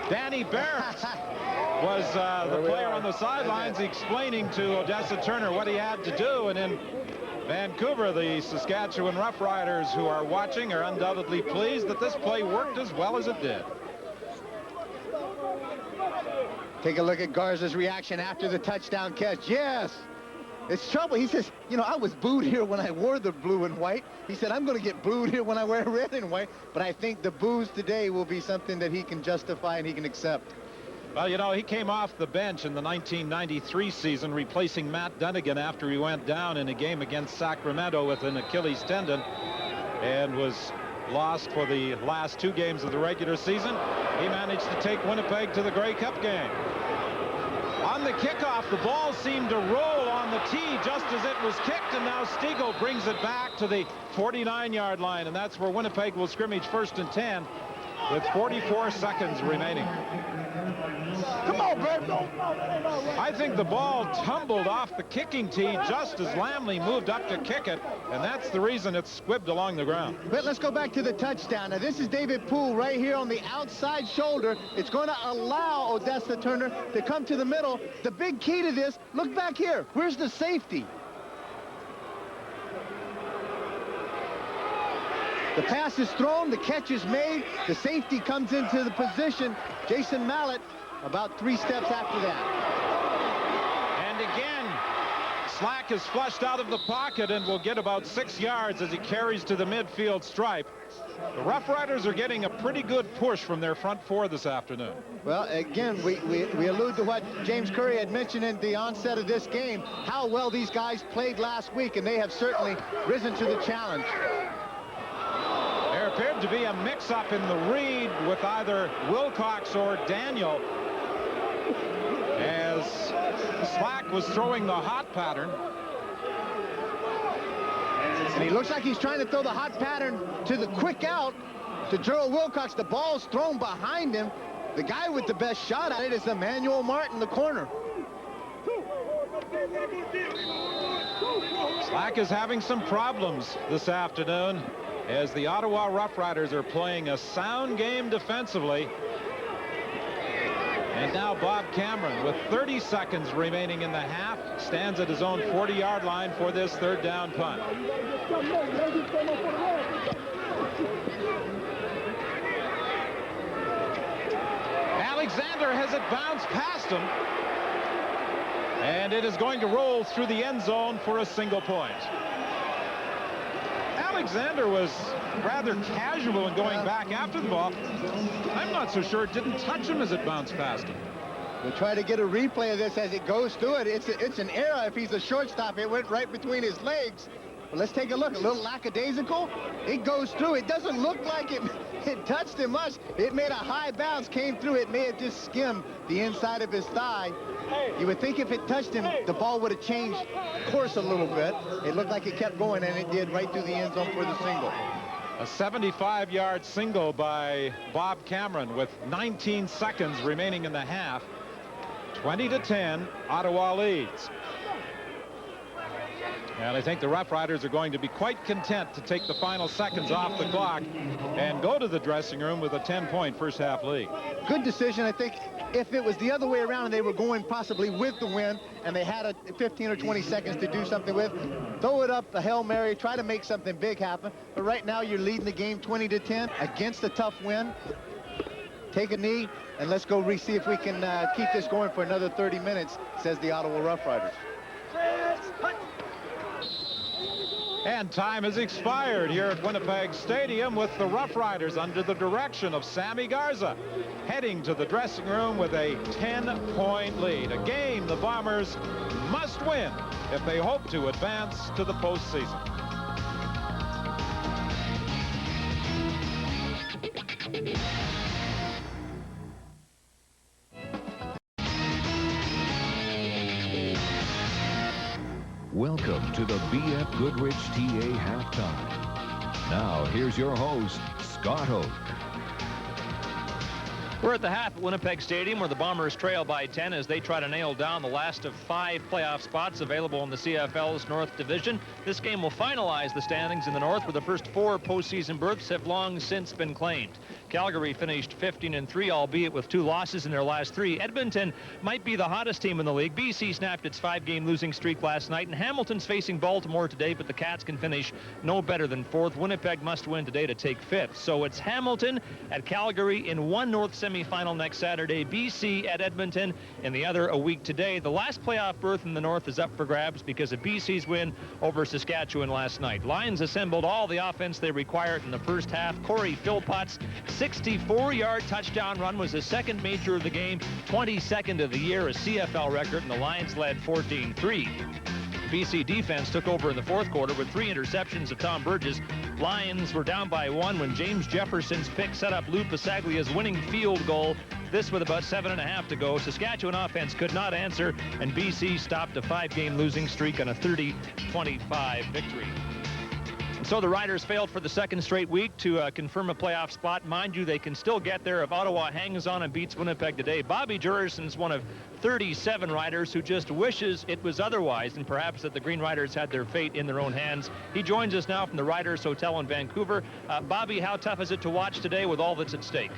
Danny Barrett was the player on the sidelines explaining to Odessa Turner what he had to do, and in Vancouver, the Saskatchewan Rough Riders who are watching are undoubtedly pleased that this play worked as well as it did. Take a look at Garza's reaction after the touchdown catch. Yes, it's trouble. He says, you know, I was booed here when I wore the blue and white. He said, I'm going to get booed here when I wear red and white. But I think the boos today will be something that he can justify and he can accept. Well, you know, he came off the bench in the 1993 season, replacing Matt Dunnigan after he went down in a game against Sacramento with an Achilles tendon and was lost for the last 2 games of the regular season. He managed to take Winnipeg to the Grey Cup game. On the kickoff, the ball seemed to roll on the tee just as it was kicked, and now Stiegel brings it back to the 49-yard line, and that's where Winnipeg will scrimmage 1st and 10 with 44 seconds remaining. Come on, baby. I think the ball tumbled off the kicking tee just as Lamley moved up to kick it, and that's the reason it's squibbed along the ground. But let's go back to the touchdown. Now, this is David Poole right here on the outside shoulder. It's going to allow Odessa Turner to come to the middle. The big key to this, look back here. Where's the safety? The pass is thrown, the catch is made, the safety comes into the position. Jason Mallett about 3 steps after that. And again, Slack is flushed out of the pocket and will get about 6 yards as he carries to the midfield stripe. The Rough Riders are getting a pretty good push from their front 4 this afternoon. Well, again, we allude to what James Curry had mentioned in the onset of this game, how well these guys played last week, and they have certainly risen to the challenge. There appeared to be a mix-up in the read with either Wilcox or Daniel as Slack was throwing the hot pattern. And he looks like he's trying to throw the hot pattern to the quick out to Gerald Wilcox. The ball's thrown behind him. The guy with the best shot at it is Emmanuel Martin, the corner. Slack is having some problems this afternoon as the Ottawa Rough Riders are playing a sound game defensively. And now Bob Cameron, with 30 seconds remaining in the half, stands at his own 40-yard line for this 3rd down punt. Alexander has it bounced past him, and it is going to roll through the end zone for a single point. Alexander was rather casual in going back after the ball. I'm not so sure it didn't touch him as it bounced past him. We'll try to get a replay of this as it goes through it. It's an error if he's a shortstop. It went right between his legs. But let's take a look. A little lackadaisical. It goes through. It doesn't look like it touched him much. It made a high bounce, came through. It may have just skimmed the inside of his thigh. You would think if it touched him, the ball would have changed course a little bit. It looked like it kept going, and it did right through the end zone for the single. A 75-yard single by Bob Cameron with 19 seconds remaining in the half. 20-10, Ottawa leads. And I think the Rough Riders are going to be quite content to take the final seconds off the clock and go to the dressing room with a 10-point first half lead. Good decision. I think if it was the other way around and they were going possibly with the win and they had a 15 or 20 seconds to do something with, throw it up, the Hail Mary, try to make something big happen. But right now you're leading the game 20-10 against a tough win. Take a knee and let's go see if we can keep this going for another 30 minutes, says the Ottawa Rough Riders. And time has expired here at Winnipeg Stadium with the Rough Riders under the direction of Sammy Garza heading to the dressing room with a 10-point lead. A game the Bombers must win if they hope to advance to the postseason. Welcome to the BF Goodrich TA halftime. Now, here's your host, Scott Oak. We're at the half at Winnipeg Stadium where the Bombers trail by 10 as they try to nail down the last of 5 playoff spots available in the CFL's North Division. This game will finalize the standings in the North, where the first 4 postseason berths have long since been claimed. Calgary finished 15-3, albeit with 2 losses in their last 3. Edmonton might be the hottest team in the league. BC snapped its 5-game losing streak last night, and Hamilton's facing Baltimore today, but the Cats can finish no better than 4th. Winnipeg must win today to take 5th. So it's Hamilton at Calgary in one North semifinal semifinal next Saturday. BC at Edmonton, and the other a week today. The last playoff berth in the North is up for grabs because of BC's win over Saskatchewan last night. Lions assembled all the offense they required in the first half. Corey Philpott's 64-yard touchdown run was the second major of the game, 22nd of the year, a CFL record, and the Lions led 14-3. BC defense took over in the fourth quarter with 3 interceptions of Tom Burgess. Lions were down by 1 when James Jefferson's pick set up Lou Pasaglia's winning field goal. This with about 7.5 to go. Saskatchewan offense could not answer, and BC stopped a 5-game losing streak on a 30-25 victory. So the Riders failed for the second straight week to confirm a playoff spot. Mind you, they can still get there if Ottawa hangs on and beats Winnipeg today. Bobby Jurison's one of 37 Riders who just wishes it was otherwise, and perhaps that the Green Riders had their fate in their own hands. He joins us now from the Riders Hotel in Vancouver. Bobby, how tough is it to watch today with all that's at stake?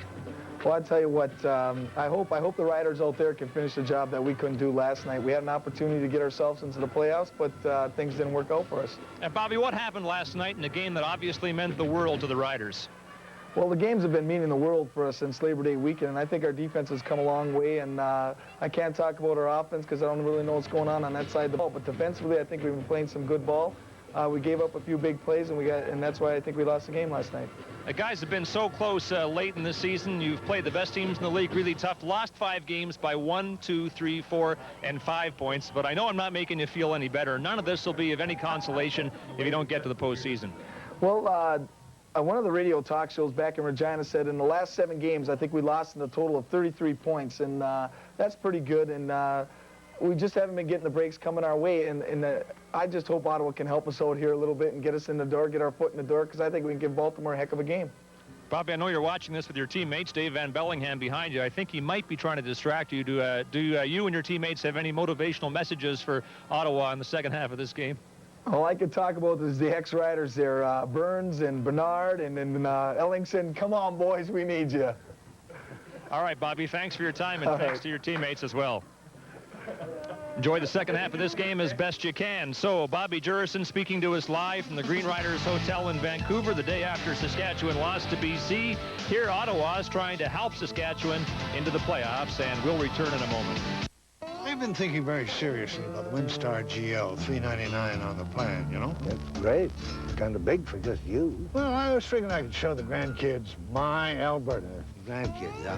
Well, I tell you what, I hope the Riders out there can finish the job that we couldn't do last night. We had an opportunity to get ourselves into the playoffs, but things didn't work out for us. And Bobby, what happened last night in a game that obviously meant the world to the Riders? Well, the games have been meaning the world for us since Labor Day weekend, and I think our defense has come a long way, and I can't talk about our offense because I don't really know what's going on that side of the ball, but defensively I think we've been playing some good ball. We gave up a few big plays, and that's why I think we lost the game last night. The guys have been so close late in the season. You've played the best teams in the league really tough. Lost 5 games by 1, 2, 3, 4, and 5 points. But I know I'm not making you feel any better. None of this will be of any consolation if you don't get to the postseason. Well, one of the radio talk shows back in Regina said in the last 7 games, I think we lost in a total of 33 points. And that's pretty good. And we just haven't been getting the breaks coming our way. And I just hope Ottawa can help us out here a little bit and get us in the door, get our foot in the door, because I think we can give Baltimore a heck of a game. Bobby, I know you're watching this with your teammates. Dave Van Bellingham behind you. I think he might be trying to distract you. Do you and your teammates have any motivational messages for Ottawa in the second half of this game? All I could talk about is the ex-Riders there, Burns and Bernard and Ellingson. Come on, boys, we need you. All right, Bobby, thanks for your time, and thanks to your teammates as well. Enjoy the second half of this game as best you can. So, Bobby Jurison speaking to us live from the Green Riders Hotel in Vancouver the day after Saskatchewan lost to BC. Here, Ottawa is trying to help Saskatchewan into the playoffs, and we'll return in a moment. I've been thinking very seriously about the WinStar GL 399 on the plan, you know? That's great. It's kind of big for just you. Well, I was figuring I could show the grandkids my Alberta. Grandkids, huh?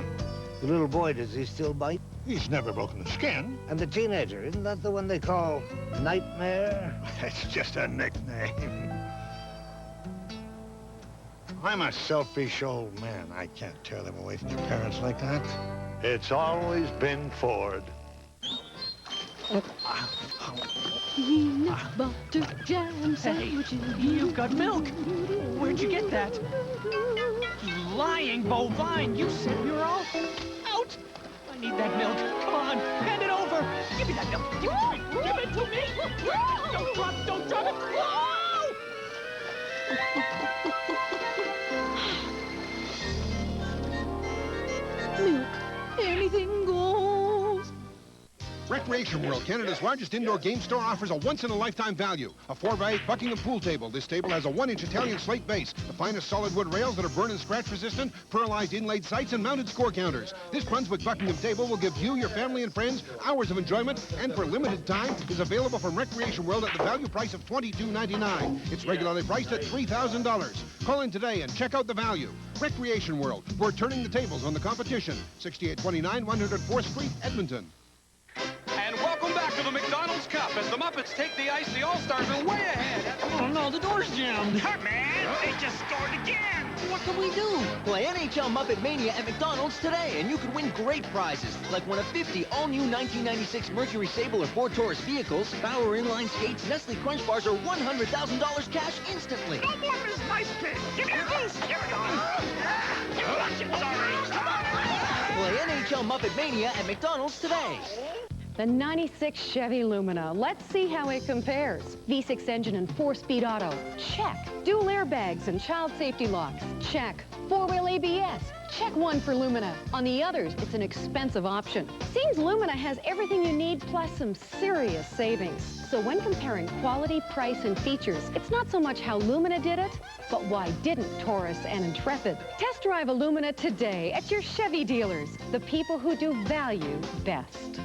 The little boy, does he still bite? He's never broken the skin. And the teenager, isn't that the one they call Nightmare? That's just a nickname. I'm a selfish old man. I can't tear them away from their parents like that. It's always been Ford. Peanut butter jam sandwiches. Hey, you've got milk. Where'd you get that? You lying bovine. You said we were all out. I need that milk. Come on, hand it over. Give me that milk. Give it to me. Don't drop it. Whoa! Milk. Anything goes. Recreation World, Canada's largest indoor game store, offers a once-in-a-lifetime value. A 4x8 Buckingham pool table. This table has a 1-inch Italian slate base, the finest solid wood rails that are burn and scratch resistant, pearlized inlaid sights, and mounted score counters. This Brunswick Buckingham table will give you, your family, and friends hours of enjoyment, and for a limited time is available from Recreation World at the value price of $22.99. It's regularly priced at $3,000. Call in today and check out the value. Recreation World, we're turning the tables on the competition. 6829 104th Street, Edmonton. And welcome back to the McDonald's Cup. As the Muppets take the ice, the All-Stars are way ahead. Oh, no, the door's jammed. Hey, man, they just scored again. What can we do? Play NHL Muppet Mania at McDonald's today, and you could win great prizes, like one of 50 all-new 1996 Mercury Sable or Ford Taurus vehicles, Bauer inline skates, Nestle Crunch Bars, or $100,000 cash instantly. No more Miss Nice Pig. Give me a boost. Here we go. Sorry. Come on. Play NHL Muppet Mania at McDonald's today. The 96 Chevy Lumina. Let's see how it compares. V6 engine and 4-speed auto. Check. Dual airbags and child safety locks. Check. 4-wheel ABS. Check one for Lumina. On the others, it's an expensive option. Seems Lumina has everything you need plus some serious savings. So when comparing quality, price, and features, it's not so much how Lumina did it, but why didn't Taurus and Intrepid? Test drive a Lumina today at your Chevy dealers, the people who do value best.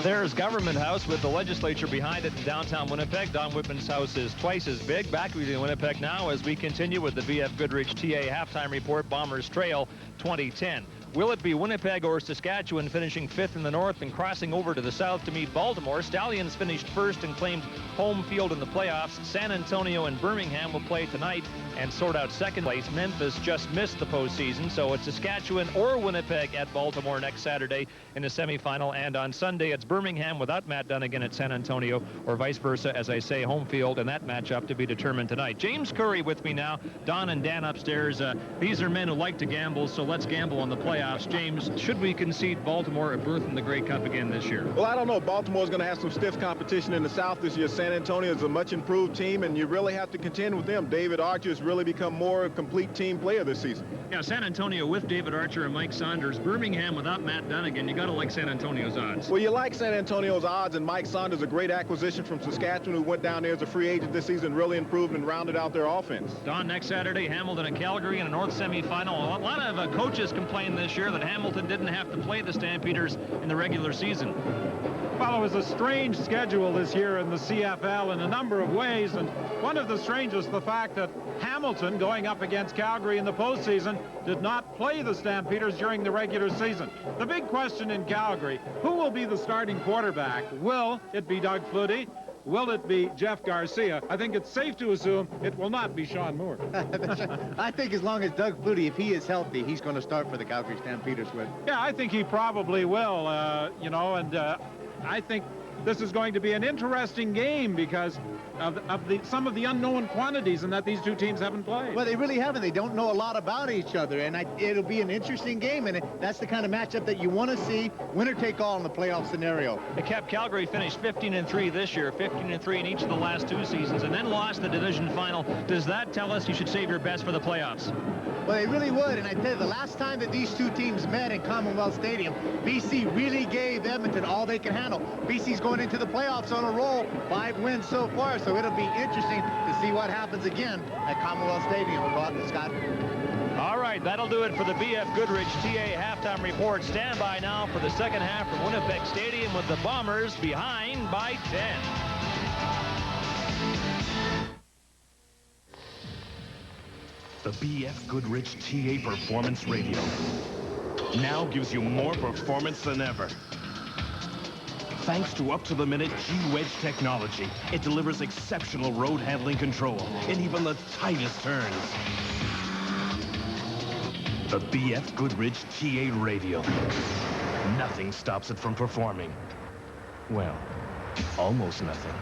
There's Government House with the legislature behind it in downtown Winnipeg. Don Whitman's house is twice as big. Back with you in Winnipeg now as we continue with the VF Goodrich TA halftime report, Bombers Trail 2010. Will it be Winnipeg or Saskatchewan finishing 5th in the north and crossing over to the south to meet Baltimore? Stallions finished first and claimed home field in the playoffs. San Antonio and Birmingham will play tonight and sort out second place. Memphis just missed the postseason, so it's Saskatchewan or Winnipeg at Baltimore next Saturday in the semifinal. And on Sunday, it's Birmingham without Matt Dunnigan at San Antonio, or vice versa, as I say, home field in that matchup to be determined tonight. James Curry with me now. Don and Dan upstairs. These are men who like to gamble, so let's gamble on the playoffs. James, should we concede Baltimore a berth in the Grey Cup again this year? Well, I don't know. Baltimore's going to have some stiff competition in the South this year. San Antonio is a much improved team, and you really have to contend with them. David Archer has really become more a complete team player this season. Yeah, San Antonio with David Archer and Mike Saunders. Birmingham without Matt Dunnigan. You got to like San Antonio's odds. Well, you like San Antonio's odds, and Mike Saunders, a great acquisition from Saskatchewan, who went down there as a free agent this season, really improved and rounded out their offense. Don, next Saturday, Hamilton and Calgary in a North semifinal. A lot of coaches complained this year that Hamilton didn't have to play the Stampeders in the regular season. Well, it was a strange schedule this year in the CFL in a number of ways, and one of the strangest, the fact that Hamilton, going up against Calgary in the postseason, did not play the Stampeders during the regular season. The big question in Calgary, who will be the starting quarterback? Will it be Doug Flutie? Will it be Jeff Garcia? I think it's safe to assume it will not be Sean Moore. I think as long as Doug Flutie, if he is healthy, he's going to start for the Calgary Stampeders with. Yeah, I think he probably will, you know, and I think this is going to be an interesting game because of some of the unknown quantities and that these two teams haven't played. Well, they really haven't. They don't know a lot about each other, and it'll be an interesting game, and that's the kind of matchup that you want to see, winner take all in the playoff scenario. Calgary finished 15-3 this year, 15-3 in each of the last two seasons, and then lost the division final. Does that tell us you should save your best for the playoffs? Well, they really would, and I tell you, the last time that these two teams met in Commonwealth Stadium, BC really gave Edmonton all they can handle. BC's going into the playoffs on a roll, 5 wins so far, so it'll be interesting to see what happens again at Commonwealth Stadium with Rod and Scott. All right, that'll do it for the BF Goodrich TA halftime report. Stand by now for the second half from Winnipeg Stadium with the Bombers behind by 10. The BF Goodrich TA Performance Radio now gives you more performance than ever. Thanks to up-to-the-minute G-Wedge technology, it delivers exceptional road handling control in even the tightest turns. The BF Goodrich TA Radio. Nothing stops it from performing. Well, almost nothing.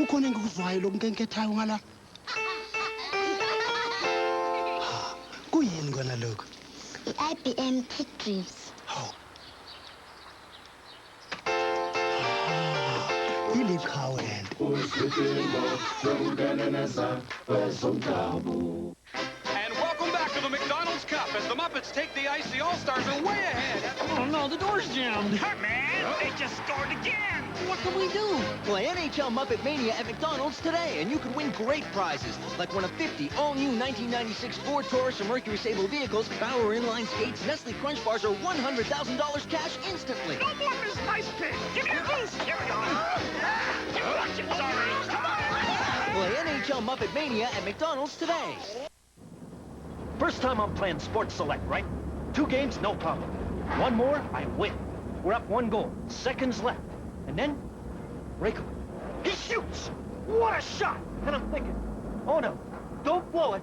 kukhona engikuzwayo lokunkenkethayo ngala kuyini kona lokho IBM Pit Drives. iliqhawe And welcome back to the McDonald's Cup as the Muppets take the ice. The All-Stars are way ahead. Oh, no, the door's jammed. Hey, man, they just scored again. What can we do? Play NHL Muppet Mania at McDonald's today, and you could win great prizes, like one of 50 all-new 1996 Ford Taurus or Mercury Sable vehicles, Bauer inline skates, Nestle Crunch Bars, or $100,000 cash instantly. No more Miss Nice Pig. Give me a boost. Carry on. Sorry. Come on. Play NHL Muppet Mania at McDonald's today. First time I'm playing Sports Select, right? 2 games, no problem. 1 more, I win. We're up 1 goal. Seconds left. And then, Rakel. He shoots! What a shot! And I'm thinking, oh no, don't blow it.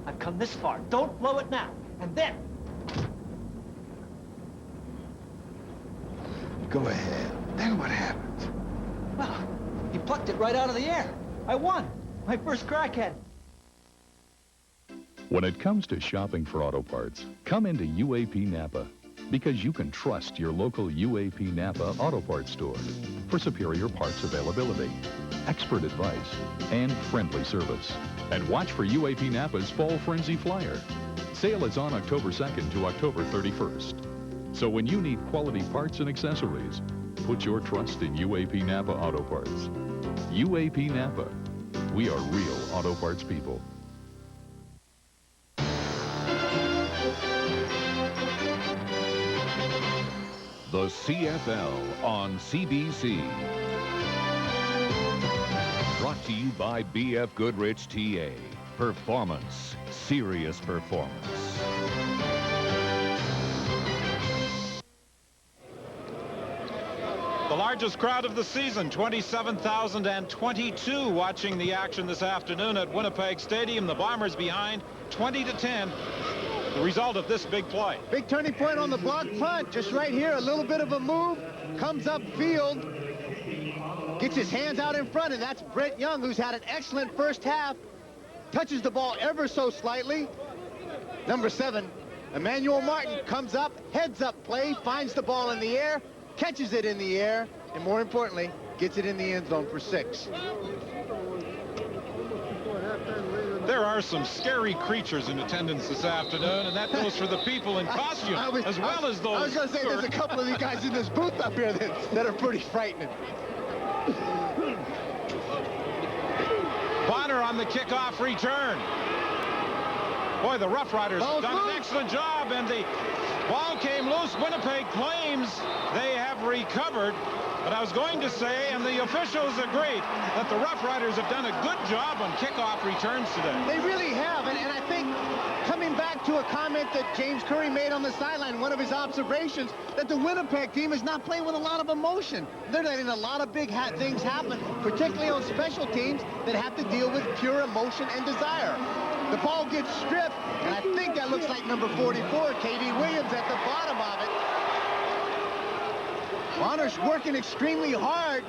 I've come this far. Don't blow it now. And then, Go ahead. Then what happens? Well, he plucked it right out of the air. I won. My first crack at it. When it comes to shopping for auto parts, come into UAP Napa, because you can trust your local UAP Napa auto parts store for superior parts availability, expert advice, and friendly service. And watch for UAP Napa's Fall Frenzy Flyer. Sale is on October 2nd to October 31st. So when you need quality parts and accessories, put your trust in UAP Napa Auto Parts. UAP Napa. We are real auto parts people. The CFL on CBC. Brought to you by BF Goodrich TA. Performance. Serious performance. The largest crowd of the season, 27,022 watching the action this afternoon at Winnipeg Stadium. The Bombers behind 20-10. The result of this big play. Big turning point on the block punt. Just right here, a little bit of a move. Comes upfield. Gets his hands out in front, and that's Brett Young, who's had an excellent first half. Touches the ball ever so slightly. Number 7, Emmanuel Martin comes up, heads up play, finds the ball in the air, catches it in the air, and more importantly, gets it in the end zone for 6. There are some scary creatures in attendance this afternoon, and that goes for the people in costume as well as those. I was going to say, there's a couple of these guys in this booth up here that are pretty frightening. Bonner on the kickoff return. Boy, the Rough Riders have done an excellent job, and the ball came loose. Winnipeg claims they have recovered. But I was going to say, and the officials agreed, that the Rough Riders have done a good job on kickoff returns today. They really have, and I think coming back to a comment that James Curry made on the sideline, one of his observations, that the Winnipeg team is not playing with a lot of emotion. They're letting a lot of big things happen, particularly on special teams that have to deal with pure emotion and desire. The ball gets stripped, and I think that looks like number 44, K.D. Williams, at the bottom of it. Bonner's working extremely hard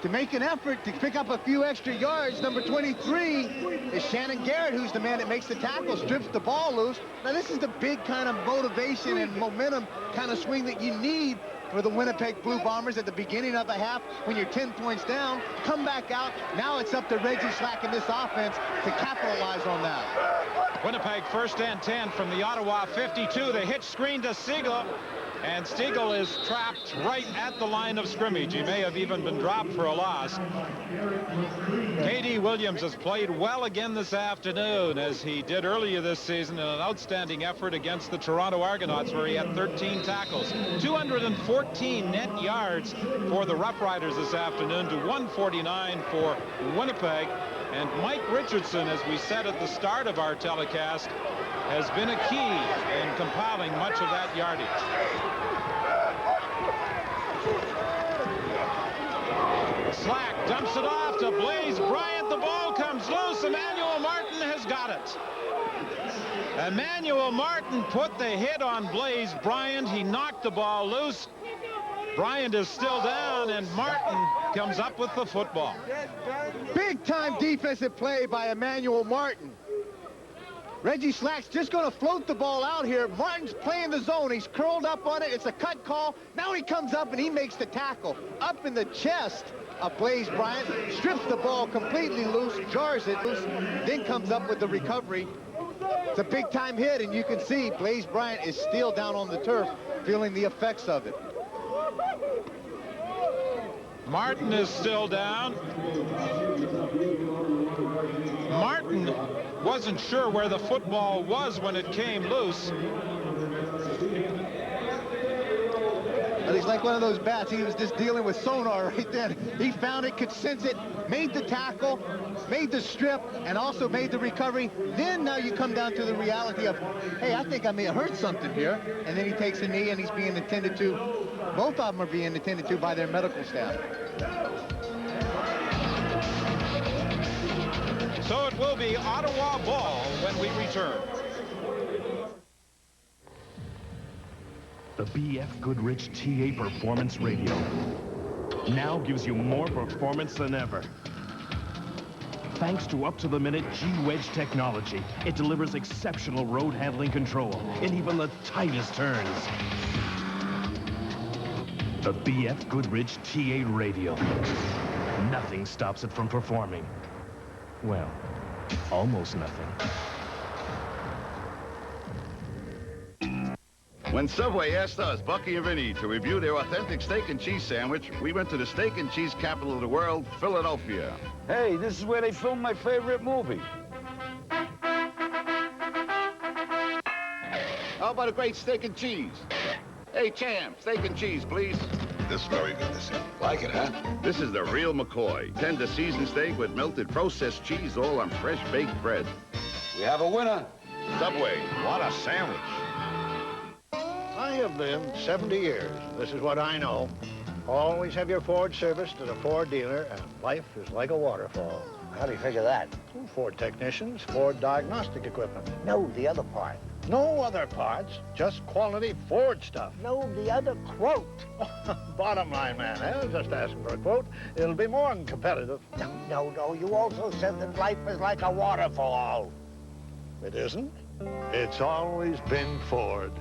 to make an effort to pick up a few extra yards. Number 23 is Shannon Garrett, who's the man that makes the tackle, strips the ball loose. Now, this is the big kind of motivation and momentum kind of swing that you need for the Winnipeg Blue Bombers at the beginning of the half when you're 10 points down. Come back out. Now it's up to Reggie Slack and this offense to capitalize on that. Winnipeg 1st and 10 from the Ottawa 52. The hitch screen to Siegel. And Stiegel is trapped right at the line of scrimmage. He may have even been dropped for a loss. K.D. Williams has played well again this afternoon, as he did earlier this season in an outstanding effort against the Toronto Argonauts, where he had 13 tackles. 214 net yards for the Rough Riders this afternoon to 149 for Winnipeg. And Mike Richardson, as we said at the start of our telecast, has been a key in compiling much of that yardage. Slack dumps it off to Blaze Bryant. The ball comes loose. Emmanuel Martin has got it. Emmanuel Martin put the hit on Blaze Bryant. He knocked the ball loose. Bryant is still down, and Martin comes up with the football. Big-time defensive play by Emmanuel Martin. Reggie Slack's just going to float the ball out here. Martin's playing the zone. He's curled up on it. It's a cut call. Now he comes up and he makes the tackle. Up in the chest of Blaze Bryant. Strips the ball completely loose, jars it loose, then comes up with the recovery. It's a big-time hit, and you can see Blaze Bryant is still down on the turf feeling the effects of it. Martin is still down. Martin wasn't sure where the football was when it came loose. But he's like one of those bats. He was just dealing with sonar right then. He found it, could sense it, made the tackle, made the strip, and also made the recovery. Then now you come down to the reality of, hey, I think I may have hurt something here. And then he takes a knee and he's being attended to. Both of them are being attended to by their medical staff. So it will be Ottawa ball when we return. The BF Goodrich TA Performance Radio now gives you more performance than ever. Thanks to up-to-the-minute G-Wedge technology, it delivers exceptional road handling control in even the tightest turns. The BF Goodrich TA Radio. Nothing stops it from performing. Well, almost nothing. When Subway asked us, Bucky and Vinny, to review their authentic steak and cheese sandwich, we went to the steak and cheese capital of the world, Philadelphia. Hey, this is where they filmed my favorite movie. How about a great steak and cheese? Hey, champ, steak and cheese, please. This is very good, this is. Like it, huh? This is the real McCoy. Tender seasoned steak with melted processed cheese all on fresh baked bread. We have a winner. Subway, what a sandwich. I have lived 70 years. This is what I know. Always have your Ford serviced at a Ford dealer, and life is like a waterfall. How do you figure that? Ford technicians, Ford diagnostic equipment. No, the other part. No other parts, just quality Ford stuff. No, the other quote. Bottom line, man, I was just asking for a quote. It'll be more than competitive. No. You also said that life is like a waterfall. It isn't. It's always been Ford.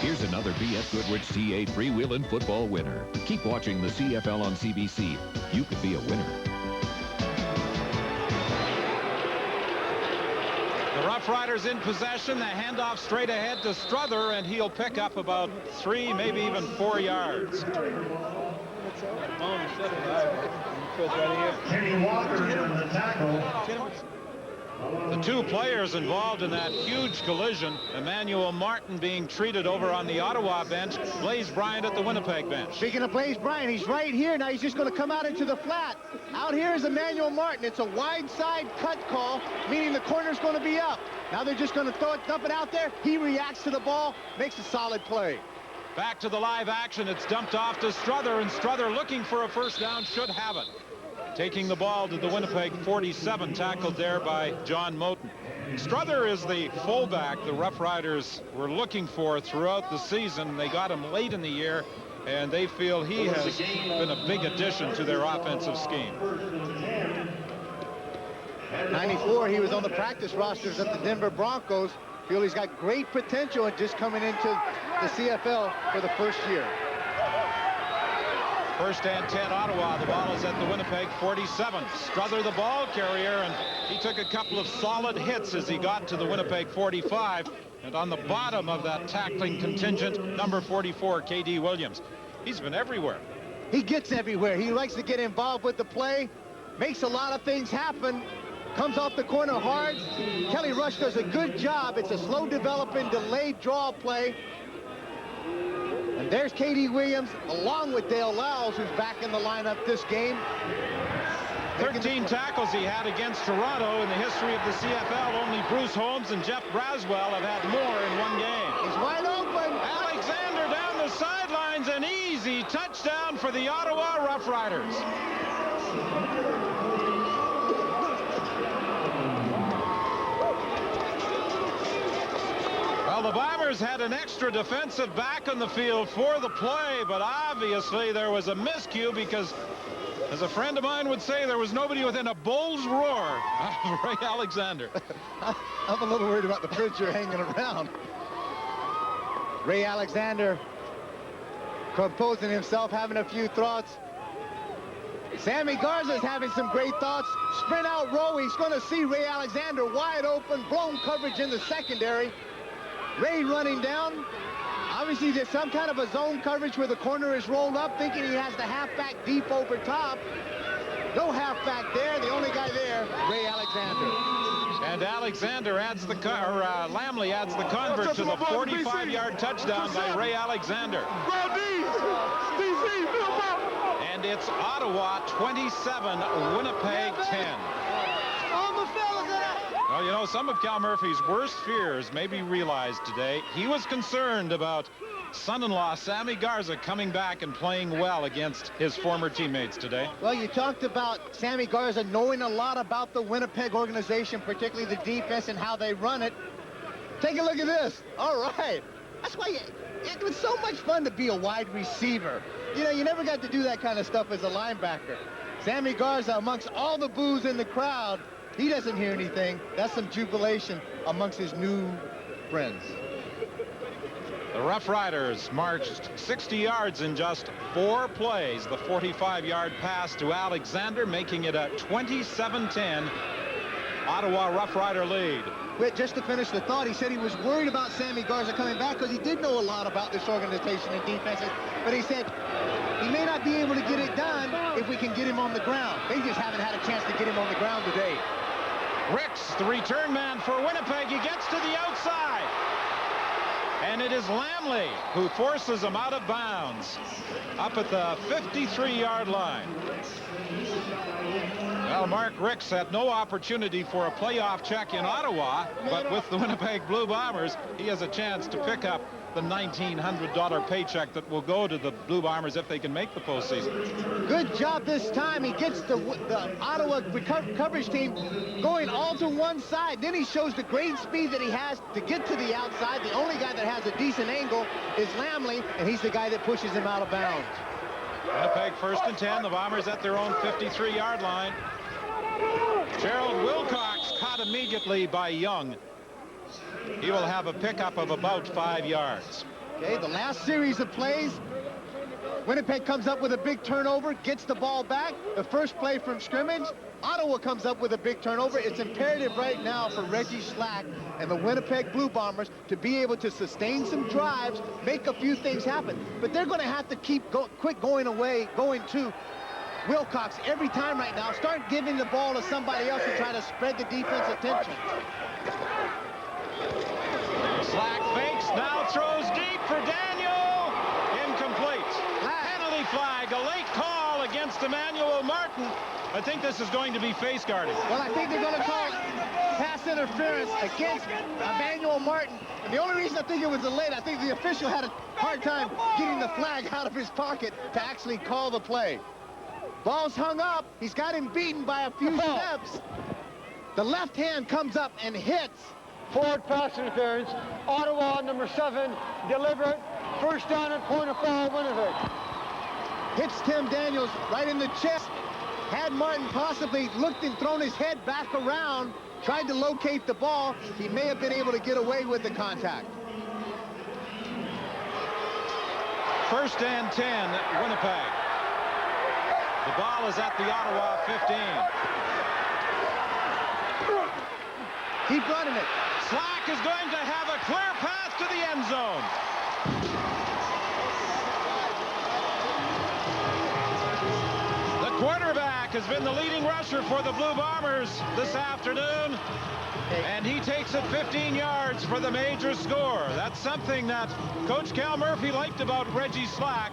Here's another BF Goodrich TA freewheeling football winner. Keep watching the CFL on CBC. You could be a winner. The Rough Riders in possession. The handoff straight ahead to Strother, and he'll pick up about 3, maybe even 4 yards. The two players involved in that huge collision, Emmanuel Martin being treated over on the Ottawa bench, Blaze Bryant at the Winnipeg bench. Speaking of Blaze Bryant, he's right here. Now he's just going to come out into the flat. Out here is Emmanuel Martin. It's a wide side cut call, meaning the corner's going to be up. Now they're just going to dump it out there. He reacts to the ball, makes a solid play. Back to the live action. It's dumped off to Strother, and Strother looking for a first down, should have it. Taking the ball to the Winnipeg 47, tackled there by John Moten. Strother is the fullback the Rough Riders were looking for throughout the season. They got him late in the year, and they feel he has been a big addition to their offensive scheme. 94, he was on the practice rosters of the Denver Broncos. Feel he's got great potential and just coming into the CFL for the first year. First and 10, Ottawa. The ball is at the Winnipeg 47. Strother, the ball carrier, and he took a couple of solid hits as he got to the Winnipeg 45. And on the bottom of that tackling contingent, number 44, K.D. Williams. He's been everywhere. He gets everywhere. He likes to get involved with the play, makes a lot of things happen, comes off the corner hard. Kelly Rush does a good job. It's a slow developing, delayed draw play. And there's K.D. Williams, along with Dale Lyles, who's back in the lineup this game. 13 tackles he had against Toronto in the history of the CFL. Only Bruce Holmes and Jeff Braswell have had more in one game. He's wide open. Alexander down the sidelines, an easy touchdown for the Ottawa Rough Riders. Well, the Bombers had an extra defensive back on the field for the play, but obviously there was a miscue because, as a friend of mine would say, there was nobody within a bull's roar of Ray Alexander. I'm a little worried about the picture hanging around. Ray Alexander composing himself, having a few thoughts. Sammy Garza's having some great thoughts. Sprint out row. He's going to see Ray Alexander wide open, blown coverage in the secondary. Ray running down. Obviously, there's some kind of a zone coverage where the corner is rolled up, thinking he has the halfback deep over top. No halfback there. The only guy there, Ray Alexander. And Alexander adds the Lamley adds the convert to the 45-yard touchdown by Ray Alexander. And it's Ottawa 27, Winnipeg 10. Well, you know, some of Cal Murphy's worst fears may be realized today. He was concerned about son-in-law Sammy Garza coming back and playing well against his former teammates today. Well, you talked about Sammy Garza knowing a lot about the Winnipeg organization, particularly the defense and how they run it. Take a look at this. All right. That's why it was so much fun to be a wide receiver. You know, you never got to do that kind of stuff as a linebacker. Sammy Garza, amongst all the boos in the crowd, he doesn't hear anything. That's some jubilation amongst his new friends. The Rough Riders marched 60 yards in just 4 plays. The 45-yard pass to Alexander, making it a 27-10 Ottawa Rough Rider lead. But just to finish the thought, he said he was worried about Sammy Garza coming back because he did know a lot about this organization and defenses. But he said he may not be able to get it done if we can get him on the ground. They just haven't had a chance to get him on the ground today. Ricks, the return man for Winnipeg. He gets to the outside. And it is Lamley who forces him out of bounds up at the 53-yard line. Well, Mark Ricks had no opportunity for a playoff check in Ottawa, but with the Winnipeg Blue Bombers, he has a chance to pick up the $1,900 paycheck that will go to the Blue Bombers if they can make the postseason. Good job this time. He gets the Ottawa coverage team going all to one side. Then he shows the great speed that he has to get to the outside. The only guy that has a decent angle is Lamley, and he's the guy that pushes him out of bounds. Winnipeg 1st and 10. The Bombers at their own 53-yard line. Gerald Wilcox caught immediately by Young. He will have a pickup of about 5 yards. Okay, the last series of plays, Winnipeg comes up with a big turnover, gets the ball back. The first play from scrimmage, Ottawa comes up with a big turnover. It's imperative right now for Reggie Slack and the Winnipeg Blue Bombers to be able to sustain some drives, make a few things happen. But they're going to have to keep going to Wilcox every time right now. Start giving the ball to somebody else and try to spread the defense attention. Slack fakes, now throws deep for Daniel. Incomplete. Penalty flag, a late call against Emmanuel Martin. I think this is going to be face guarding. Well, I think they're going to call pass interference against Emmanuel Martin. And the only reason I think it was delayed, I think the official had a hard time getting the flag out of his pocket to actually call the play. Ball's hung up. He's got him beaten by a few steps. The left hand comes up and hits. Forward pass interference. Ottawa, number 7, delivered. First down at point of foul, Winnipeg. Hits Tim Daniels right in the chest. Had Martin possibly looked and thrown his head back around, tried to locate the ball, he may have been able to get away with the contact. 1st and 10, Winnipeg. The ball is at the Ottawa 15. Keep running it. Slack is going to have a clear path to the end zone. The quarterback has been the leading rusher for the Blue Bombers this afternoon, and he takes it 15 yards for the major score. That's something that Coach Cal Murphy liked about Reggie Slack,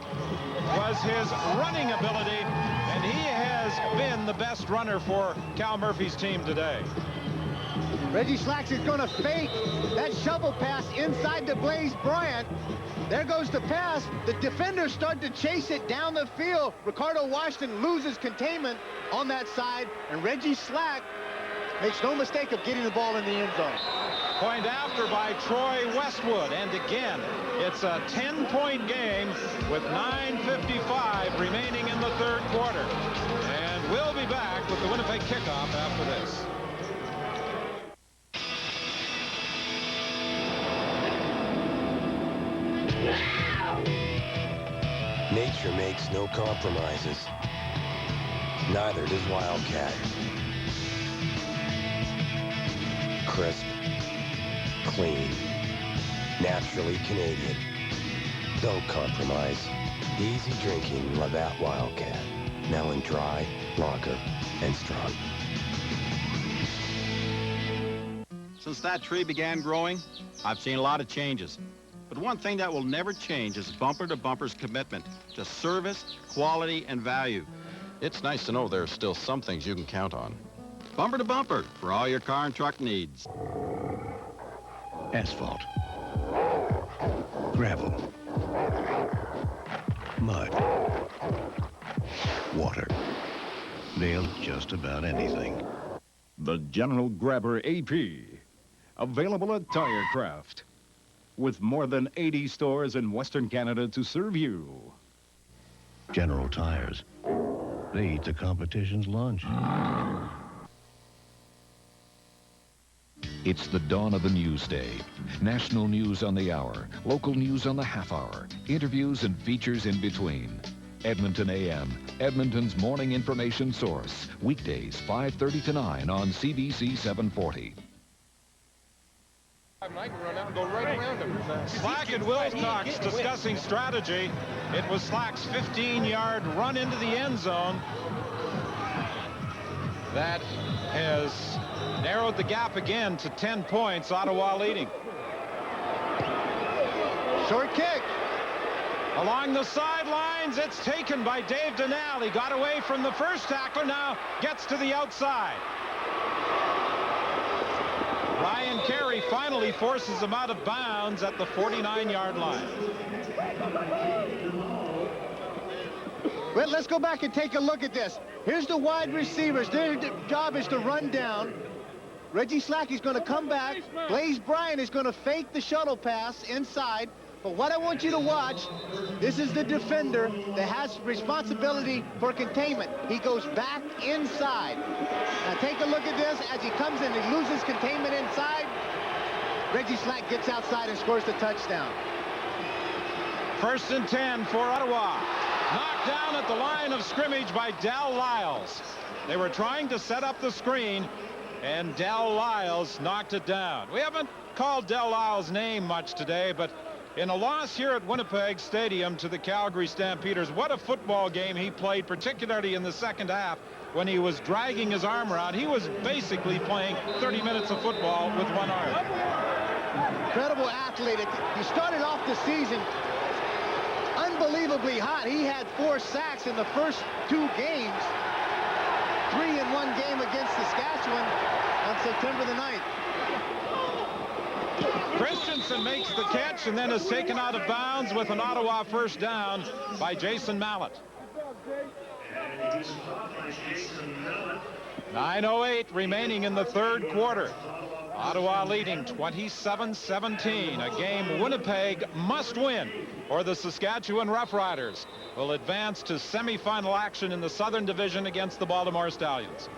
was his running ability, and he has been the best runner for Cal Murphy's team today. Reggie Slack is going to fake that shovel pass inside to Blaze Bryant. There goes the pass. The defenders start to chase it down the field. Ricardo Washington loses containment on that side, and Reggie Slack makes no mistake of getting the ball in the end zone. Point after by Troy Westwood, and again, it's a 10-point game with 9:55 remaining in the third quarter. And we'll be back with the Winnipeg kickoff after this. Nature makes no compromises. Neither does Wildcat. Crisp, clean, naturally Canadian. Don't compromise. Easy drinking Labatt Wildcat. Now in dry, lager, and strong. Since that tree began growing, I've seen a lot of changes. But one thing that will never change is Bumper to Bumper's commitment to service, quality, and value. It's nice to know there are still some things you can count on. Bumper to Bumper for all your car and truck needs. Asphalt. Gravel. Mud. Water. They'll just about anything. The General Grabber AP. Available at Tirecraft. with more than 80 stores in Western Canada to serve you. General Tires. They eat the competition's lunch. It's the dawn of a news day. National news on the hour, local news on the half hour, interviews and features in between. Edmonton AM, Edmonton's morning information source. Weekdays, 5:30 to 9 on CBC 740. Slack and Wilcox discussing strategy. It was Slack's 15-yard run into the end zone that has narrowed the gap again to 10 points. Ottawa leading. Short kick. Along the sidelines, it's taken by Dave Donnell. He got away from the first tackler, now gets to the outside. Ryan Carey finally forces him out of bounds at the 49-yard line. Well, let's go back and take a look at this. Here's the wide receivers. Their job is to run down. Reggie Slack is going to come back. Blaze Bryant is going to fake the shuttle pass inside. But what I want you to watch, this is the defender that has responsibility for containment. He goes back inside. Now take a look at this. As he comes in, he loses containment inside. Reggie Slack gets outside and scores the touchdown. 1st and 10 for Ottawa. Knocked down at the line of scrimmage by Del Lyles. They were trying to set up the screen, and Del Lyles knocked it down. We haven't called Del Lyles' name much today, but in a loss here at Winnipeg Stadium to the Calgary Stampeders, what a football game he played, particularly in the second half when he was dragging his arm around. He was basically playing 30 minutes of football with one arm. Incredible athlete. He started off the season unbelievably hot. He had 4 sacks in the first 2 games. 3 in 1 game against Saskatchewan on September the 9th. Christensen makes the catch and then is taken out of bounds with an Ottawa first down by Jason Mallett. 9:08 remaining in the 3rd quarter. Ottawa leading 27-17, a game Winnipeg must win, or the Saskatchewan Roughriders will advance to semifinal action in the Southern Division against the Baltimore Stallions.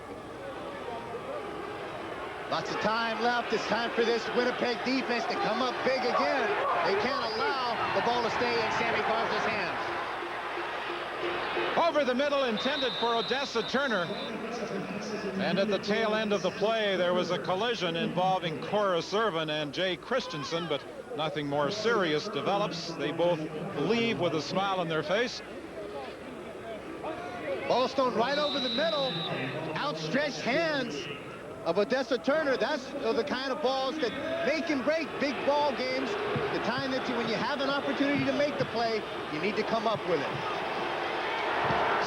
Lots of time left. It's time for this Winnipeg defense to come up big again. They can't allow the ball to stay in Sammy Garza's hands. Over the middle, intended for Odessa Turner. And at the tail end of the play, there was a collision involving Cora Servin and Jay Christensen, but nothing more serious develops. They both leave with a smile on their face. Ball thrown right over the middle. Outstretched hands of Odessa Turner. That's the kind of balls that make and break big ball games. The time that when you have an opportunity to make the play, you need to come up with it.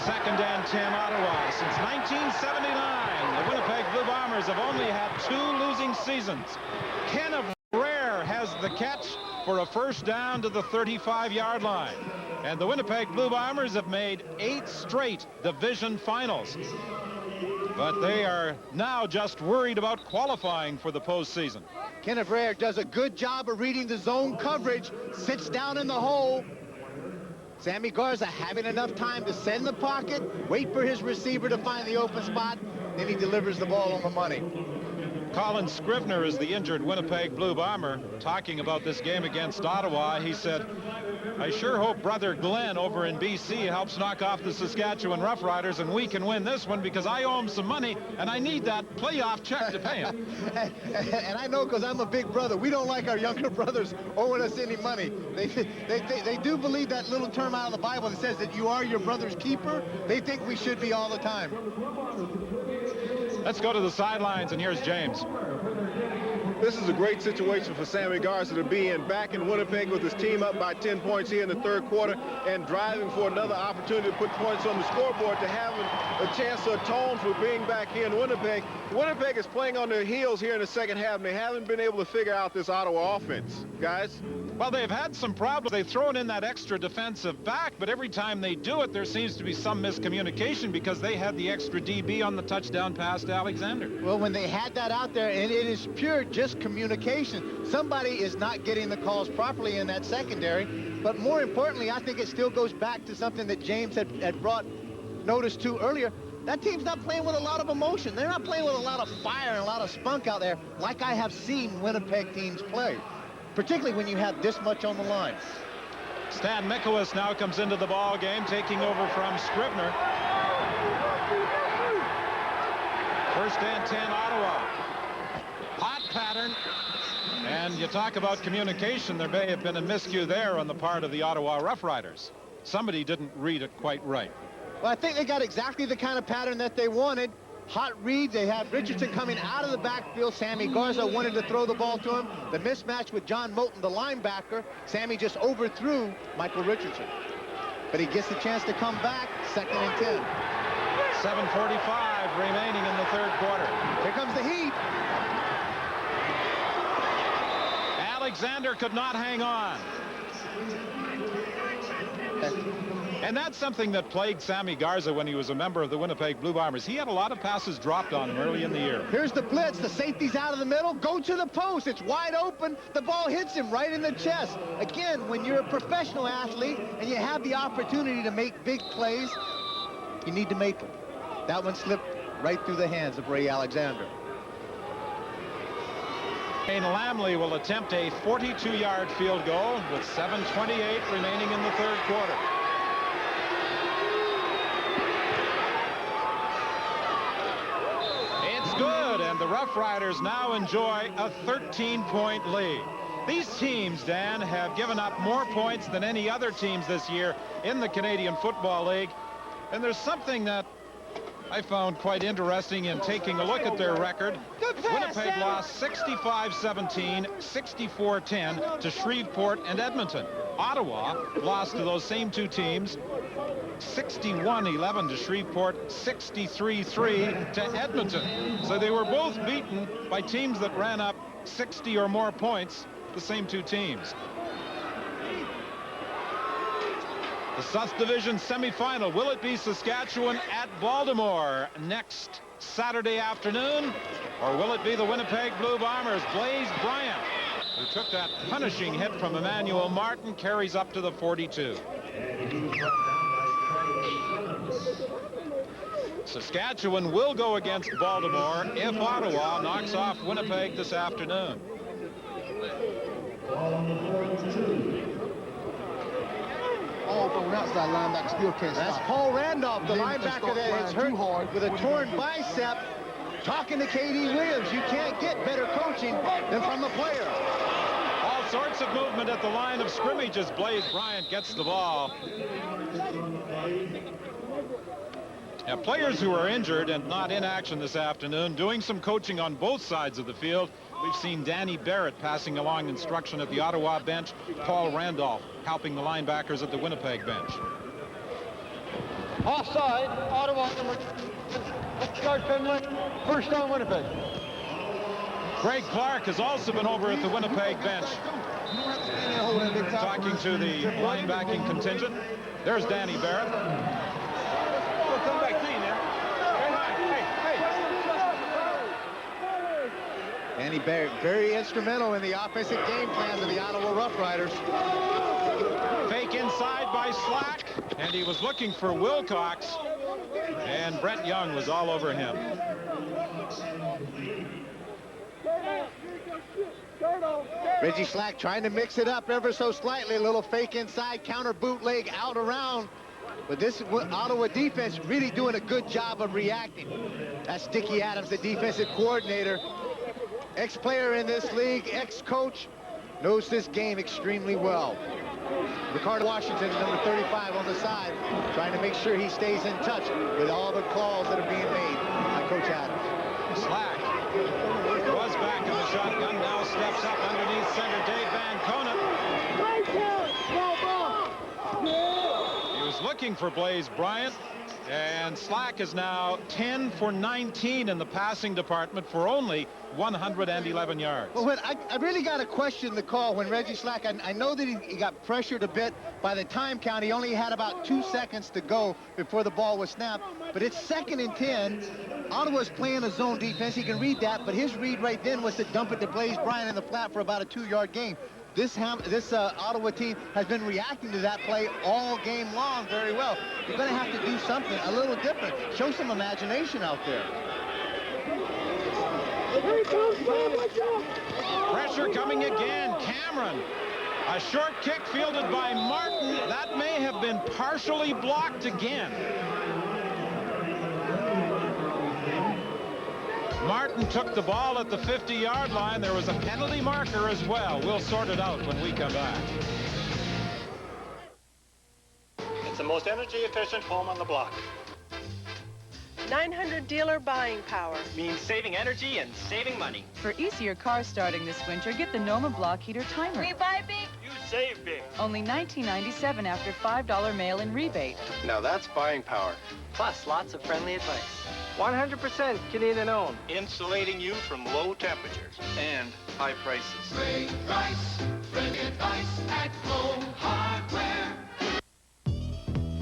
2nd and 10 Ottawa. Since 1979, the Winnipeg Blue Bombers have only had 2 losing seasons. Kenneth Rare has the catch for a first down to the 35-yard line. And the Winnipeg Blue Bombers have made 8 straight division finals. But they are now just worried about qualifying for the postseason. Kenneth Rare does a good job of reading the zone coverage, sits down in the hole. Sammy Garza having enough time to send the pocket, wait for his receiver to find the open spot, then he delivers the ball on the money. Colin Scrivener is the injured Winnipeg Blue Bomber. Talking about this game against Ottawa, he said, "I sure hope brother Glenn over in BC helps knock off the Saskatchewan Roughriders and we can win this one because I owe him some money and I need that playoff check to pay him." And I know because I'm a big brother. We don't like our younger brothers owing us any money. They do believe that little term out of the Bible that says that you are your brother's keeper. They think we should be all the time. Let's go to the sidelines, and here's James. This is a great situation for Sammy Garza to be in, back in Winnipeg with his team up by 10 points here in the 3rd quarter and driving for another opportunity to put points on the scoreboard, to have a chance to atone for being back here in Winnipeg. Winnipeg is playing on their heels here in the second half, and they haven't been able to figure out this Ottawa offense, guys. Well, they've had some problems. They've thrown in that extra defensive back, but every time they do it, there seems to be some miscommunication because they had the extra DB on the touchdown pass to Alexander. Well, when they had that out there, and it is pure just is communication. Somebody is not getting the calls properly in that secondary. But more importantly, I think it still goes back to something that James had brought notice to earlier. That team's not playing with a lot of emotion. They're not playing with a lot of fire and a lot of spunk out there like I have seen Winnipeg teams play, particularly when you have this much on the line. Stan Mikowicz now comes into the ball game, taking over from Scrivener. First and 10, Ottawa. Hot pattern. And you talk about communication. There may have been a miscue there on the part of the Ottawa Rough Riders. Somebody didn't read it quite right. Well, I think they got exactly the kind of pattern that they wanted. Hot read. They have Richardson coming out of the backfield. Sammy Garza wanted to throw the ball to him. The mismatch with John Moulton, the linebacker. Sammy just overthrew Michael Richardson. But he gets the chance to come back. 2nd and 10. 7:45 remaining in the third quarter. Here comes the heat. Alexander could not hang on. And that's something that plagued Sammy Garza when he was a member of the Winnipeg Blue Bombers. He had a lot of passes dropped on him early in the year. Here's the blitz. The safety's out of the middle. Go to the post. It's wide open. The ball hits him right in the chest. Again, when you're a professional athlete and you have the opportunity to make big plays, you need to make them. That one slipped right through the hands of Ray Alexander. Wayne Lamley will attempt a 42-yard field goal with 7:28 remaining in the third quarter. Good, and the Rough Riders now enjoy a 13-point lead. These teams, Dan, have given up more points than any other teams this year in the Canadian Football League. And there's something that I found quite interesting in taking a look at their record. Winnipeg lost 65-17, 64-10 to Shreveport and Edmonton. Ottawa lost to those same two teams 61-11 to Shreveport, 63-3 to Edmonton. So they were both beaten by teams that ran up 60 or more points, the same two teams. The South Division semifinal, will it be Saskatchewan at Baltimore next Saturday afternoon, or will it be the Winnipeg Blue Bombers? Blaze Bryant, who took that punishing hit from Emmanuel Martin, carries up to the 42. Saskatchewan will go against Baltimore if Ottawa knocks off Winnipeg this afternoon. Outside linebacker still can't stop. That's Paul Randolph, the linebacker that is hurt with a torn bicep, talking to K.D. Williams. You can't get better coaching than from the player. All sorts of movement at the line of scrimmage as Blaze Bryant gets the ball. Now, players who are injured and not in action this afternoon doing some coaching on both sides of the field. We've seen Danny Barrett passing along instruction at the Ottawa bench. Paul Randolph helping the linebackers at the Winnipeg bench. Offside, Ottawa number. Start Finley. First down, Winnipeg. Greg Clark has also been over at the Winnipeg bench, talking to the linebacking contingent. There's Danny Barrett. Come back clean now. Danny Barrett, very instrumental in the offensive game plans of the Ottawa Rough Riders. Fake inside by Slack, and he was looking for Wilcox, and Brett Young was all over him. Reggie Slack trying to mix it up ever so slightly. A little fake inside, counter bootleg out around. But this Ottawa defense really doing a good job of reacting. That's Dickie Adams, the defensive coordinator. Ex-player in this league, ex-coach, knows this game extremely well. Ricardo Washington, number 35 on the side, trying to make sure he stays in touch with all the calls that are being made by Coach Adams. Slack was back in the shotgun, now steps up underneath center Dave Van Conant. He was looking for Blaze Bryant, And Slack is now 10 for 19 in the passing department for only 111 yards. Well, I really got to question the call when Reggie Slack, I know that he got pressured a bit by the time count. He only had about 2 seconds to go before the ball was snapped. But it's 2nd and 10. Ottawa's playing a zone defense. He can read that, but his read right then was to dump it to Blaze Bryant in the flat for about a 2-yard gain. This Ottawa team has been reacting to that play all game long very well. You're going to have to do something a little different. Show some imagination out there. Pressure coming again. Cameron. A short kick fielded by Martin. That may have been partially blocked again. Martin took the ball at the 50-yard line. There was a penalty marker as well. We'll sort it out when we come back. It's the most energy efficient home on the block. 900 dealer buying power. Means saving energy and saving money. For easier car starting this winter, get the Noma block heater timer. We buy big. You save big. Only $19.97 after $5 mail-in rebate. Now that's buying power. Plus lots of friendly advice. 100% Canadian owned. Insulating you from low temperatures and high prices. Great price, friendly advice at Home Hardware.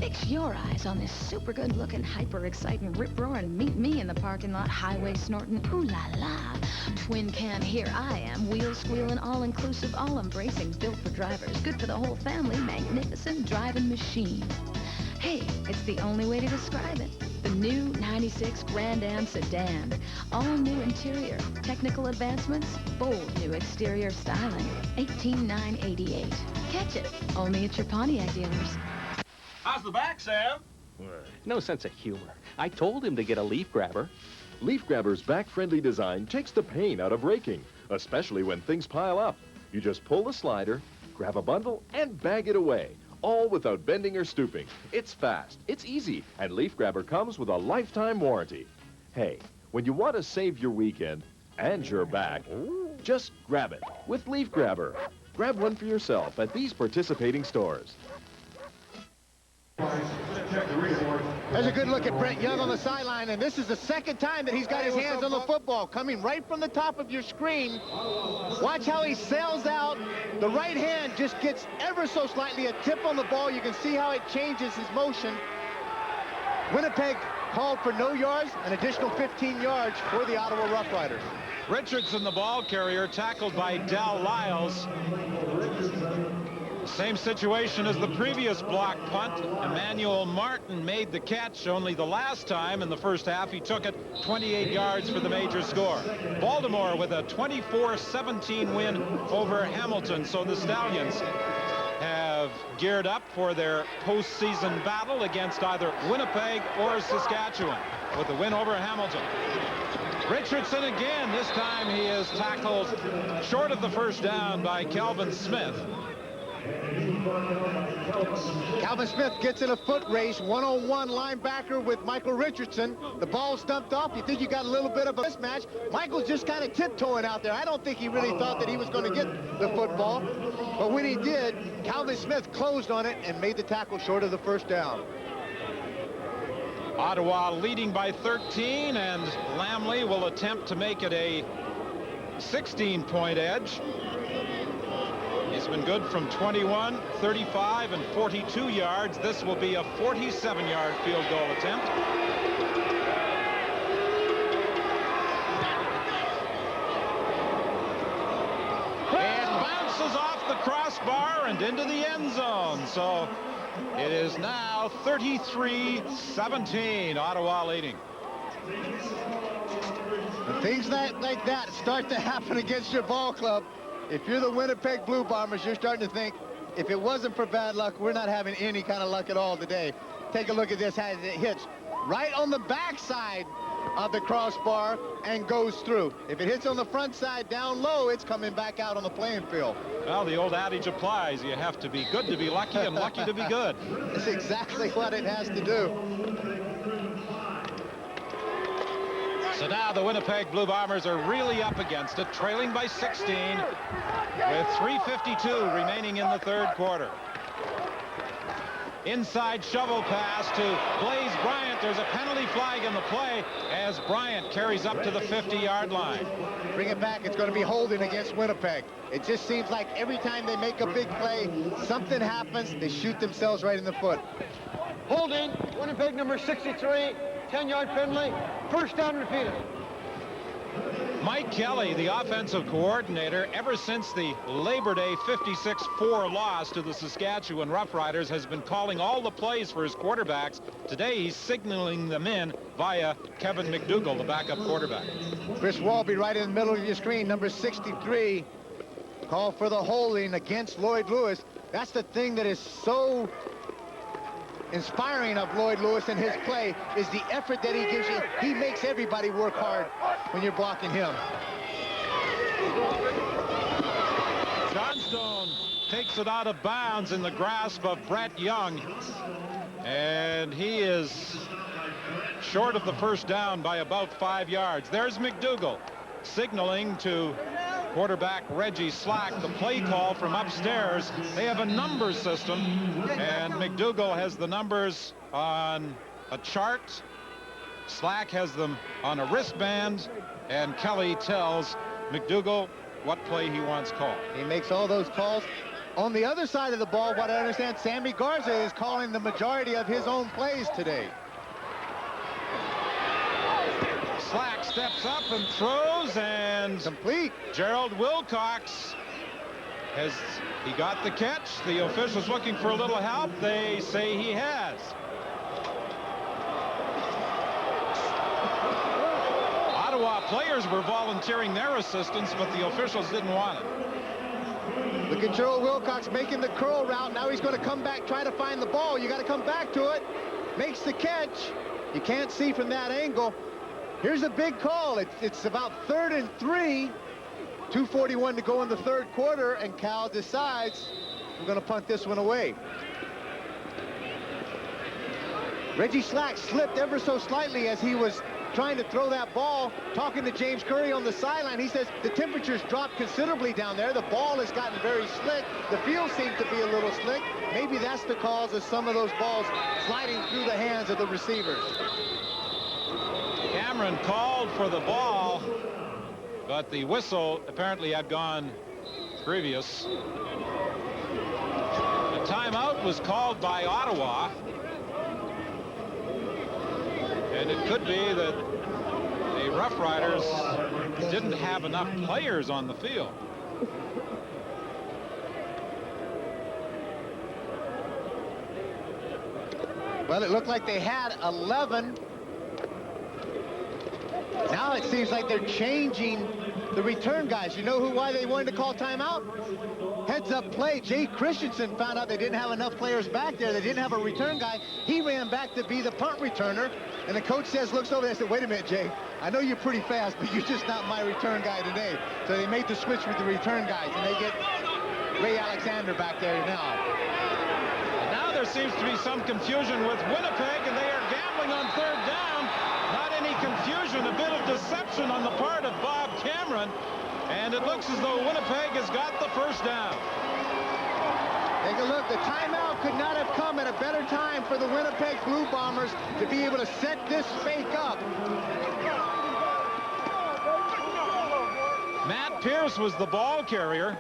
Fix your eyes on this super good looking, hyper exciting, rip roaring, meet me in the parking lot, highway snorting, ooh la la. Twin cam, here I am, wheel squealing, all inclusive, all embracing, built for drivers, good for the whole family, magnificent driving machine. Hey, it's the only way to describe it. The new 96 Grand Am sedan. All new interior, technical advancements, bold new exterior styling. $18,988. Catch it only at your Pontiac dealers. How's the back, Sam? No sense of humor. I told him to get a leaf grabber. Leaf Grabber's back-friendly design takes the pain out of raking, especially when things pile up. You just pull the slider, grab a bundle, and bag it away, all without bending or stooping. It's fast, it's easy, and Leaf Grabber comes with a lifetime warranty. Hey, when you want to save your weekend and your back, just grab it with Leaf Grabber. Grab one for yourself at these participating stores. There's a good look at Brent Young on the sideline, and this is the 2nd time that he's got his hands on the football, coming right from the top of your screen. Watch how he sails out. The right hand just gets ever so slightly a tip on the ball. You can see how it changes his motion. Winnipeg called for no yards, an additional 15 yards for the Ottawa Rough Riders. Richardson, the ball carrier, tackled by Del Lyles. Same situation as the previous block punt. Emmanuel Martin made the catch only the last time in the first half. He took it 28 yards for the major score. Baltimore with a 24-17 win over Hamilton. So the Stallions have geared up for their postseason battle against either Winnipeg or Saskatchewan with the win over Hamilton. Richardson again. This time he is tackled short of the first down by Calvin Smith. Calvin Smith gets in a foot race, one-on-one linebacker with Michael Richardson. The ball stumped off. You think you got a little bit of a mismatch. Michael's just kind of tiptoeing out there. I don't think he really thought that he was going to get the football. But when he did, Calvin Smith closed on it and made the tackle short of the first down. Ottawa leading by 13, and Lamley will attempt to make it a 16-point edge. He's been good from 21, 35, and 42 yards. This will be a 47-yard field goal attempt. It bounces off the crossbar and into the end zone. So it is now 33-17, Ottawa leading. Things like that start to happen against your ball club. If you're the Winnipeg Blue Bombers, you're starting to think, if it wasn't for bad luck, we're not having any kind of luck at all today. Take a look at this as it hits right on the backside of the crossbar and goes through. If it hits on the front side down low, it's coming back out on the playing field. Well, the old adage applies. You have to be good to be lucky and lucky to be good. That's exactly what it has to do. So now the Winnipeg Blue Bombers are really up against it, trailing by 16 with 3:52 remaining in the third quarter. Inside shovel pass to Blaze Bryant. there's a penalty flag in the play as Bryant carries up to the 50-yard line. Bring it back. It's going to be holding against Winnipeg. It just seems like every time they make a big play, something happens. They shoot themselves right in the foot. Holding, Winnipeg number 63, 10-yard penalty, first down repeated. Mike Kelly, the offensive coordinator, ever since the Labor Day 56-4 loss to the Saskatchewan Roughriders, has been calling all the plays for his quarterbacks. Today, he's signaling them in via Kevin McDougall, the backup quarterback. Chris Walby right in the middle of your screen, number 63. Call for the holding against Lloyd Lewis. That's the thing that is so inspiring of Lloyd Lewis and his play is the effort that he gives you. He makes everybody work hard when you're blocking him. Johnstone takes it out of bounds in the grasp of Brett Young, and he is short of the first down by about 5 yards. There's McDougall signaling to quarterback Reggie Slack the play call from upstairs. They have a numbers system, and McDougall has the numbers on a chart. Slack has them on a wristband, and Kelly tells McDougall what play he wants called. He makes all those calls. On the other side of the ball, what I understand, Sammy Garza is calling the majority of his own plays today. Slack steps up and throws, and complete. Gerald Wilcox has he got the catch? The officials looking for a little help. They say he has. Ottawa players were volunteering their assistance, but the officials didn't want it. Look at Gerald Wilcox making the curl route. Now he's going to come back, try to find the ball. You got to come back to it. Makes the catch. You can't see from that angle. Here's a big call. It's about 3rd and 3. 2:41 to go in the third quarter, and Cal decides we're going to punt this one away. Reggie Slack slipped ever so slightly as he was trying to throw that ball. Talking to James Curry on the sideline, he says the temperatures dropped considerably down there. The ball has gotten very slick. The field seems to be a little slick. Maybe that's the cause of some of those balls sliding through the hands of the receivers. Cameron called for the ball, but the whistle apparently had gone previous. A timeout was called by Ottawa, and it could be that the Rough Riders didn't have enough players on the field. Well, it looked like they had 11. Now it seems like they're changing the return guys. You know why they wanted to call timeout? Heads-up play. Jay Christensen found out they didn't have enough players back there. They didn't have a return guy. He ran back to be the punt returner. And the coach looks over there and said, wait a minute, Jay. I know you're pretty fast, but you're just not my return guy today. So they made the switch with the return guys, and they get Ray Alexander back there now. And now there seems to be some confusion with Winnipeg, and they are gambling on third down. Not any confusion, a bit of deception on the part of Bob Cameron. And it looks as though Winnipeg has got the first down. Take a look. The timeout could not have come at a better time for the Winnipeg Blue Bombers to be able to set this fake up. Matt Pierce was the ball carrier.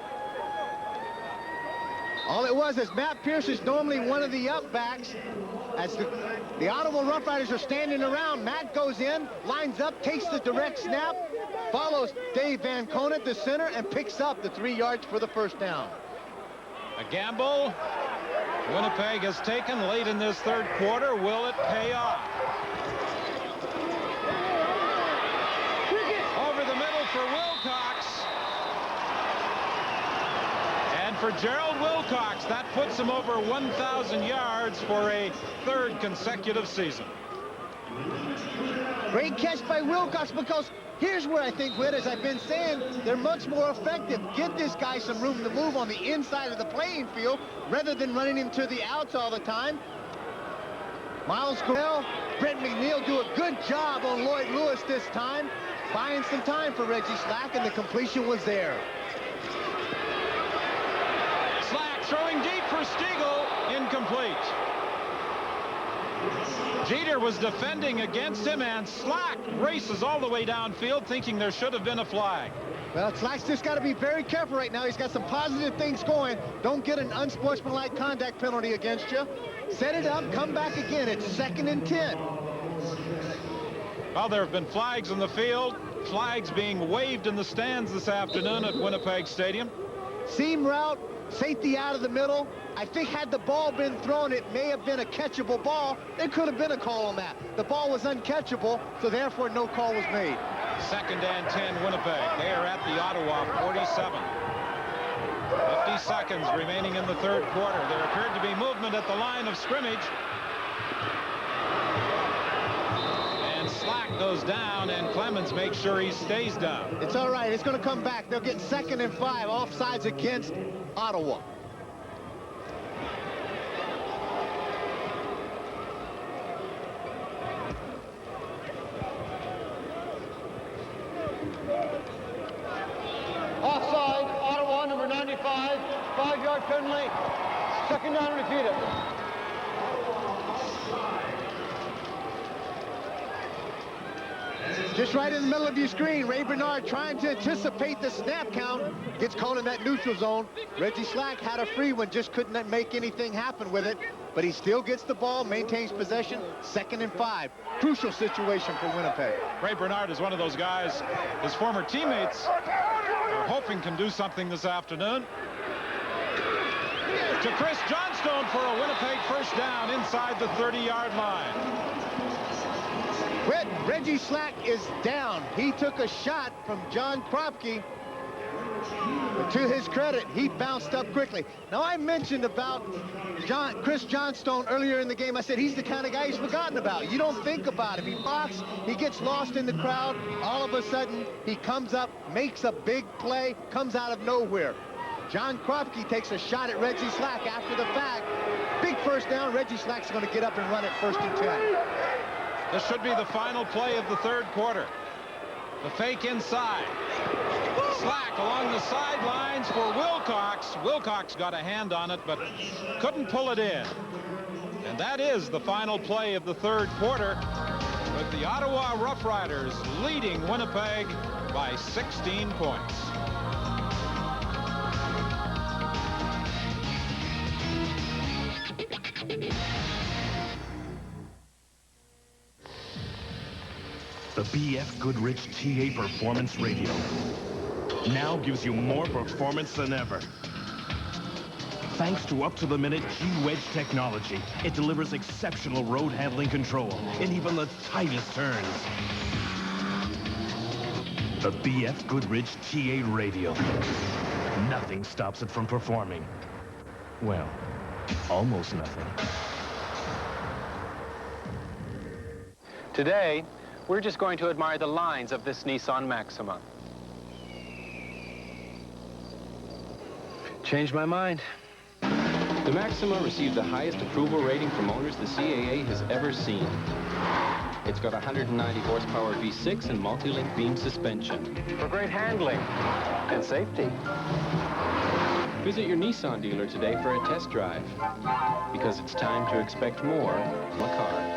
All it was is Matt Pierce is normally one of the up backs. As the Ottawa Rough Riders are standing around, Matt goes in, lines up, takes the direct snap, follows Dave Van Conant to center, and picks up the 3 yards for the first down. A gamble Winnipeg has taken late in this third quarter. Will it pay off? Over the middle for Wilcox. And for Gerald Wilcox, that puts him over 1,000 yards for a third consecutive season. Great catch by Wilcox, because here's where I think, Whit, as I've been saying, they're much more effective. Get this guy some room to move on the inside of the playing field rather than running him to the outs all the time. Miles Gorell, Brent McNeil do a good job on Lloyd Lewis this time, buying some time for Reggie Slack, and the completion was there. Slack throwing deep for Stiegel, incomplete. Jeter was defending against him, and Slack races all the way downfield thinking there should have been a flag. Well, Slack's just got to be very careful right now. He's got some positive things going. Don't get an unsportsmanlike conduct penalty against you. Set it up, come back again. It's 2nd and 10. Well, there have been flags in the field, flags being waved in the stands this afternoon at Winnipeg Stadium. Seam route, safety out of the middle. I think had the ball been thrown, it may have been a catchable ball. There could have been a call on that. The ball was uncatchable, so therefore no call was made. 2nd and 10 Winnipeg. They are at the Ottawa 47. 50 seconds remaining in the 3rd quarter. There appeared to be movement at the line of scrimmage. And Slack goes down, and Clemens makes sure he stays down. It's all right. It's going to come back. They'll get 2nd and 5. Offsides against Ottawa. Offside, Ottawa, number 95, 5-yard penalty, 2nd down repeated. Just right in the middle of your screen, Ray Bernard trying to anticipate the snap count. Gets caught in that neutral zone. Reggie Slack had a free one, just couldn't make anything happen with it. But he still gets the ball, maintains possession. 2nd and 5. Crucial situation for Winnipeg. Ray Bernard is one of those guys his former teammates are hoping can do something this afternoon. To Chris Johnstone for a Winnipeg 1st down inside the 30-yard line. Reggie Slack is down. He took a shot from John Kropke. But to his credit, he bounced up quickly. Now, I mentioned about Chris Johnstone earlier in the game. I said he's the kind of guy he's forgotten about. You don't think about him. He blocks, he gets lost in the crowd. All of a sudden, he comes up, makes a big play, comes out of nowhere. John Kropke takes a shot at Reggie Slack after the fact. Big 1st down. Reggie Slack's going to get up and run it 1st and 10. This should be the final play of the 3rd quarter. The fake inside. Slack along the sidelines for Wilcox. Wilcox got a hand on it, but couldn't pull it in. And that is the final play of the 3rd quarter, with the Ottawa Rough Riders leading Winnipeg by 16 points. The B.F. Goodrich TA Performance Radio now gives you more performance than ever. Thanks to up-to-the-minute G-Wedge technology, it delivers exceptional road handling control in even the tightest turns. The B.F. Goodrich TA Radio. Nothing stops it from performing. Well, almost nothing. Today, we're just going to admire the lines of this Nissan Maxima. Changed my mind. The Maxima received the highest approval rating from owners the CAA has ever seen. It's got 190 horsepower V6 and multi-link beam suspension. For great handling and safety. Visit your Nissan dealer today for a test drive, because it's time to expect more from a car.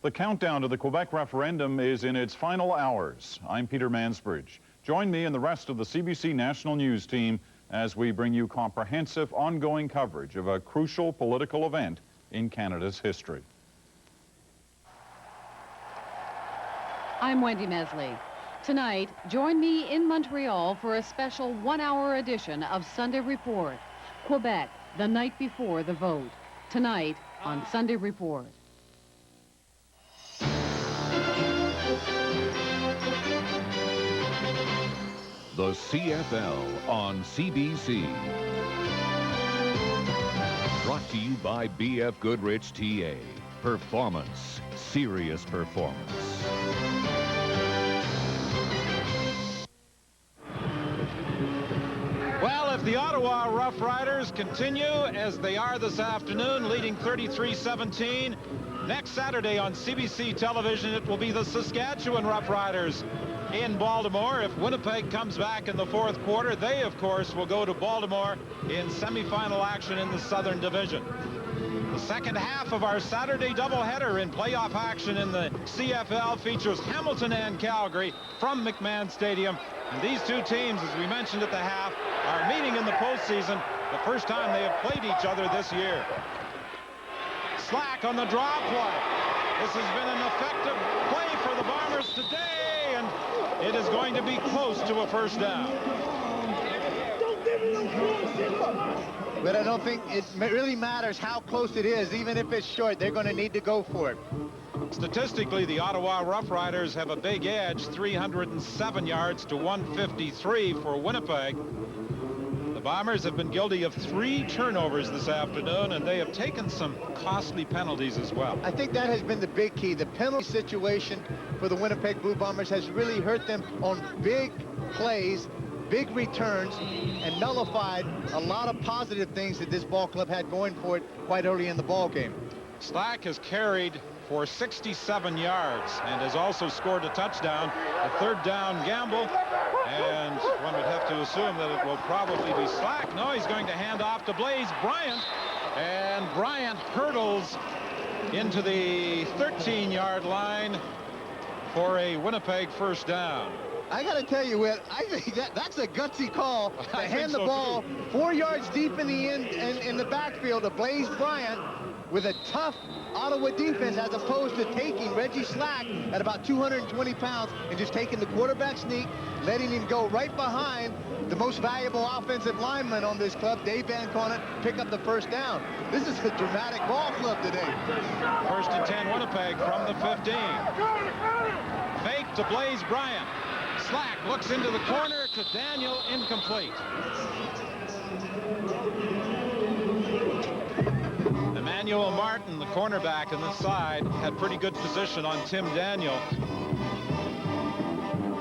The countdown to the Quebec referendum is in its final hours. I'm Peter Mansbridge. Join me and the rest of the CBC National News team as we bring you comprehensive, ongoing coverage of a crucial political event in Canada's history. I'm Wendy Mesley. Tonight, join me in Montreal for a special one-hour edition of Sunday Report. Quebec, the night before the vote. Tonight on Sunday Report. The CFL on CBC. Brought to you by B.F. Goodrich TA. Performance. Serious performance. Well, if the Ottawa Rough Riders continue as they are this afternoon, leading 33-17, next Saturday on CBC television, it will be the Saskatchewan Rough Riders in Baltimore. If Winnipeg comes back in the 4th quarter, they, of course, will go to Baltimore in semifinal action in the Southern Division. The second half of our Saturday doubleheader in playoff action in the CFL features Hamilton and Calgary from McMahon Stadium. And these two teams, as we mentioned at the half, are meeting in the postseason. The first time they have played each other this year. Slack on the draw play. This has been an effective play for the Bombers today, and it is going to be close to a first down. But I don't think it really matters how close it is. Even if it's short, they're going to need to go for it. Statistically, the Ottawa Rough Riders have a big edge, 307 yards to 153 for Winnipeg. The Bombers have been guilty of 3 turnovers this afternoon, and they have taken some costly penalties as well. I think that has been the big key. The penalty situation for the Winnipeg Blue Bombers has really hurt them on big plays, big returns, and nullified a lot of positive things that this ball club had going for it quite early in the ball game. Slack has carried for 67 yards and has also scored a touchdown, a third down gamble, and one would have to assume that it will probably be Slack. No, he's going to hand off to Blaze Bryant, and Bryant hurdles into the 13-yard line for a Winnipeg first down. I got to tell you, Whit, I think that's a gutsy call to hand the ball 4 yards deep in the end and in the backfield to Blaze Bryant with a tough Ottawa defense, as opposed to taking Reggie Slack at about 220 pounds and just taking the quarterback sneak, letting him go right behind the most valuable offensive lineman on this club, Dave Van Conant, pick up the first down. This is a dramatic ball club today. First and 10 Winnipeg from the 15. Fake to Blaze Bryant. Slack looks into the corner to Daniel, incomplete. Emmanuel Martin, the cornerback on the side, had pretty good position on Tim Daniel.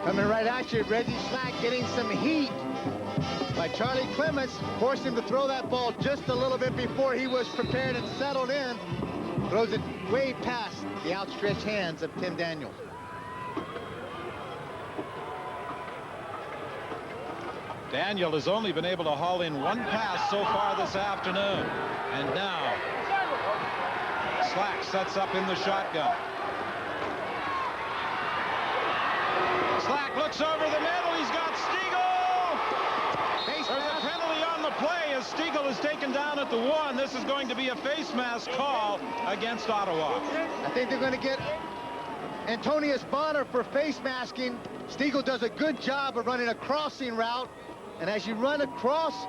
Coming right at you, Reggie Slack getting some heat by Charlie Clements, forced him to throw that ball just a little bit before he was prepared and settled in. Throws it way past the outstretched hands of Tim Daniel. Daniel has only been able to haul in 1 pass so far this afternoon. And now Slack sets up in the shotgun. Slack looks over the middle. He's got Stiegel. There's a penalty on the play as Stiegel is taken down at the 1. This is going to be a face mask call against Ottawa. I think they're going to get Antonius Bonner for face masking. Stiegel does a good job of running a crossing route. And as you run across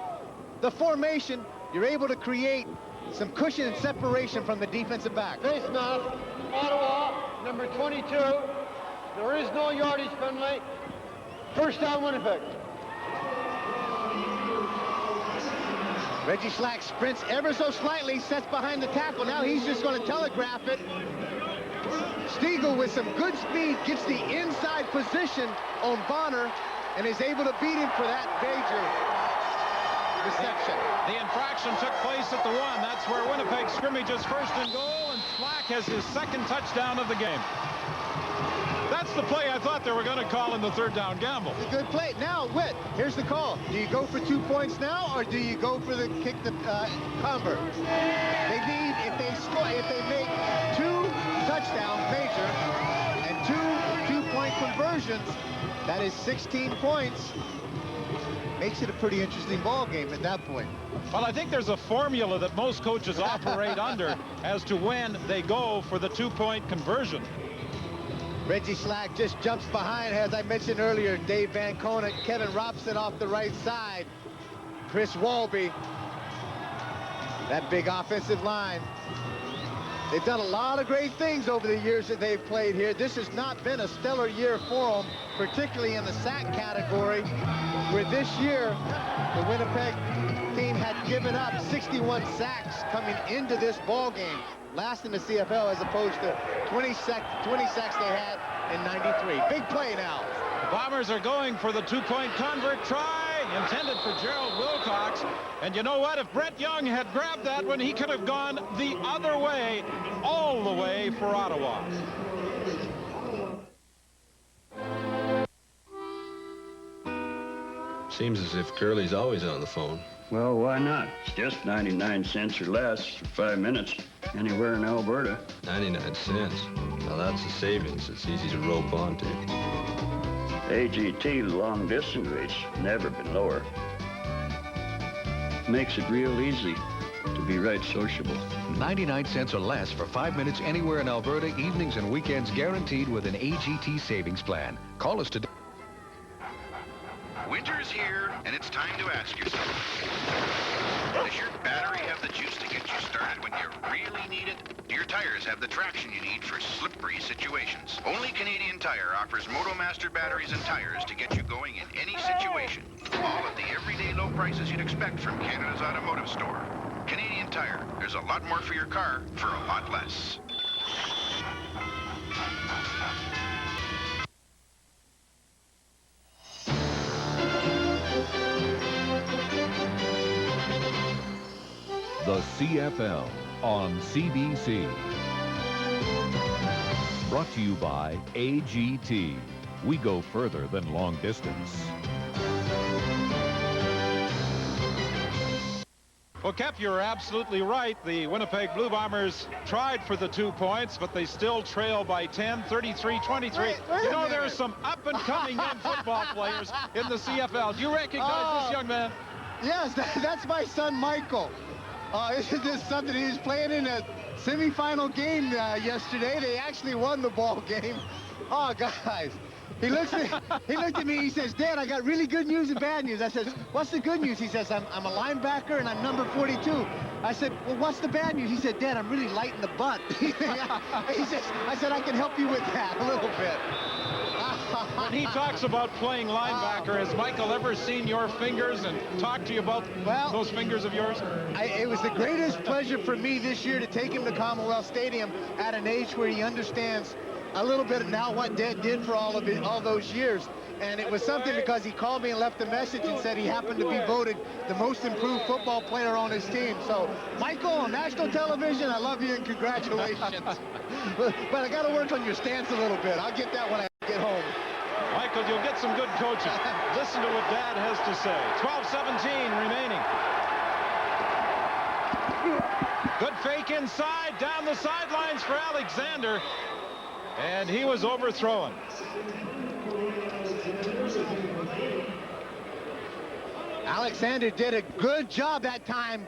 the formation, you're able to create some cushion and separation from the defensive back. Face mask, Ottawa, number 22. There is no yardage penalty. First down, Winnipeg. Reggie Slack sprints ever so slightly, sets behind the tackle. Now he's just going to telegraph it. Stiegel with some good speed gets the inside position on Bonner and is able to beat him for that major reception. The infraction took place at the 1. That's where Winnipeg scrimmages first and goal, and Slack has his second touchdown of the game. That's the play I thought they were going to call in the third down gamble. It's a good play. Now, Whit, here's the call. Do you go for 2 points now, or do you go for the kick the convert? They need, if they score, if they make 2 touchdowns major and 2 two-point conversions, that is 16 points. Makes it a pretty interesting ball game at that point. Well, I think there's a formula that most coaches operate under as to when they go for the 2-point conversion. Reggie Slack just jumps behind, as I mentioned earlier, Dave Van Conant, Kevin Robson off the right side, Chris Walby. That big offensive line. They've done a lot of great things over the years that they've played here. This has not been a stellar year for them, particularly in the sack category, where this year the Winnipeg team had given up 61 sacks coming into this ball game, last in the CFL, as opposed to 20 sacks they had in '93. Big play now. The Bombers are going for the 2-point convert try, intended for Gerald Wilcox. And you know what? If Brett Young had grabbed that one, he could have gone the other way, all the way for Ottawa. Seems as if Curly's always on the phone. Well, why not? It's just 99 cents or less for 5 minutes anywhere in Alberta. 99 cents. Now that's a savings. It's easy to rope onto. AGT long distance rates never been lower. Makes it real easy to be right sociable. 99 cents or less for 5 minutes anywhere in Alberta, evenings and weekends guaranteed with an AGT savings plan. Call us today. Winter's here, and it's time to ask yourself, does your battery have the juice to get you started when you really need it? Do your tires have the traction you need for slippery situations? Only Canadian Tire offers MotoMaster batteries and tires to get you going in any situation. All at the everyday low prices you'd expect from Canada's automotive store. Canadian Tire. There's a lot more for your car for a lot less. The CFL on CBC. Brought to you by AGT. We go further than long distance. Well, Kep, you're absolutely right. The Winnipeg Blue Bombers tried for the 2 points, but they still trail by 10, 33-23. You know, there are some up-and-coming young football players in the CFL. Do you recognize this young man? Yes, that's my son, Michael. Isn't this something? He was playing in a semifinal game yesterday. They actually won the ball game. Oh, guys. He looked at me, he says, Dad, I got really good news and bad news. I said, what's the good news? He says, I'm a linebacker and I'm number 42. I said, well, what's the bad news? He said, Dad, I'm really light in the butt. I said, I can help you with that a little bit. When he talks about playing linebacker, has Michael ever seen your fingers and talked to you about those fingers of yours? It was the greatest pleasure for me this year to take him to Commonwealth Stadium at an age where he understands a little bit of now what Dad did for all those years. And it was something because he called me and left a message and said he happened to be voted the most improved football player on his team. So, Michael, on national television, I love you and congratulations. but I got to work on your stance a little bit. I'll get that when I get home. Michael, you'll get some good coaching. Listen to what Dad has to say. 12-17 remaining. Good fake inside, down the sidelines for Alexander. And he was overthrown. Alexander did a good job that time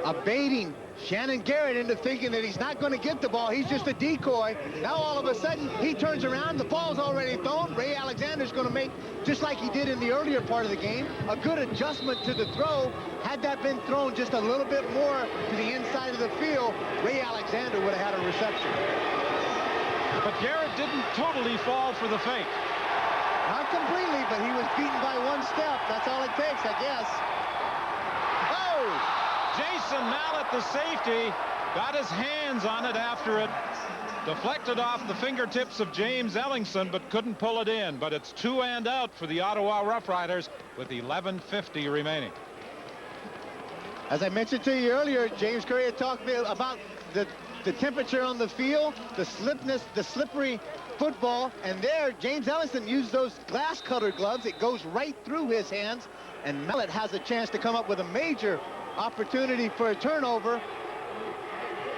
of baiting Shannon Garrett into thinking that he's not going to get the ball. He's just a decoy. Now all of a sudden he turns around, the ball's already thrown. Ray Alexander's going to make, just like he did in the earlier part of the game, a good adjustment to the throw. Had that been thrown just a little bit more to the inside of the field, Ray Alexander would have had a reception. But Garrett didn't totally fall for the fake. Not completely, but he was beaten by one step. That's all it takes, I guess. Oh! Jason Mallett, the safety, got his hands on it after it deflected off the fingertips of James Ellingson, but couldn't pull it in. But it's 2 and out for the Ottawa Rough Riders with 11:50 remaining. As I mentioned to you earlier, James Curry had talked about the temperature on the field, the slippery football, and there James Ellingson used those glass cutter gloves. It goes right through his hands, and Mallett has a chance to come up with a major opportunity for a turnover,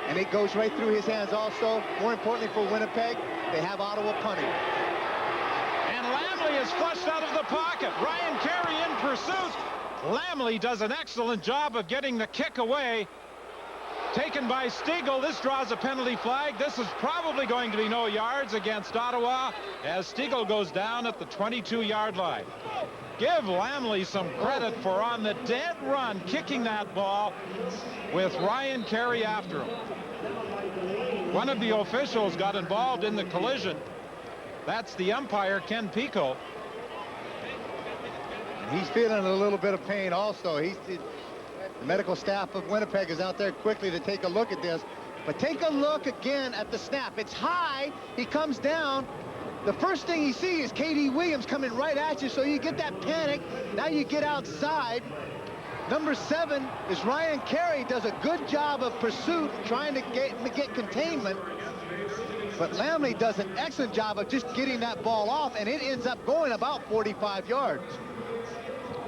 and it goes right through his hands also. More importantly for Winnipeg, they have Ottawa punting. And Lamley is flushed out of the pocket. Ryan Carey in pursuit. Lamley does an excellent job of getting the kick away. Taken by Stiegel. This draws a penalty flag. This is probably going to be no yards against Ottawa as Stiegel goes down at the 22-yard line. Give Lamley some credit for on the dead run kicking that ball with Ryan Carey after him. One of the officials got involved in the collision. That's the umpire, Ken Pico. And he's feeling a little bit of pain also. The medical staff of Winnipeg is out there quickly to take a look at this. But take a look again at the snap. It's high. He comes down. The first thing you see is K.D. Williams coming right at you, so you get that panic. Now you get outside. Number 7 is Ryan Carey. Does a good job of pursuit, trying to get containment. But Lamley does an excellent job of just getting that ball off, and it ends up going about 45 yards.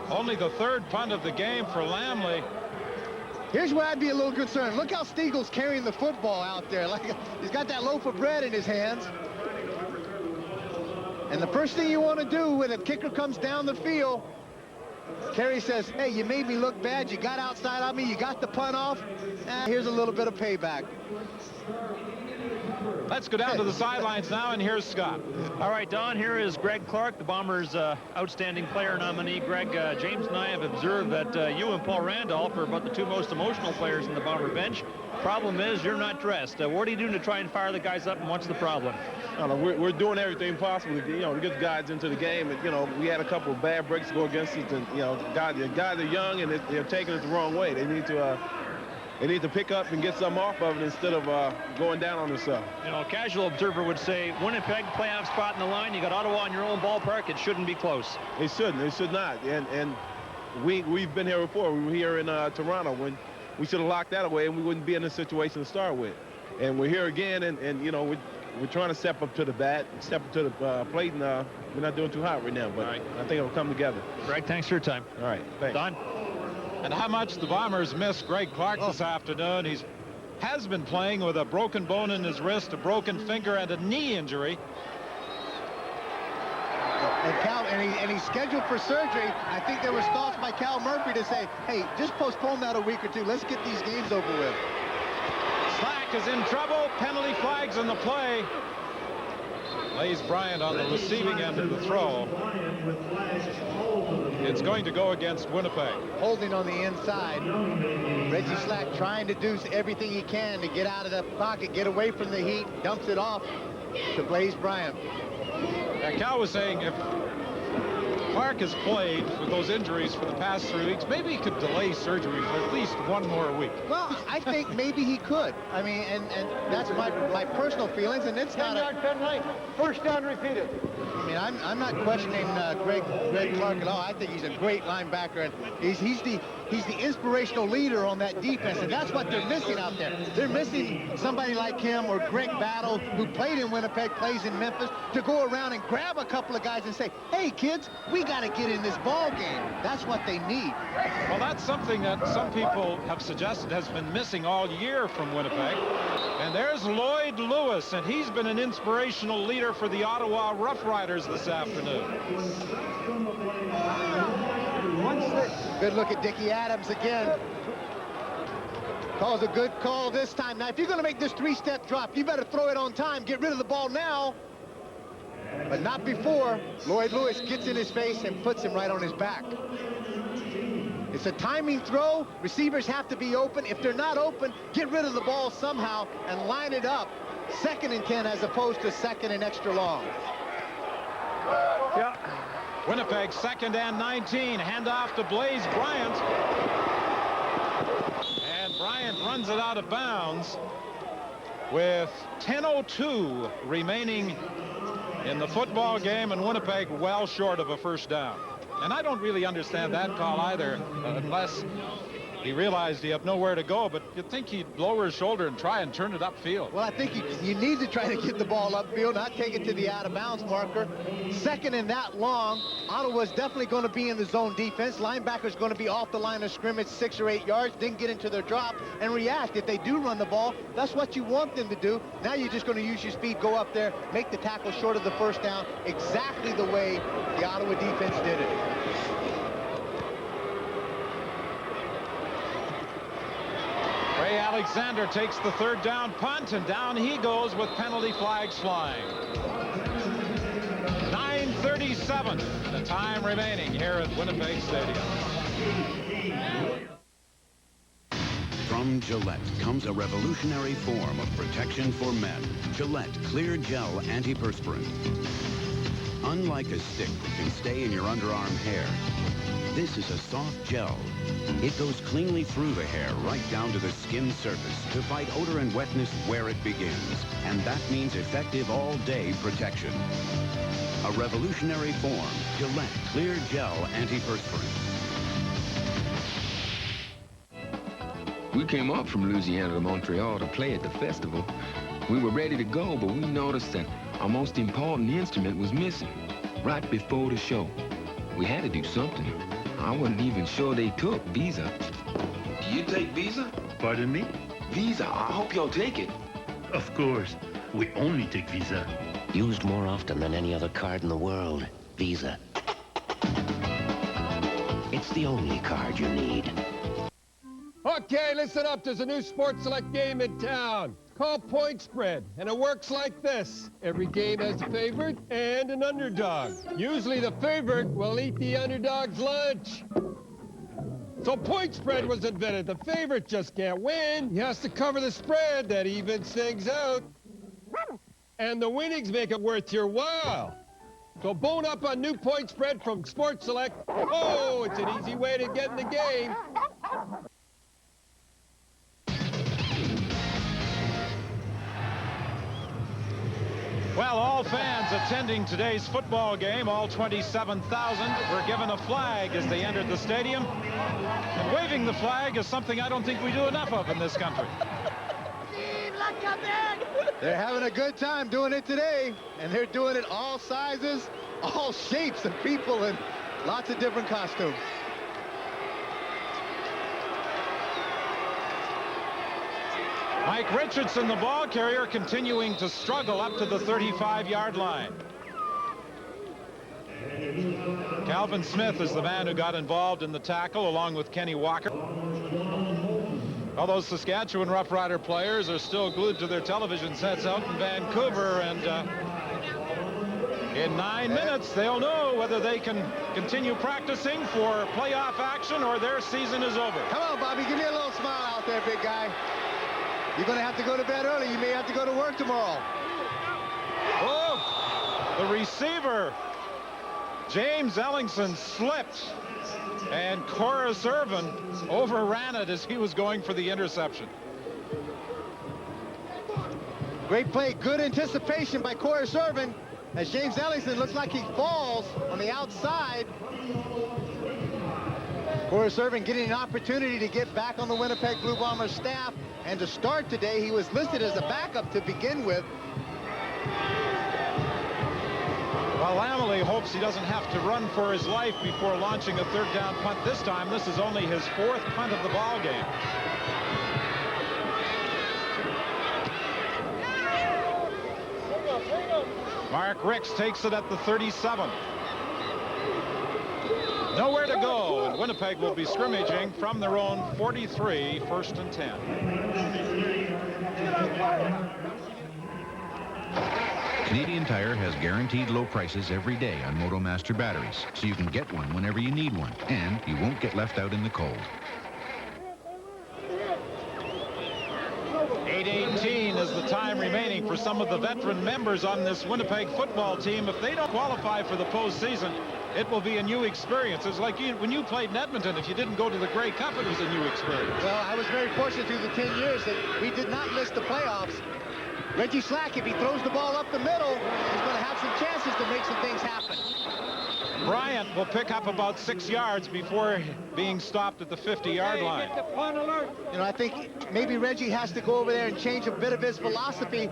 Only the third punt of the game for Lamley. Here's where I'd be a little concerned. Look how Stiegel's carrying the football out there. Like he's got that loaf of bread in his hands. And the first thing you want to do when a kicker comes down the field, Kerry says, hey, you made me look bad. You got outside on me. You got the punt off. Here's a little bit of payback. Let's go down to the sidelines now, and here's Scott. All right, Don, here is Greg Clark, the Bombers' outstanding player nominee. Greg, James and I have observed that you and Paul Randolph are about the two most emotional players in the Bomber bench. Problem is, you're not dressed. What are you doing to try and fire the guys up, and what's the problem? We're doing everything possible to, to get the guys into the game. And, we had a couple of bad breaks to go against us, and, the guys are young, and they're taking it the wrong way. They need to pick up and get something off of it instead of going down on themselves. A casual observer would say, Winnipeg, playoff spot in the line. You got Ottawa in your own ballpark. It shouldn't be close. It shouldn't. It should not. And we've been here before. We were here in Toronto when we should have locked that away, and we wouldn't be in this situation to start with. And we're here again, and we're trying to step up to the bat, step up to the plate, and we're not doing too hot right now. But I think it'll come together. Greg, thanks for your time. All right. Thanks. Don? And how much the Bombers miss Greg Clark this afternoon. He has been playing with a broken bone in his wrist, a broken finger, and a knee injury. And Cal, and he's scheduled for surgery. I think there was thoughts by Cal Murphy to say, hey, just postpone that a week or two. Let's get these games over with. Slack is in trouble. Penalty flags in the play. Blaze Bryant on the receiving end of the throw. It's going to go against Winnipeg. Holding on the inside. Reggie Slack trying to do everything he can to get out of the pocket, get away from the heat, dumps it off to Blaze Bryant. Cal was saying if Clark has played with those injuries for the past 3 weeks, maybe he could delay surgery for at least one more week. Well, I think maybe he could. I mean, and that's my personal feelings, and it's not 10-yard penalty, first down repeated. I mean, I'm not questioning Greg Clark at all. I think he's a great linebacker, and he's the inspirational leader on that defense, and that's what they're missing out there. They're missing somebody like him or Greg Battle, who played in Winnipeg, plays in Memphis, to go around and grab a couple of guys and say, hey, kids, we got to get in this ball game. That's what they need. Well, that's something that some people have suggested has been missing all year from Winnipeg. And there's Lloyd Lewis, and he's been an inspirational leader for the Ottawa Rough Riders this afternoon. Good look at Dickie Adams again. Calls a good call this time. Now, if you're going to make this three-step drop, you better throw it on time. Get rid of the ball now. But not before Lloyd Lewis gets in his face and puts him right on his back. It's a timing throw. Receivers have to be open. If they're not open, get rid of the ball somehow and line it up. 2nd and 10 as opposed to 2nd and extra long. Yeah. Winnipeg 2nd and 19. Handoff to Blaze Bryant. And Bryant runs it out of bounds with 10:02 remaining in the football game, and Winnipeg well short of a first down. And I don't really understand that call either, unless he realized he had nowhere to go, but you'd think he'd lower his shoulder and try and turn it upfield. Well, I think you need to try to get the ball upfield, not take it to the out-of-bounds marker. 2nd and that long. Ottawa's definitely going to be in the zone defense. Linebackers going to be off the line of scrimmage 6 or 8 yards, then get into their drop and react. If they do run the ball, that's what you want them to do. Now you're just going to use your speed, go up there, make the tackle short of the first down, exactly the way the Ottawa defense did it. Ray Alexander takes the 3rd down punt, and down he goes with penalty flags flying. 9:37, the time remaining here at Winnipeg Stadium. From Gillette comes a revolutionary form of protection for men. Gillette Clear Gel Antiperspirant. Unlike a stick that can stay in your underarm hair, this is a soft gel. It goes cleanly through the hair right down to the skin surface to fight odor and wetness where it begins. And that means effective all-day protection. A revolutionary form, Gillette Clear Gel Antiperspirant. We came up from Louisiana to Montreal to play at the festival. We were ready to go, but we noticed that our most important instrument was missing right before the show. We had to do something. I wasn't even sure they took Visa. Do you take Visa? Pardon me? Visa. I hope you'll take it. Of course. We only take Visa. Used more often than any other card in the world. Visa. It's the only card you need. Okay, listen up. There's a new Sports Select game in town. Called Point Spread, and it works like this. Every game has a favorite and an underdog. Usually the favorite will eat the underdog's lunch. So Point Spread was invented. The favorite just can't win. He has to cover the spread. That evens things out. And the winnings make it worth your while. So bone up on new Point Spread from Sports Select. Oh, it's an easy way to get in the game. Well, all fans attending today's football game, all 27,000, were given a flag as they entered the stadium. And waving the flag is something I don't think we do enough of in this country. They're having a good time doing it today, and they're doing it all sizes, all shapes of people, and lots of different costumes. Mike Richardson, the ball carrier, continuing to struggle up to the 35-yard line. Calvin Smith is the man who got involved in the tackle along with Kenny Walker. All those Saskatchewan Rough Rider players are still glued to their television sets out in Vancouver, and in 9 minutes they'll know whether they can continue practicing for playoff action or their season is over. Come on, Bobby, give me a little smile out there, big guy. You're going to have to go to bed early. You may have to go to work tomorrow. Oh, the receiver, James Ellingson, slipped, and Corus Irvin overran it as he was going for the interception. Great play, good anticipation by Corus Irvin as James Ellingson looks like he falls on the outside. Corus Irvin getting an opportunity to get back on the Winnipeg Blue Bombers staff. And to start today, he was listed as a backup to begin with. Well, Lamely hopes he doesn't have to run for his life before launching a third down punt this time. This is only his 4th punt of the ball game. Mark Ricks takes it at the 37. Nowhere to go, and Winnipeg will be scrimmaging from their own 43, 1st and 10. Canadian Tire has guaranteed low prices every day on MotoMaster batteries, so you can get one whenever you need one, and you won't get left out in the cold. 8:18 is the time remaining for some of the veteran members on this Winnipeg football team. If they don't qualify for the postseason, it will be a new experience. It's like when you played in Edmonton, if you didn't go to the Grey Cup, it was a new experience. Well, I was very fortunate through the 10 years that we did not miss the playoffs. Reggie Slack, if he throws the ball up the middle, is going to have some chances to make some things happen. Bryant will pick up about 6 yards before being stopped at the 50-yard line. You know, I think maybe Reggie has to go over there and change a bit of his philosophy.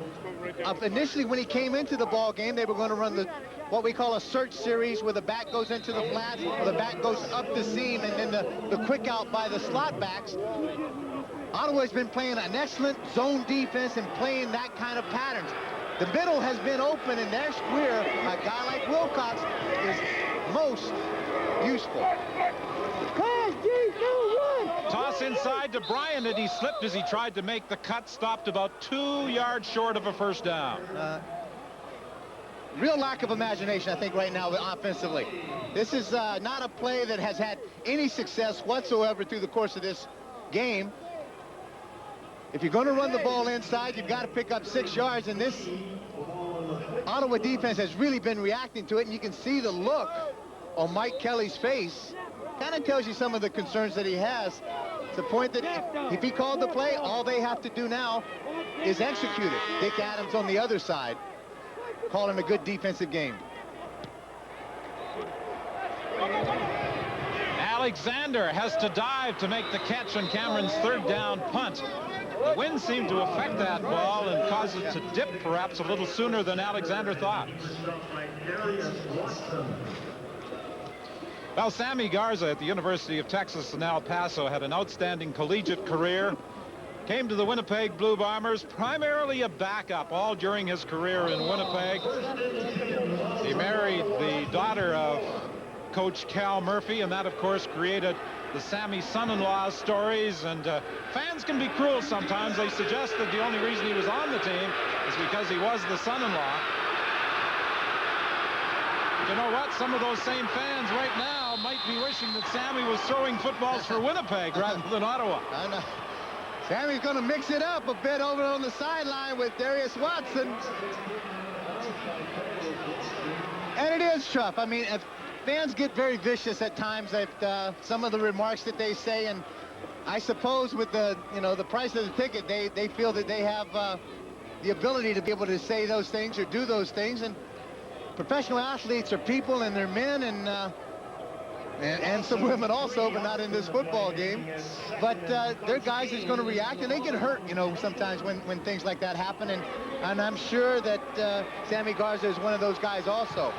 Initially, when he came into the ball game, they were going to run what we call a search series, where the back goes into the flats, or the back goes up the seam, and then the quick out by the slot backs. Ottawa's been playing an excellent zone defense and playing that kind of patterns. The middle has been open, and there's where a guy like Wilcox is most useful. Toss inside to Bryant, and he slipped as he tried to make the cut, stopped about 2 yards short of a first down. Real lack of imagination, I think, right now offensively. This is not a play that has had any success whatsoever through the course of this game. If you're going to run the ball inside, you've got to pick up 6 yards, and this Ottawa defense has really been reacting to it, and you can see the look on Mike Kelly's face. Kind of tells you some of the concerns that he has. To the point that if he called the play, all they have to do now is execute it. Dick Adams on the other side, calling a good defensive game. Alexander has to dive to make the catch on Cameron's 3rd down punt. The wind seemed to affect that ball and cause it to dip perhaps a little sooner than Alexander thought. Well, Sammy Garza at the University of Texas in El Paso had an outstanding collegiate career. Came to the Winnipeg Blue Bombers, primarily a backup all during his career in Winnipeg. He married the daughter of Coach Cal Murphy, and that, of course, created the Sammy son-in-law stories. And fans can be cruel sometimes. They suggested the only reason he was on the team is because he was the son-in-law. You know what? Some of those same fans right now might be wishing that Sammy was throwing footballs for Winnipeg rather than Ottawa. I know. Sammy's going to mix it up a bit over on the sideline with Darius Watson. And it is tough. I mean, if fans get very vicious at times at some of the remarks that they say, and I suppose with the, the price of the ticket, they feel that they have the ability to be able to say those things or do those things. And professional athletes are people, and they're men, and some women also, but not in this football game. But they're guys who's going to react, and they get hurt, sometimes when things like that happen. And I'm sure that Sammy Garza is one of those guys also.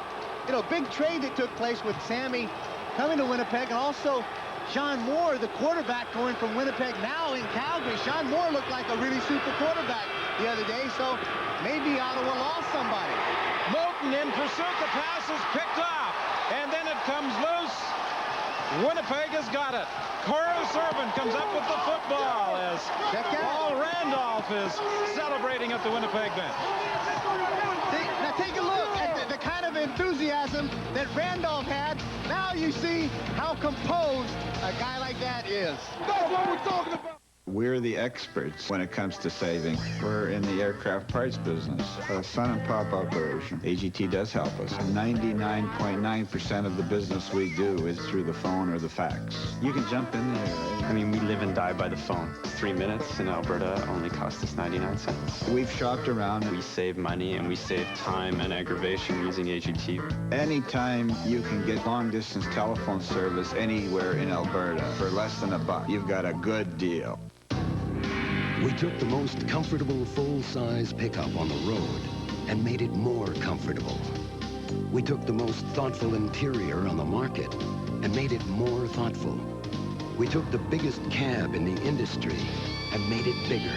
Big trade that took place with Sammy coming to Winnipeg, and also Sean Moore, the quarterback, going from Winnipeg now in Calgary. Sean Moore looked like a really super quarterback the other day, so maybe Ottawa lost somebody. Moulton in pursuit. The pass is picked off, and then it comes loose. Winnipeg has got it. Corus Irvin comes up with the football as Paul Randolph is celebrating at the Winnipeg bench. Now take a look at the kind of enthusiasm that Randolph had. Now you see how composed a guy like that is. That's what we're talking about. We're the experts when it comes to saving. We're in the aircraft parts business, a son and pop operation. AGT does help us. 99.9% of the business we do is through the phone or the fax. You can jump in there. Right? I mean, we live and die by the phone. 3 minutes in Alberta only cost us 99 cents. We've shopped around. We save money and we save time and aggravation using AGT. Anytime you can get long-distance telephone service anywhere in Alberta for less than $1, you've got a good deal. We took the most comfortable full-size pickup on the road and made it more comfortable. We took the most thoughtful interior on the market and made it more thoughtful. We took the biggest cab in the industry and made it bigger.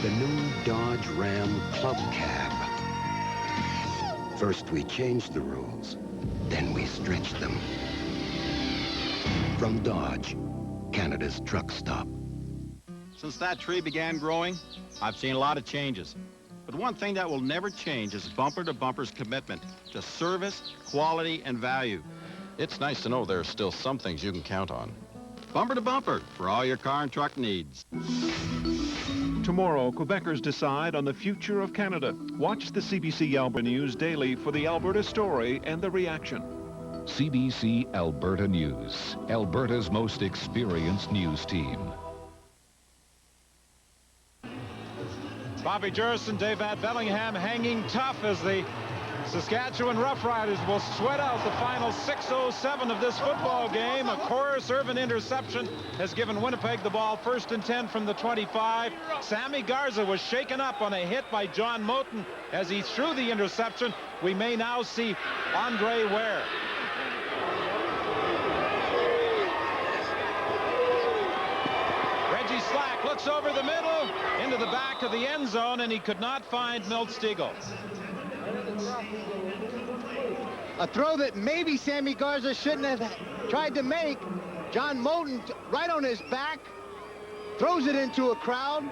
The new Dodge Ram Club Cab. First we changed the rules, then we stretched them. From Dodge, Canada's truck stop. Since that tree began growing, I've seen a lot of changes. But one thing that will never change is Bumper to Bumper's commitment to service, quality, and value. It's nice to know there are still some things you can count on. Bumper to Bumper for all your car and truck needs. Tomorrow, Quebecers decide on the future of Canada. Watch the CBC Alberta News daily for the Alberta story and the reaction. CBC Alberta News, Alberta's most experienced news team. Bobby Jurison, David Bellingham hanging tough as the Saskatchewan Roughriders will sweat out the final 6:07 of this football game. A Corus Irvin interception has given Winnipeg the ball 1st and 10 from the 25. Sammy Garza was shaken up on a hit by John Moulton as he threw the interception. We may now see Andre Ware. Reggie Slack looks over the middle into the back of the end zone, and he could not find Milt Stegall. A throw that maybe Sammy Garza shouldn't have tried to make. John Moulton right on his back, throws it into a crowd.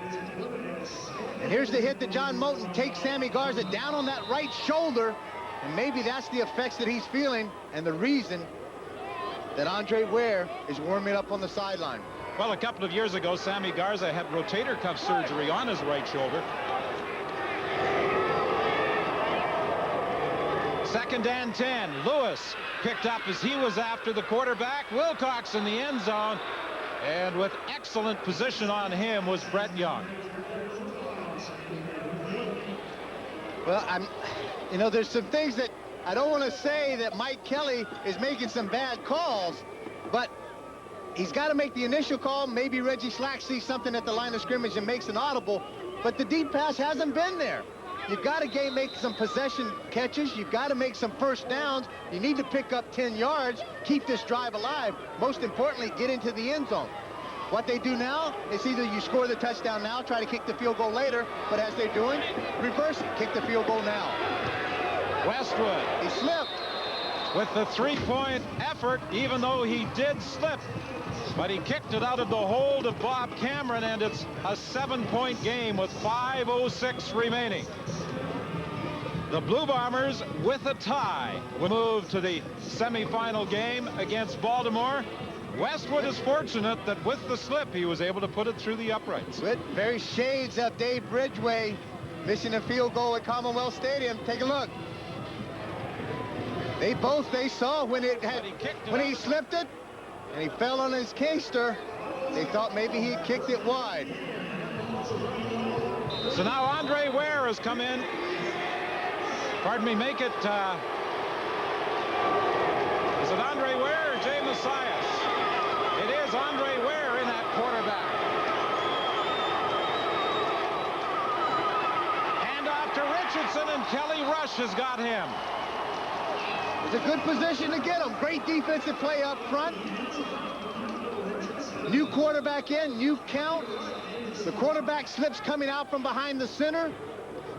And here's the hit that John Moulton takes Sammy Garza down on that right shoulder. And maybe that's the effects that he's feeling and the reason that Andre Ware is warming up on the sideline. Well, a couple of years ago, Sammy Garza had rotator cuff surgery on his right shoulder. 2nd and 10. Lewis picked up as he was after the quarterback. Wilcox in the end zone. And with excellent position on him was Brett Young. Well, there's some things that I don't want to say that Mike Kelly is making some bad calls, but he's got to make the initial call. Maybe Reggie Slack sees something at the line of scrimmage and makes an audible, but the deep pass hasn't been there. You got to make some possession catches. You got to make some first downs. You need to pick up 10 yards, keep this drive alive. Most importantly, get into the end zone. What they do now is either you score the touchdown now, try to kick the field goal later, but as they're doing, reverse it, kick the field goal now. Westwood. He slipped. With the three-point effort, even though he did slip. But he kicked it out of the hold of Bob Cameron, and it's a 7-point game with 5:06 remaining. The Blue Bombers, with a tie, will move to the semifinal game against Baltimore. Westwood is fortunate that with the slip, he was able to put it through the uprights. With very shades of Dave Bridgeway missing a field goal at Commonwealth Stadium. Take a look. They saw when he slipped it and he fell on his keister. They thought maybe he kicked it wide. So now Andre Ware has come in. Pardon me, make it. Is it Andre Ware or Jay Messias? It is Andre Ware in at quarterback. Hand off to Richardson, and Kelly Rush has got him. It's a good position to get him. Great defensive play up front. New quarterback in, new count. The quarterback slips coming out from behind the center.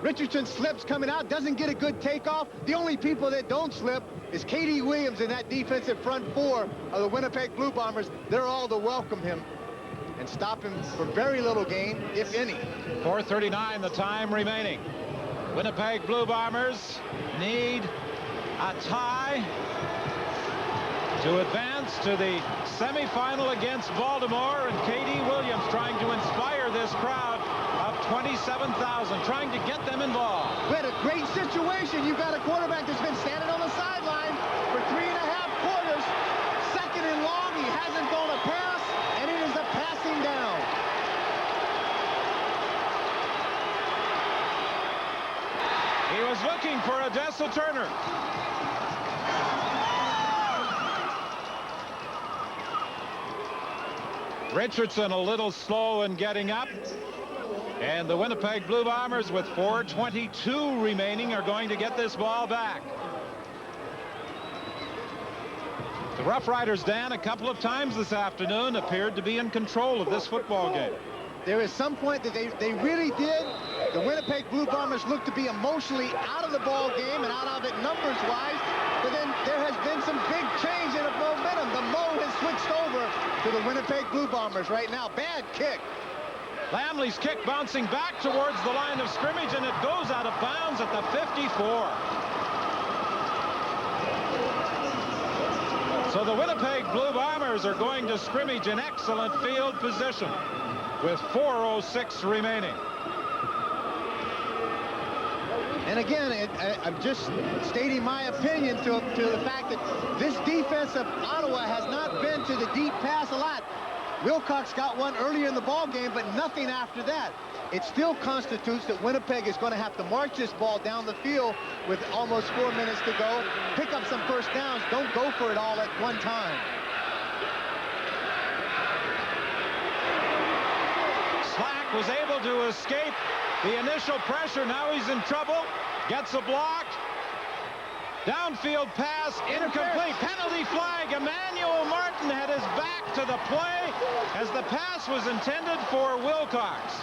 Richardson slips coming out, doesn't get a good takeoff. The only people that don't slip is K.D. Williams in that defensive front four of the Winnipeg Blue Bombers. They're all to welcome him and stop him for very little gain, if any. 4:39 the time remaining. Winnipeg Blue Bombers need a tie to advance to the semifinal against Baltimore, and K.D. Williams trying to inspire this crowd of 27,000, trying to get them involved. We had a great situation. You've got a quarterback that's been standing on the sideline for 3.5 quarters. Second and long, he hasn't thrown a pass, and it is a passing down. He was looking for Odessa Turner. Richardson a little slow in getting up. And the Winnipeg Blue Bombers, with 4:22 remaining, are going to get this ball back. The Rough Riders, Dan, a couple of times this afternoon appeared to be in control of this football game. There is some point that they really did. The Winnipeg Blue Bombers look to be emotionally out of the ball game and out of it numbers-wise. But then there has been some big change in the momentum. The Mo has switched over to the Winnipeg Blue Bombers right now. Bad kick. Lamley's kick bouncing back towards the line of scrimmage, and it goes out of bounds at the 54. So the Winnipeg Blue Bombers are going to scrimmage in excellent field position with 4:06 remaining. And again, I'm just stating my opinion to the fact that this defense of Ottawa has not been to the deep pass a lot. Wilcox got one earlier in the ball game, but nothing after that. It still constitutes that Winnipeg is going to have to march this ball down the field with almost 4 minutes to go, pick up some first downs. Don't go for it all at one time. Slack was able to escape the initial pressure. Now he's in trouble. Gets a block. Downfield pass, incomplete. Penalty flag. Emmanuel Martin had his back to the play as the pass was intended for Wilcox.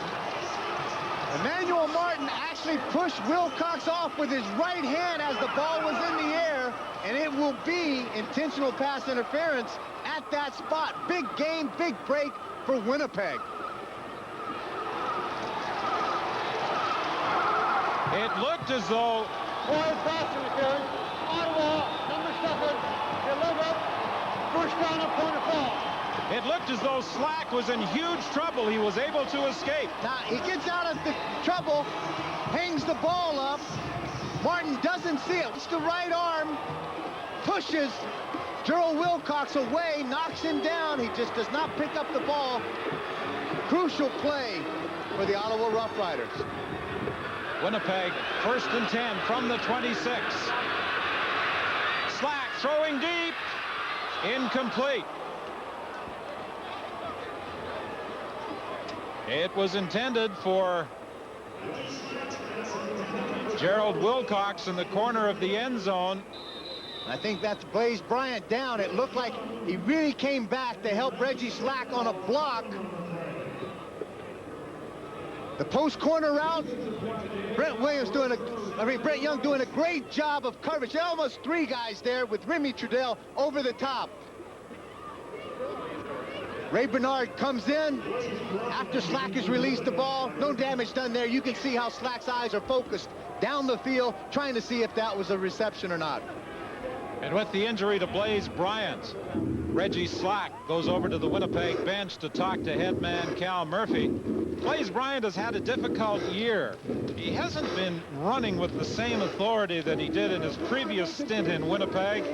Emmanuel Martin actually pushed Wilcox off with his right hand as the ball was in the air, and it will be intentional pass interference at that spot. Big game, big break for Winnipeg. It looked as though pass interference. Ottawa, number 7, delivered. First down at point of ball. It looked as though Slack was in huge trouble. He was able to escape. Now, he gets out of the trouble, hangs the ball up. Martin doesn't see it. It's the right arm, pushes Gerald Wilcox away, knocks him down. He just does not pick up the ball. Crucial play for the Ottawa Rough Riders. Winnipeg, 1st and 10 from the 26. Slack throwing deep. Incomplete. It was intended for Gerald Wilcox in the corner of the end zone. I think that's Blaze Bryant down. It looked like he really came back to help Reggie Slack on a block. The post corner route, Brent Young doing a great job of coverage. Almost 3 guys there with Remy Trudell over the top. Ray Bernard comes in after Slack has released the ball. No damage done there. You can see how Slack's eyes are focused down the field, trying to see if that was a reception or not. And with the injury to Blaze Bryant, Reggie Slack goes over to the Winnipeg bench to talk to head man Cal Murphy. Blaze Bryant has had a difficult year. He hasn't been running with the same authority that he did in his previous stint in Winnipeg.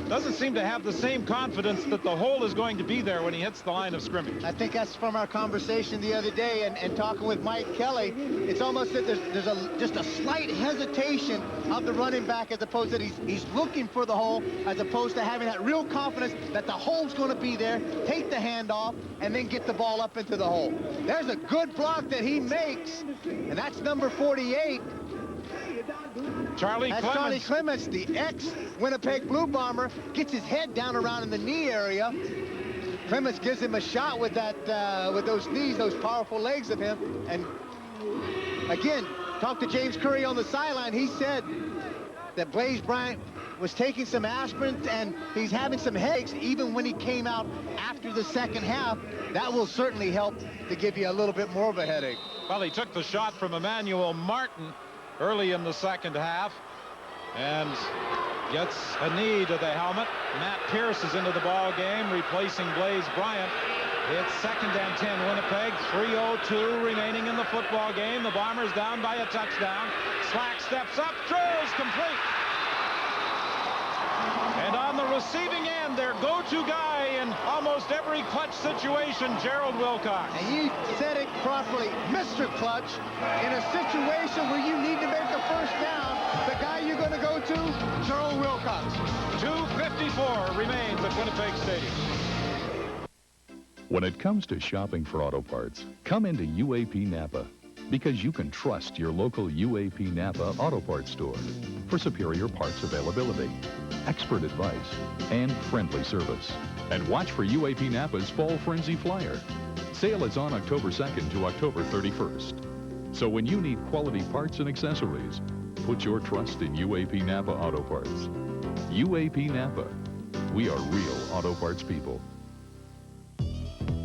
Doesn't seem to have the same confidence that the hole is going to be there when he hits the line of scrimmage. I think that's from our conversation the other day and talking with Mike Kelly. It's almost that there's just a slight hesitation of the running back, as opposed that he's looking for the hole, as opposed to having that real confidence that the hole's going to be there, take the handoff, and then get the ball up into the hole. There's a good block that he makes, and that's number 48. Charlie Clements, the ex-Winnipeg Blue Bomber, gets his head down around in the knee area. Clements gives him a shot with that, with those knees, those powerful legs of him. And again, talked to James Curry on the sideline. He said that Blaze Bryant was taking some aspirin and he's having some headaches even when he came out after the second half. That will certainly help to give you a little bit more of a headache. Well, he took the shot from Emmanuel Martin early in the second half and gets a knee to the helmet. Matt Pierce is into the ball game, replacing Blaze Bryant. It's 2nd and 10 Winnipeg, 3:02 remaining in the football game. The Bombers down by a touchdown. Slack steps up, throws complete. And on the receiving end, their go-to guy in almost every clutch situation, Gerald Wilcox. And you said it properly, Mr. Clutch. In a situation where you need to make a first down, the guy you're going to go to, Gerald Wilcox. 2:54 remains at Winnipeg Stadium. When it comes to shopping for auto parts, come into UAP Napa, because you can trust your local UAP Napa Auto Parts store for superior parts availability, expert advice, and friendly service. And watch for UAP Napa's Fall Frenzy Flyer. Sale is on October 2nd to October 31st. So when you need quality parts and accessories, put your trust in UAP Napa Auto Parts. UAP Napa. We are real auto parts people.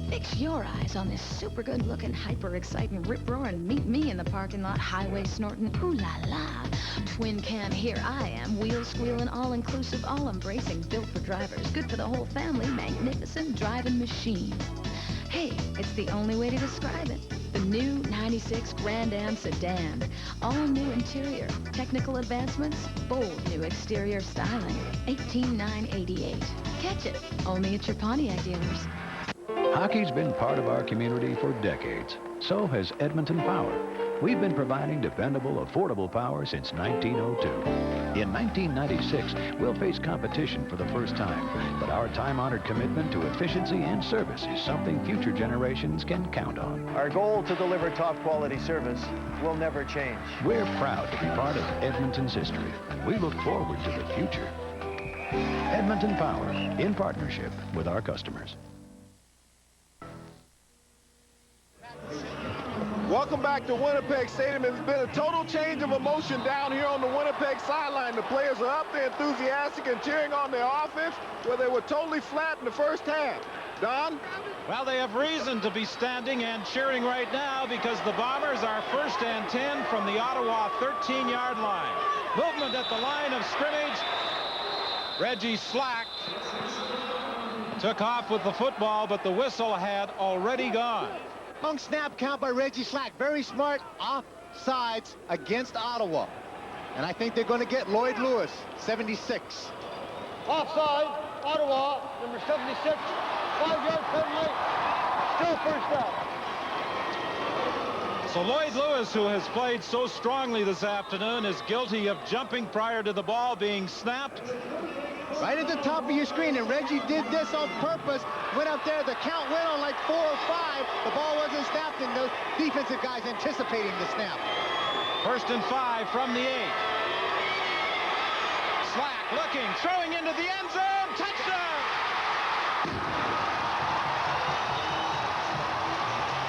Fix your eyes on this super good-looking, hyper-exciting, rip-roaring, meet me in the parking lot, highway snorting, ooh-la-la. Twin cam, here I am, wheel-squealing, all-inclusive, all-embracing, built for drivers, good for the whole family, magnificent driving machine. Hey, it's the only way to describe it. The new 96 Grand Am sedan. All new interior, technical advancements, bold new exterior styling. 18,988. Catch it, only at your Pontiac dealers. Hockey's been part of our community for decades. So has Edmonton Power. We've been providing dependable, affordable power since 1902. In 1996, we'll face competition for the first time, but our time-honored commitment to efficiency and service is something future generations can count on. Our goal to deliver top-quality service will never change. We're proud to be part of Edmonton's history, and we look forward to the future. Edmonton Power, in partnership with our customers. Welcome back to Winnipeg Stadium. It's been a total change of emotion down here on the Winnipeg sideline. The players are up there enthusiastic and cheering on their offense, where they were totally flat in the first half. Don? Well, they have reason to be standing and cheering right now because the Bombers are 1st and 10 from the Ottawa 13-yard line. Movement at the line of scrimmage. Reggie Slack took off with the football, but the whistle had already gone. Long snap count by Reggie Slack. Very smart offsides against Ottawa. And I think they're going to get Lloyd Lewis, 76. Offside, Ottawa, number 76, 5-yard penalty, still first down. So Lloyd Lewis, who has played so strongly this afternoon, is guilty of jumping prior to the ball being snapped. Right at the top of your screen, and Reggie did this on purpose. Went up there, the count went on like 4 or 5. The ball wasn't snapped, and those defensive guys anticipating the snap. First and 5 from the 8. Slack looking, throwing into the end zone. Touchdown!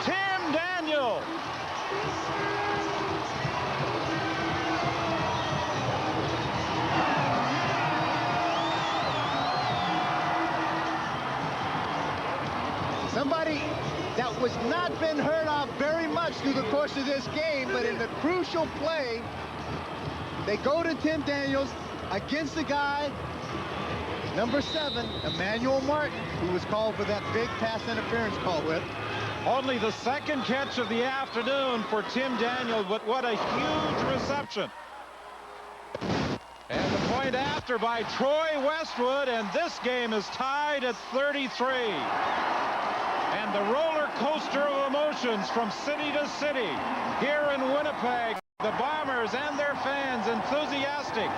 Tim Daniel. Somebody that was not been heard of very much through the course of this game, but in the crucial play, they go to Tim Daniels against the guy, number 7, Emmanuel Martin, who was called for that big pass interference call with. Only the second catch of the afternoon for Tim Daniels, but what a huge reception. And the point after by Troy Westwood, and this game is tied at 33. And the roller coaster of emotions from city to city here in Winnipeg. The Bombers and their fans enthusiastic.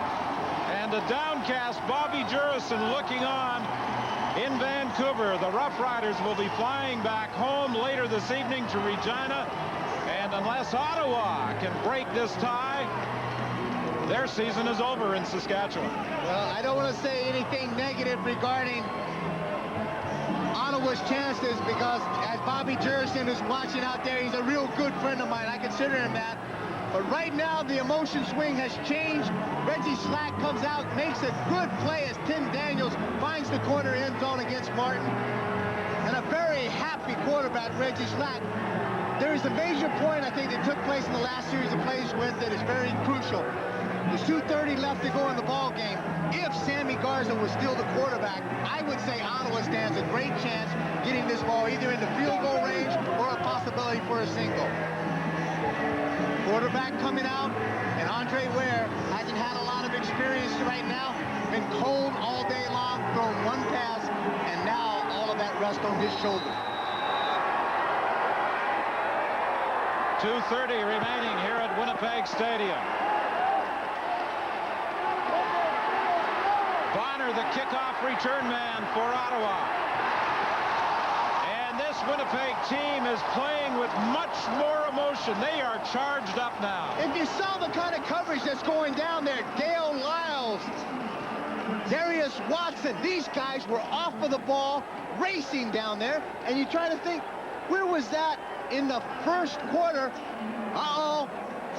And a downcast Bobby Jurison looking on in Vancouver. The Rough Riders will be flying back home later this evening to Regina. And unless Ottawa can break this tie, their season is over in Saskatchewan. Well, I don't want to say anything negative regarding Ottawa's chances, because as Bobby Jurison is watching out there, he's a real good friend of mine. I consider him that. But right now, the emotion swing has changed. Reggie Slack comes out, makes a good play as Tim Daniels finds the corner end zone against Martin. And a very happy quarterback, Reggie Slack. There is a major point, I think, that took place in the last series of plays with that is very crucial. There's 2:30 left to go in the ball game. If Sammy Garza was still the quarterback, I would say Ottawa stands a great chance getting this ball either in the field goal range or a possibility for a single. Quarterback coming out, and Andre Ware hasn't had a lot of experience right now. Been cold all day long, thrown one pass, and now all of that rest on his shoulder. 2:30 remaining here at Winnipeg Stadium. Bonner, the kickoff return man for Ottawa. And this Winnipeg team is playing with much more emotion. They are charged up now. If you saw the kind of coverage that's going down there, Dale Lyles, Darius Watson, these guys were off of the ball, racing down there, and you try to think, where was that in the first quarter? Uh-oh,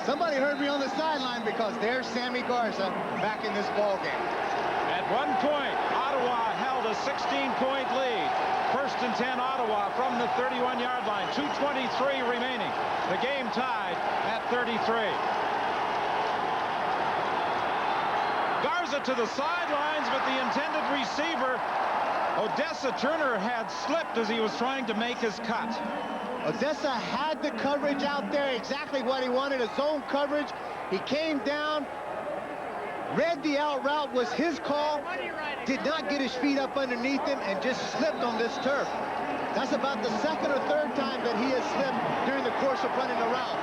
somebody heard me on the sideline, because there's Sammy Garza back in this ball game. At one point, Ottawa held a 16-point lead. First and 10, Ottawa from the 31-yard line. 2:23 remaining. The game tied at 33. Garza to the sidelines, but the intended receiver, Odessa Turner, had slipped as he was trying to make his cut. Odessa had the coverage out there, exactly what he wanted, a zone coverage. He came down, read the out route, was his call, did not get his feet up underneath him, and just slipped on this turf. That's about the second or third time that he has slipped during the course of running a route.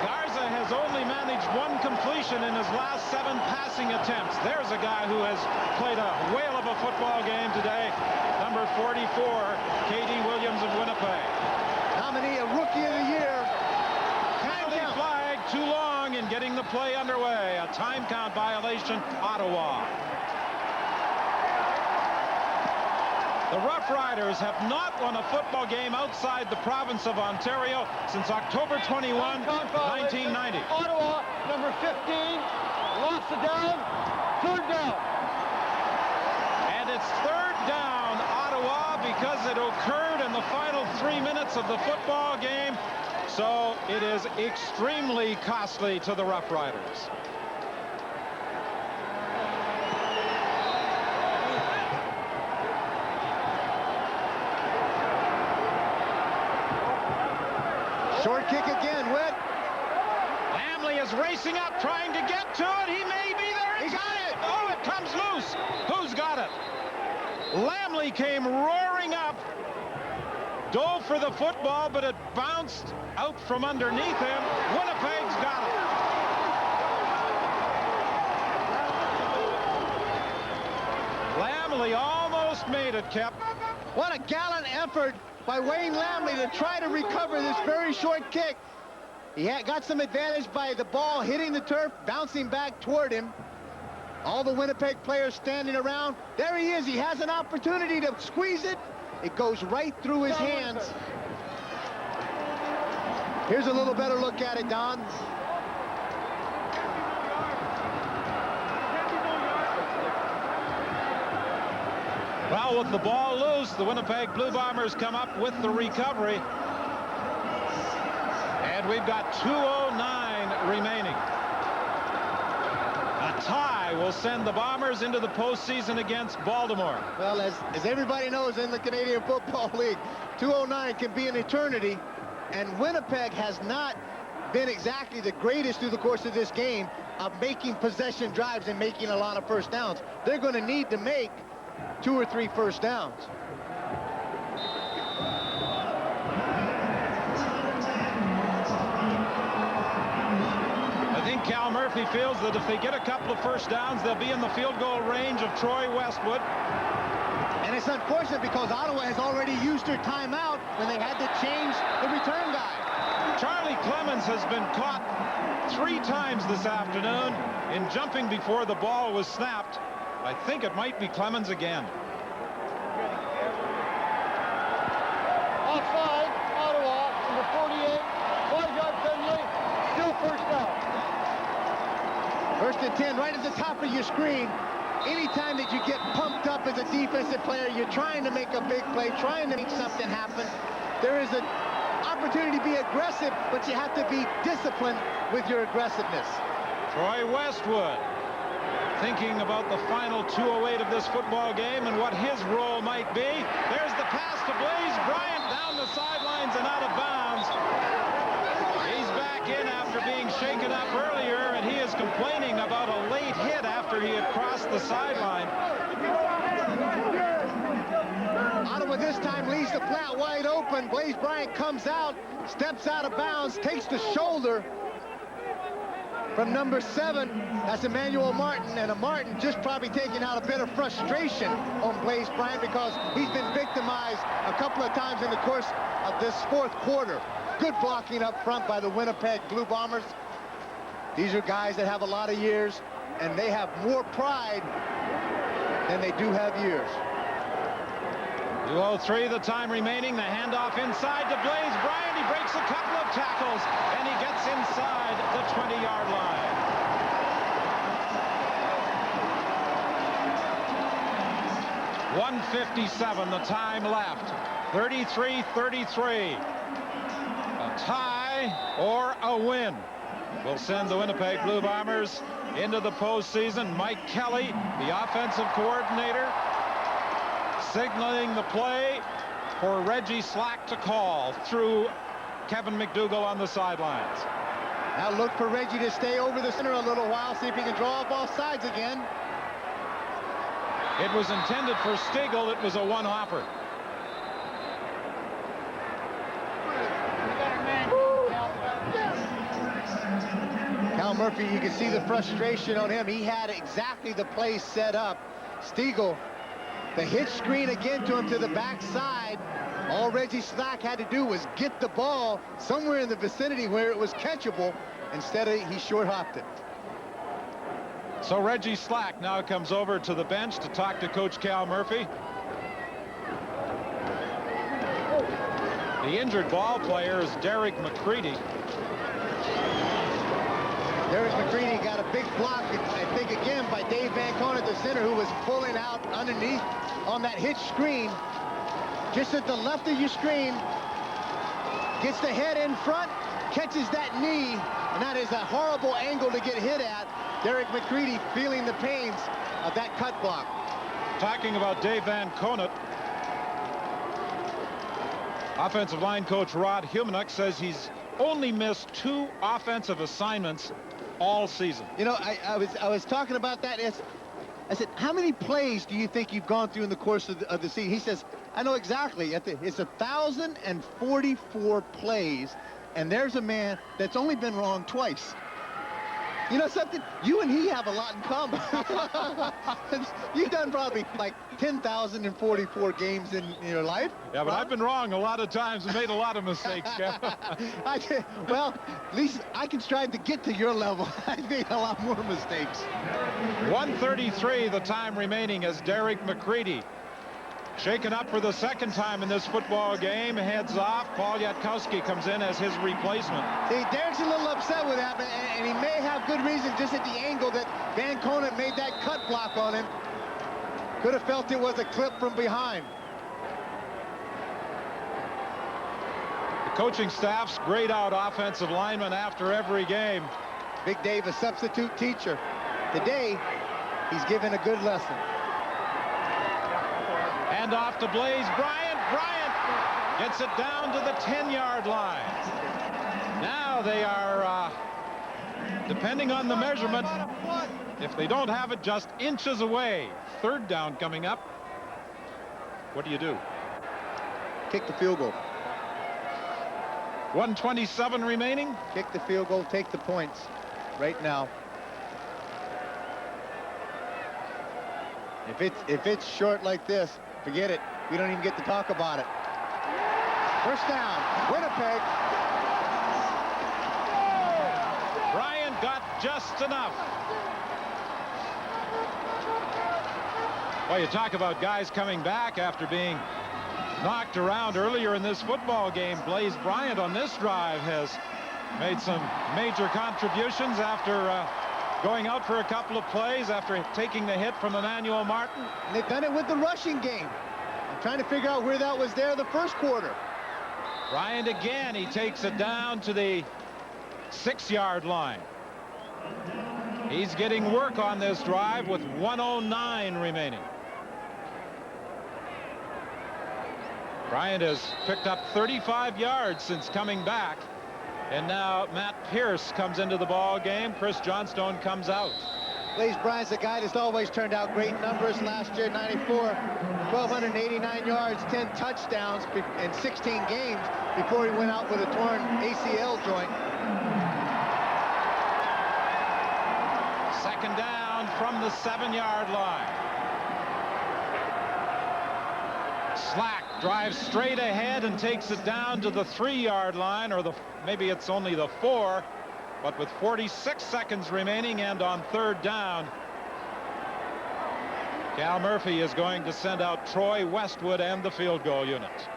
Garza has only managed one completion in his last 7 passing attempts. There's a guy who has played a whale of a football game today. Number 44, K.D. Williams of Winnipeg. Nominee, a Rookie of the Year. Penalty flag, too long in getting the play underway. A time count violation, Ottawa. The Rough Riders have not won a football game outside the province of Ontario since October 21, 1990. Ottawa, number 15, lost the down, 3rd down. And it's 3rd down, Ottawa, because it occurred in the final 3 minutes of the football game. So it is extremely costly to the Rough Riders. Short kick again, Whit. Lamley is racing up, trying to get to it. He may be there. He got it. Oh, it comes loose. Who's got it? Lamley came roaring up, dove for the football, but it bounced out from underneath him. Winnipeg's got it. Lamley almost made it, Kep. What a gallant effort by Wayne Lamley to try to recover this very short kick. He got some advantage by the ball hitting the turf, bouncing back toward him. All the Winnipeg players standing around. There he is. He has an opportunity to squeeze it. It goes right through his hands. Here's a little better look at it, Don. Well, with the ball loose, the Winnipeg Blue Bombers come up with the recovery. And we've got 2:09 remaining. A tie will send the Bombers into the postseason against Baltimore. Well, as everybody knows in the Canadian Football League, 2:09 can be an eternity, and Winnipeg has not been exactly the greatest through the course of this game of making possession drives and making a lot of first downs. They're going to need to make 2 or 3 first downs. I think Cal Murphy feels that if they get a couple of first downs, they'll be in the field goal range of Troy Westwood. And it's unfortunate because Ottawa has already used their timeout when they had to change the return guy. Charlie Clemens has been caught 3 times this afternoon in jumping before the ball was snapped. I think it might be Clemens again. Offside, Ottawa, number 48, 5-yard penalty, still first down. 1st and 10, right at the top of your screen. Anytime that you get pumped up as a defensive player, you're trying to make a big play, trying to make something happen. There is an opportunity to be aggressive, but you have to be disciplined with your aggressiveness. Troy Westwood thinking about the final 2:08 of this football game and what his role might be. There's the pass to Blaze Bryant down the sidelines and out of bounds. He's back in after being shaken up earlier, and he is complaining about a late hit after he had crossed the sideline. Ottawa this time leaves the flat wide open. Blaze Bryant comes out, steps out of bounds, takes the shoulder from number 7. That's Emmanuel Martin, and Martin just probably taking out a bit of frustration on Blaze Bryant because he's been victimized a couple of times in the course of this 4th quarter. Good blocking up front by the Winnipeg Blue Bombers. These are guys that have a lot of years, and they have more pride than they do have years. 2:03 the time remaining. The handoff inside to Blaze Bryant. He breaks a couple of tackles, and he gets inside the 20-yard line. .157 the time left. 33-33. A tie or a win will send the Winnipeg Blue Bombers into the postseason. Mike Kelly, the offensive coordinator, signaling the play for Reggie Slack to call through Kevin McDougall on the sidelines. Now look for Reggie to stay over the center a little while, see if he can draw up all sides again. It was intended for Stigl. It was a one-hopper. Cal Murphy, you can see the frustration on him. He had exactly the play set up. Stigl, the hitch screen again to him to the backside. All Reggie Slack had to do was get the ball somewhere in the vicinity where it was catchable. Instead, he short-hopped it. So Reggie Slack now comes over to the bench to talk to Coach Cal Murphy. The injured ball player is Derek McCready. Derek McCready got a big block, I think, again, by Dave Van Coen at the center, who was pulling out underneath on that hitch screen. Just at the left of your screen, gets the head in front, catches that knee, and that is a horrible angle to get hit at. Derek McCready feeling the pains of that cut block. Talking about Dave Van Coen, offensive line coach Rod Humanuk says he's only missed 2 offensive assignments all season. You know, I was talking about that. I said, how many plays do you think you've gone through in the course of the season? He says, I know exactly. It's 1,044 plays, and there's a man that's only been wrong twice. You know something? You and he have a lot in common. You've done probably like 10,044 games in your life. Yeah, but I've been wrong a lot of times and made a lot of mistakes, Kev. Well, at least I can strive to get to your level. I made a lot more mistakes. 1:33 the time remaining as Derek McCready, shaken up for the second time in this football game, heads off. Paul Yatkowski comes in as his replacement. See, Derek's a little upset with that, and he may have good reason just at the angle that Van Conant made that cut block on him. Could have felt it was a clip from behind. The coaching staff's grayed out offensive linemen after every game. Big Dave, a substitute teacher. Today, he's given a good lesson. And off to Blaze Bryant. Bryant gets it down to the 10-yard line. Now they are, depending on the measurement, if they don't have it, just inches away. Third down coming up. What do you do? Kick the field goal. 1:27 remaining. Kick the field goal, take the points right now. If it's short like this, forget it. We don't even get to talk about it. First down, Winnipeg. Bryant got just enough. Well, you talk about guys coming back after being knocked around earlier in this football game. Blaze Bryant on this drive has made some major contributions after going out for a couple of plays after taking the hit from Emmanuel Martin. And they've done it with the rushing game. I'm trying to figure out where that was there the first quarter. Bryant again, he takes it down to the 6-yard line. He's getting work on this drive with 1:09 remaining. Bryant has picked up 35 yards since coming back. And now Matt Pierce comes into the ball game. Chris Johnstone comes out. Blaze Bryant's a guy that's always turned out great numbers. Last year, 94, 1,289 yards, 10 touchdowns in 16 games before he went out with a torn ACL joint. Second down from the 7-yard line. Slack drives straight ahead and takes it down to the 3-yard line, or maybe it's only the 4, but with 46 seconds remaining and on third down, Cal Murphy is going to send out Troy Westwood and the field goal unit.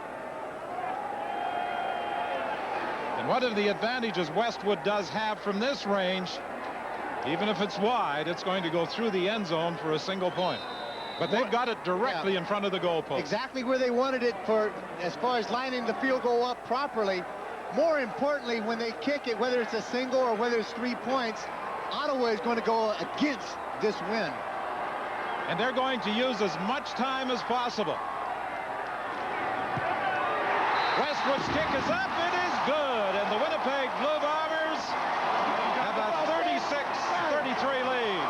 And one of the advantages Westwood does have from this range, even if it's wide, it's going to go through the end zone for a single point. But they've got it directly in front of the goalpost. Exactly where they wanted it for as far as lining the field goal up properly. More importantly, when they kick it, whether it's a single or whether it's 3 points, Ottawa is going to go against this win. And they're going to use as much time as possible. Westwood's kick is up. It is good. And the Winnipeg Blue Bombers have a 36-33 lead.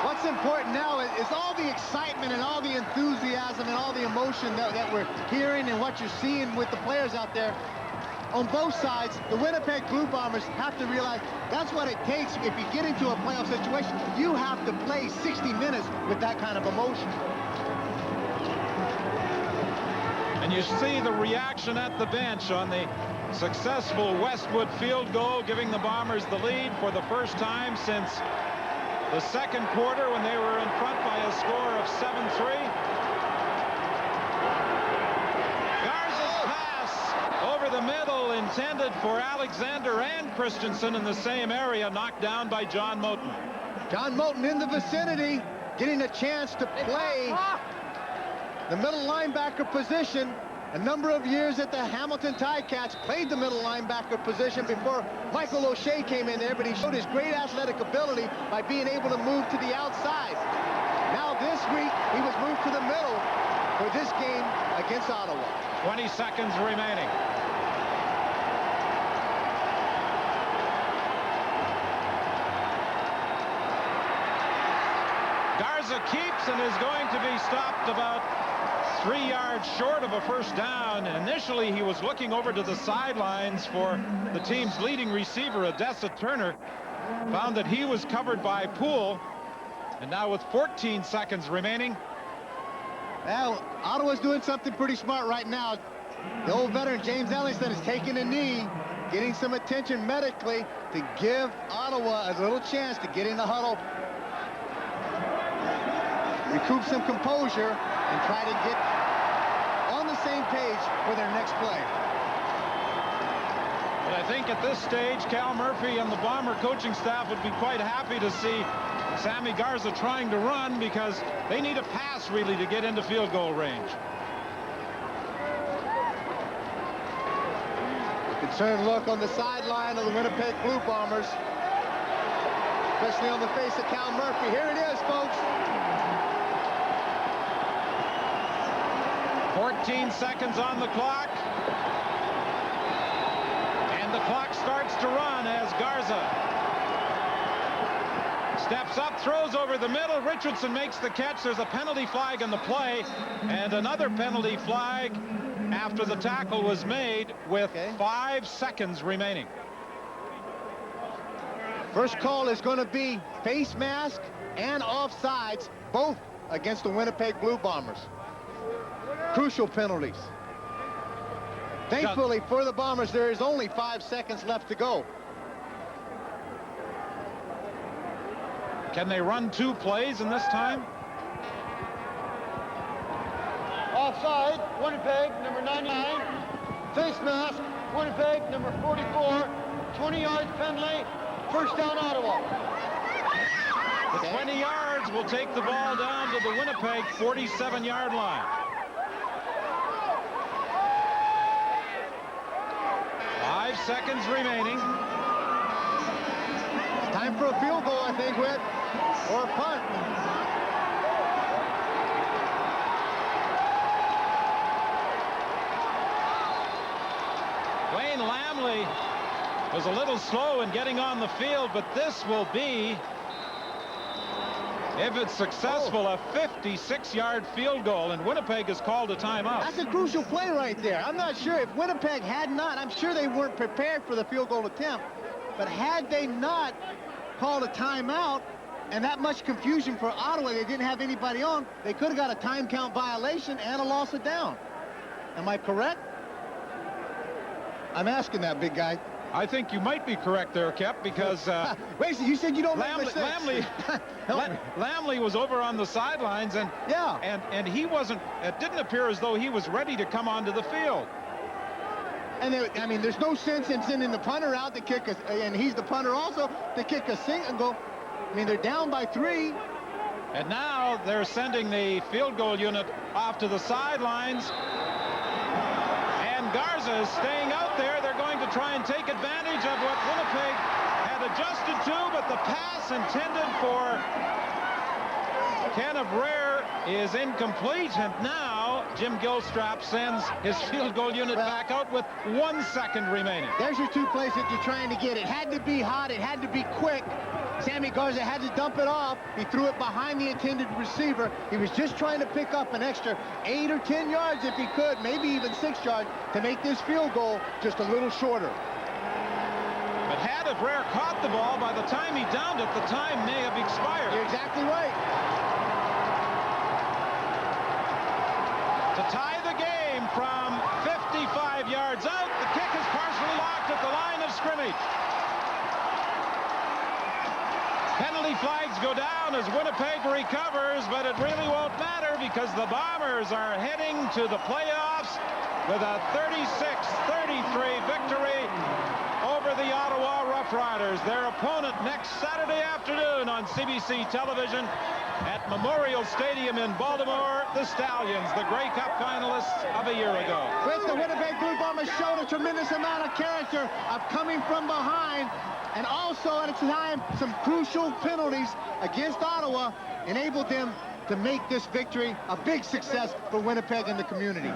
What's important now is all the excitement and all the enthusiasm and all the emotion that we're hearing and what you're seeing with the players out there. On both sides, the Winnipeg Blue Bombers have to realize that's what it takes. If you get into a playoff situation, you have to play 60 minutes with that kind of emotion. And you see the reaction at the bench on the successful Westwood field goal, giving the Bombers the lead for the first time since the second quarter when they were in front by a score of 7-3. Garza's pass over the middle intended for Alexander and Christensen in the same area, knocked down by John Moten. John Moten in the vicinity, getting a chance to play the middle linebacker position. A number of years at the Hamilton Ticats, played the middle linebacker position before Michael O'Shea came in there, but he showed his great athletic ability by being able to move to the outside. Now this week, he was moved to the middle for this game against Ottawa. 20 seconds remaining. Garza keeps and is going to be stopped about 3 yards short of a first down. Initially, he was looking over to the sidelines for the team's leading receiver, Odessa Turner. Found that he was covered by Poole. And now with 14 seconds remaining. Well, Ottawa's doing something pretty smart right now. The old veteran James Ellington is taking a knee, getting some attention medically to give Ottawa a little chance to get in the huddle, recoup some composure, and try to get on the same page for their next play. But I think at this stage, Cal Murphy and the Bomber coaching staff would be quite happy to see Sammy Garza trying to run, because they need a pass really to get into field goal range. Concerned look on the sideline of the Winnipeg Blue Bombers, especially on the face of Cal Murphy. Here it is, folks. 14 seconds on the clock. And the clock starts to run as Garza steps up, throws over the middle. Richardson makes the catch. There's a penalty flag on the play, and another penalty flag after the tackle was made with 5 seconds remaining. First call is going to be face mask and offsides, both against the Winnipeg Blue Bombers. Crucial penalties. Thankfully for the Bombers, there is only 5 seconds left to go. Can they run 2 plays in this time? Offside, Winnipeg, number 99. Face mask, Winnipeg, number 44. 20 yards penalty. First down, Ottawa. The 20 yards will take the ball down to the Winnipeg 47-yard line. 5 seconds remaining. Time for a field goal, I think, Whit, or a punt. Wayne Lamley was a little slow in getting on the field, but this will be, if it's successful, a 56-yard field goal, and Winnipeg has called a timeout. That's a crucial play right there. I'm not sure if Winnipeg had not, I'm sure they weren't prepared for the field goal attempt, but had they not called a timeout and that much confusion for Ottawa, they didn't have anybody on, they could have got a time count violation and a loss of down. Am I correct? I'm asking that, big guy. I think you might be correct there, Kep, because wait, so you said you don't make mistakes. Lamley was over on the sidelines, and and he wasn't. It didn't appear as though he was ready to come onto the field. And I mean, there's no sense in sending the punter out to kick and he's the punter also, to kick a single. I mean, they're down by 3. And now they're sending the field goal unit off to the sidelines. And Garza is staying out there. They're going to try and take advantage of what Winnipeg had adjusted to, but the pass intended for Kenneth Brer is incomplete, and now Jim Gilstrap sends his field goal unit back out with 1 second remaining. There's your 2 plays that you're trying to get. It had to be hot. It had to be quick. Sammy Garza had to dump it off. He threw it behind the intended receiver. He was just trying to pick up an extra 8 or 10 yards if he could, maybe even 6 yards, to make this field goal just a little shorter. But had Brer caught the ball, by the time he downed it, the time may have expired. You're exactly right. To tie the game from 55 yards out, the kick is partially locked at the line of scrimmage. Penalty flags go down as Winnipeg recovers, but it really won't matter because the Bombers are heading to the playoffs with a 36-33 victory over the Ottawa Rough Riders. Their opponent next Saturday afternoon on CBC television at Memorial Stadium in Baltimore, the Stallions, the Grey Cup finalists of a year ago. With the Winnipeg Blue Bombers showed a tremendous amount of character of coming from behind, and also at a time some crucial penalties against Ottawa enabled them to make this victory a big success for Winnipeg and the community.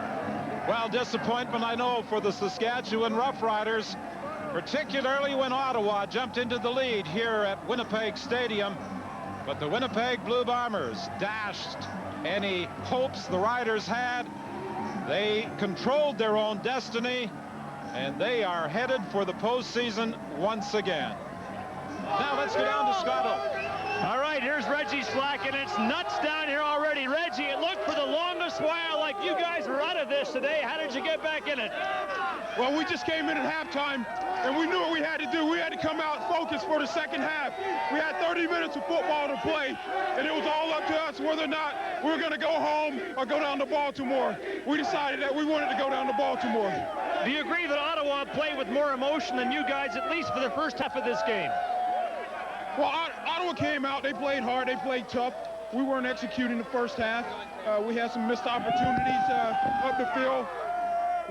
Well, disappointment, I know, for the Saskatchewan Roughriders, particularly when Ottawa jumped into the lead here at Winnipeg Stadium. But the Winnipeg Blue Bombers dashed any hopes the Riders had. They controlled their own destiny, and they are headed for the postseason once again. Now let's go down to Scotto. All right, here's Reggie Slack, and it's nuts down here already. Reggie, it looked for the longest while like you guys were out of this today. How did you get back in it? Well, we just came in at halftime, and we knew what we had to do. We had to come out focused for the second half. We had 30 minutes of football to play, and it was all up to us whether or not we were going to go home or go down to Baltimore. We decided that we wanted to go down to Baltimore. Do you agree that Ottawa played with more emotion than you guys, at least for the first half of this game? Well, Ottawa came out. They played hard. They played tough. We weren't executing the first half. We had some missed opportunities up the field.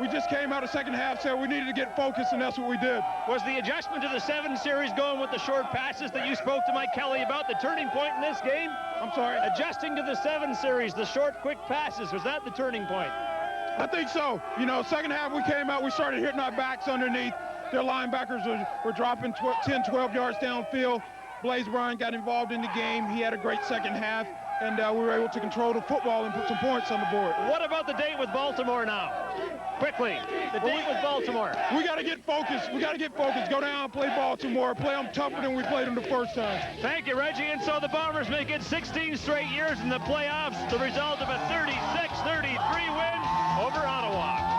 We just came out of the second half, said we needed to get focused, and that's what we did. Was the adjustment to the 7 series going with the short passes that you spoke to Mike Kelly about the turning point in this game? I'm sorry? Adjusting to the 7 series, the short, quick passes, was that the turning point? I think so. You know, second half we came out, we started hitting our backs underneath. Their linebackers were dropping 10, 12 yards downfield. Blaze Bryan got involved in the game. He had a great second half, and we were able to control the football and put some points on the board. What about the date with Baltimore now? Quickly, the date with Baltimore. We got to get focused. We got to get focused. Go down and play Baltimore. Play them tougher than we played them the first time. Thank you, Reggie. And so the Bombers make it 16 straight years in the playoffs, the result of a 36-33 win over Ottawa.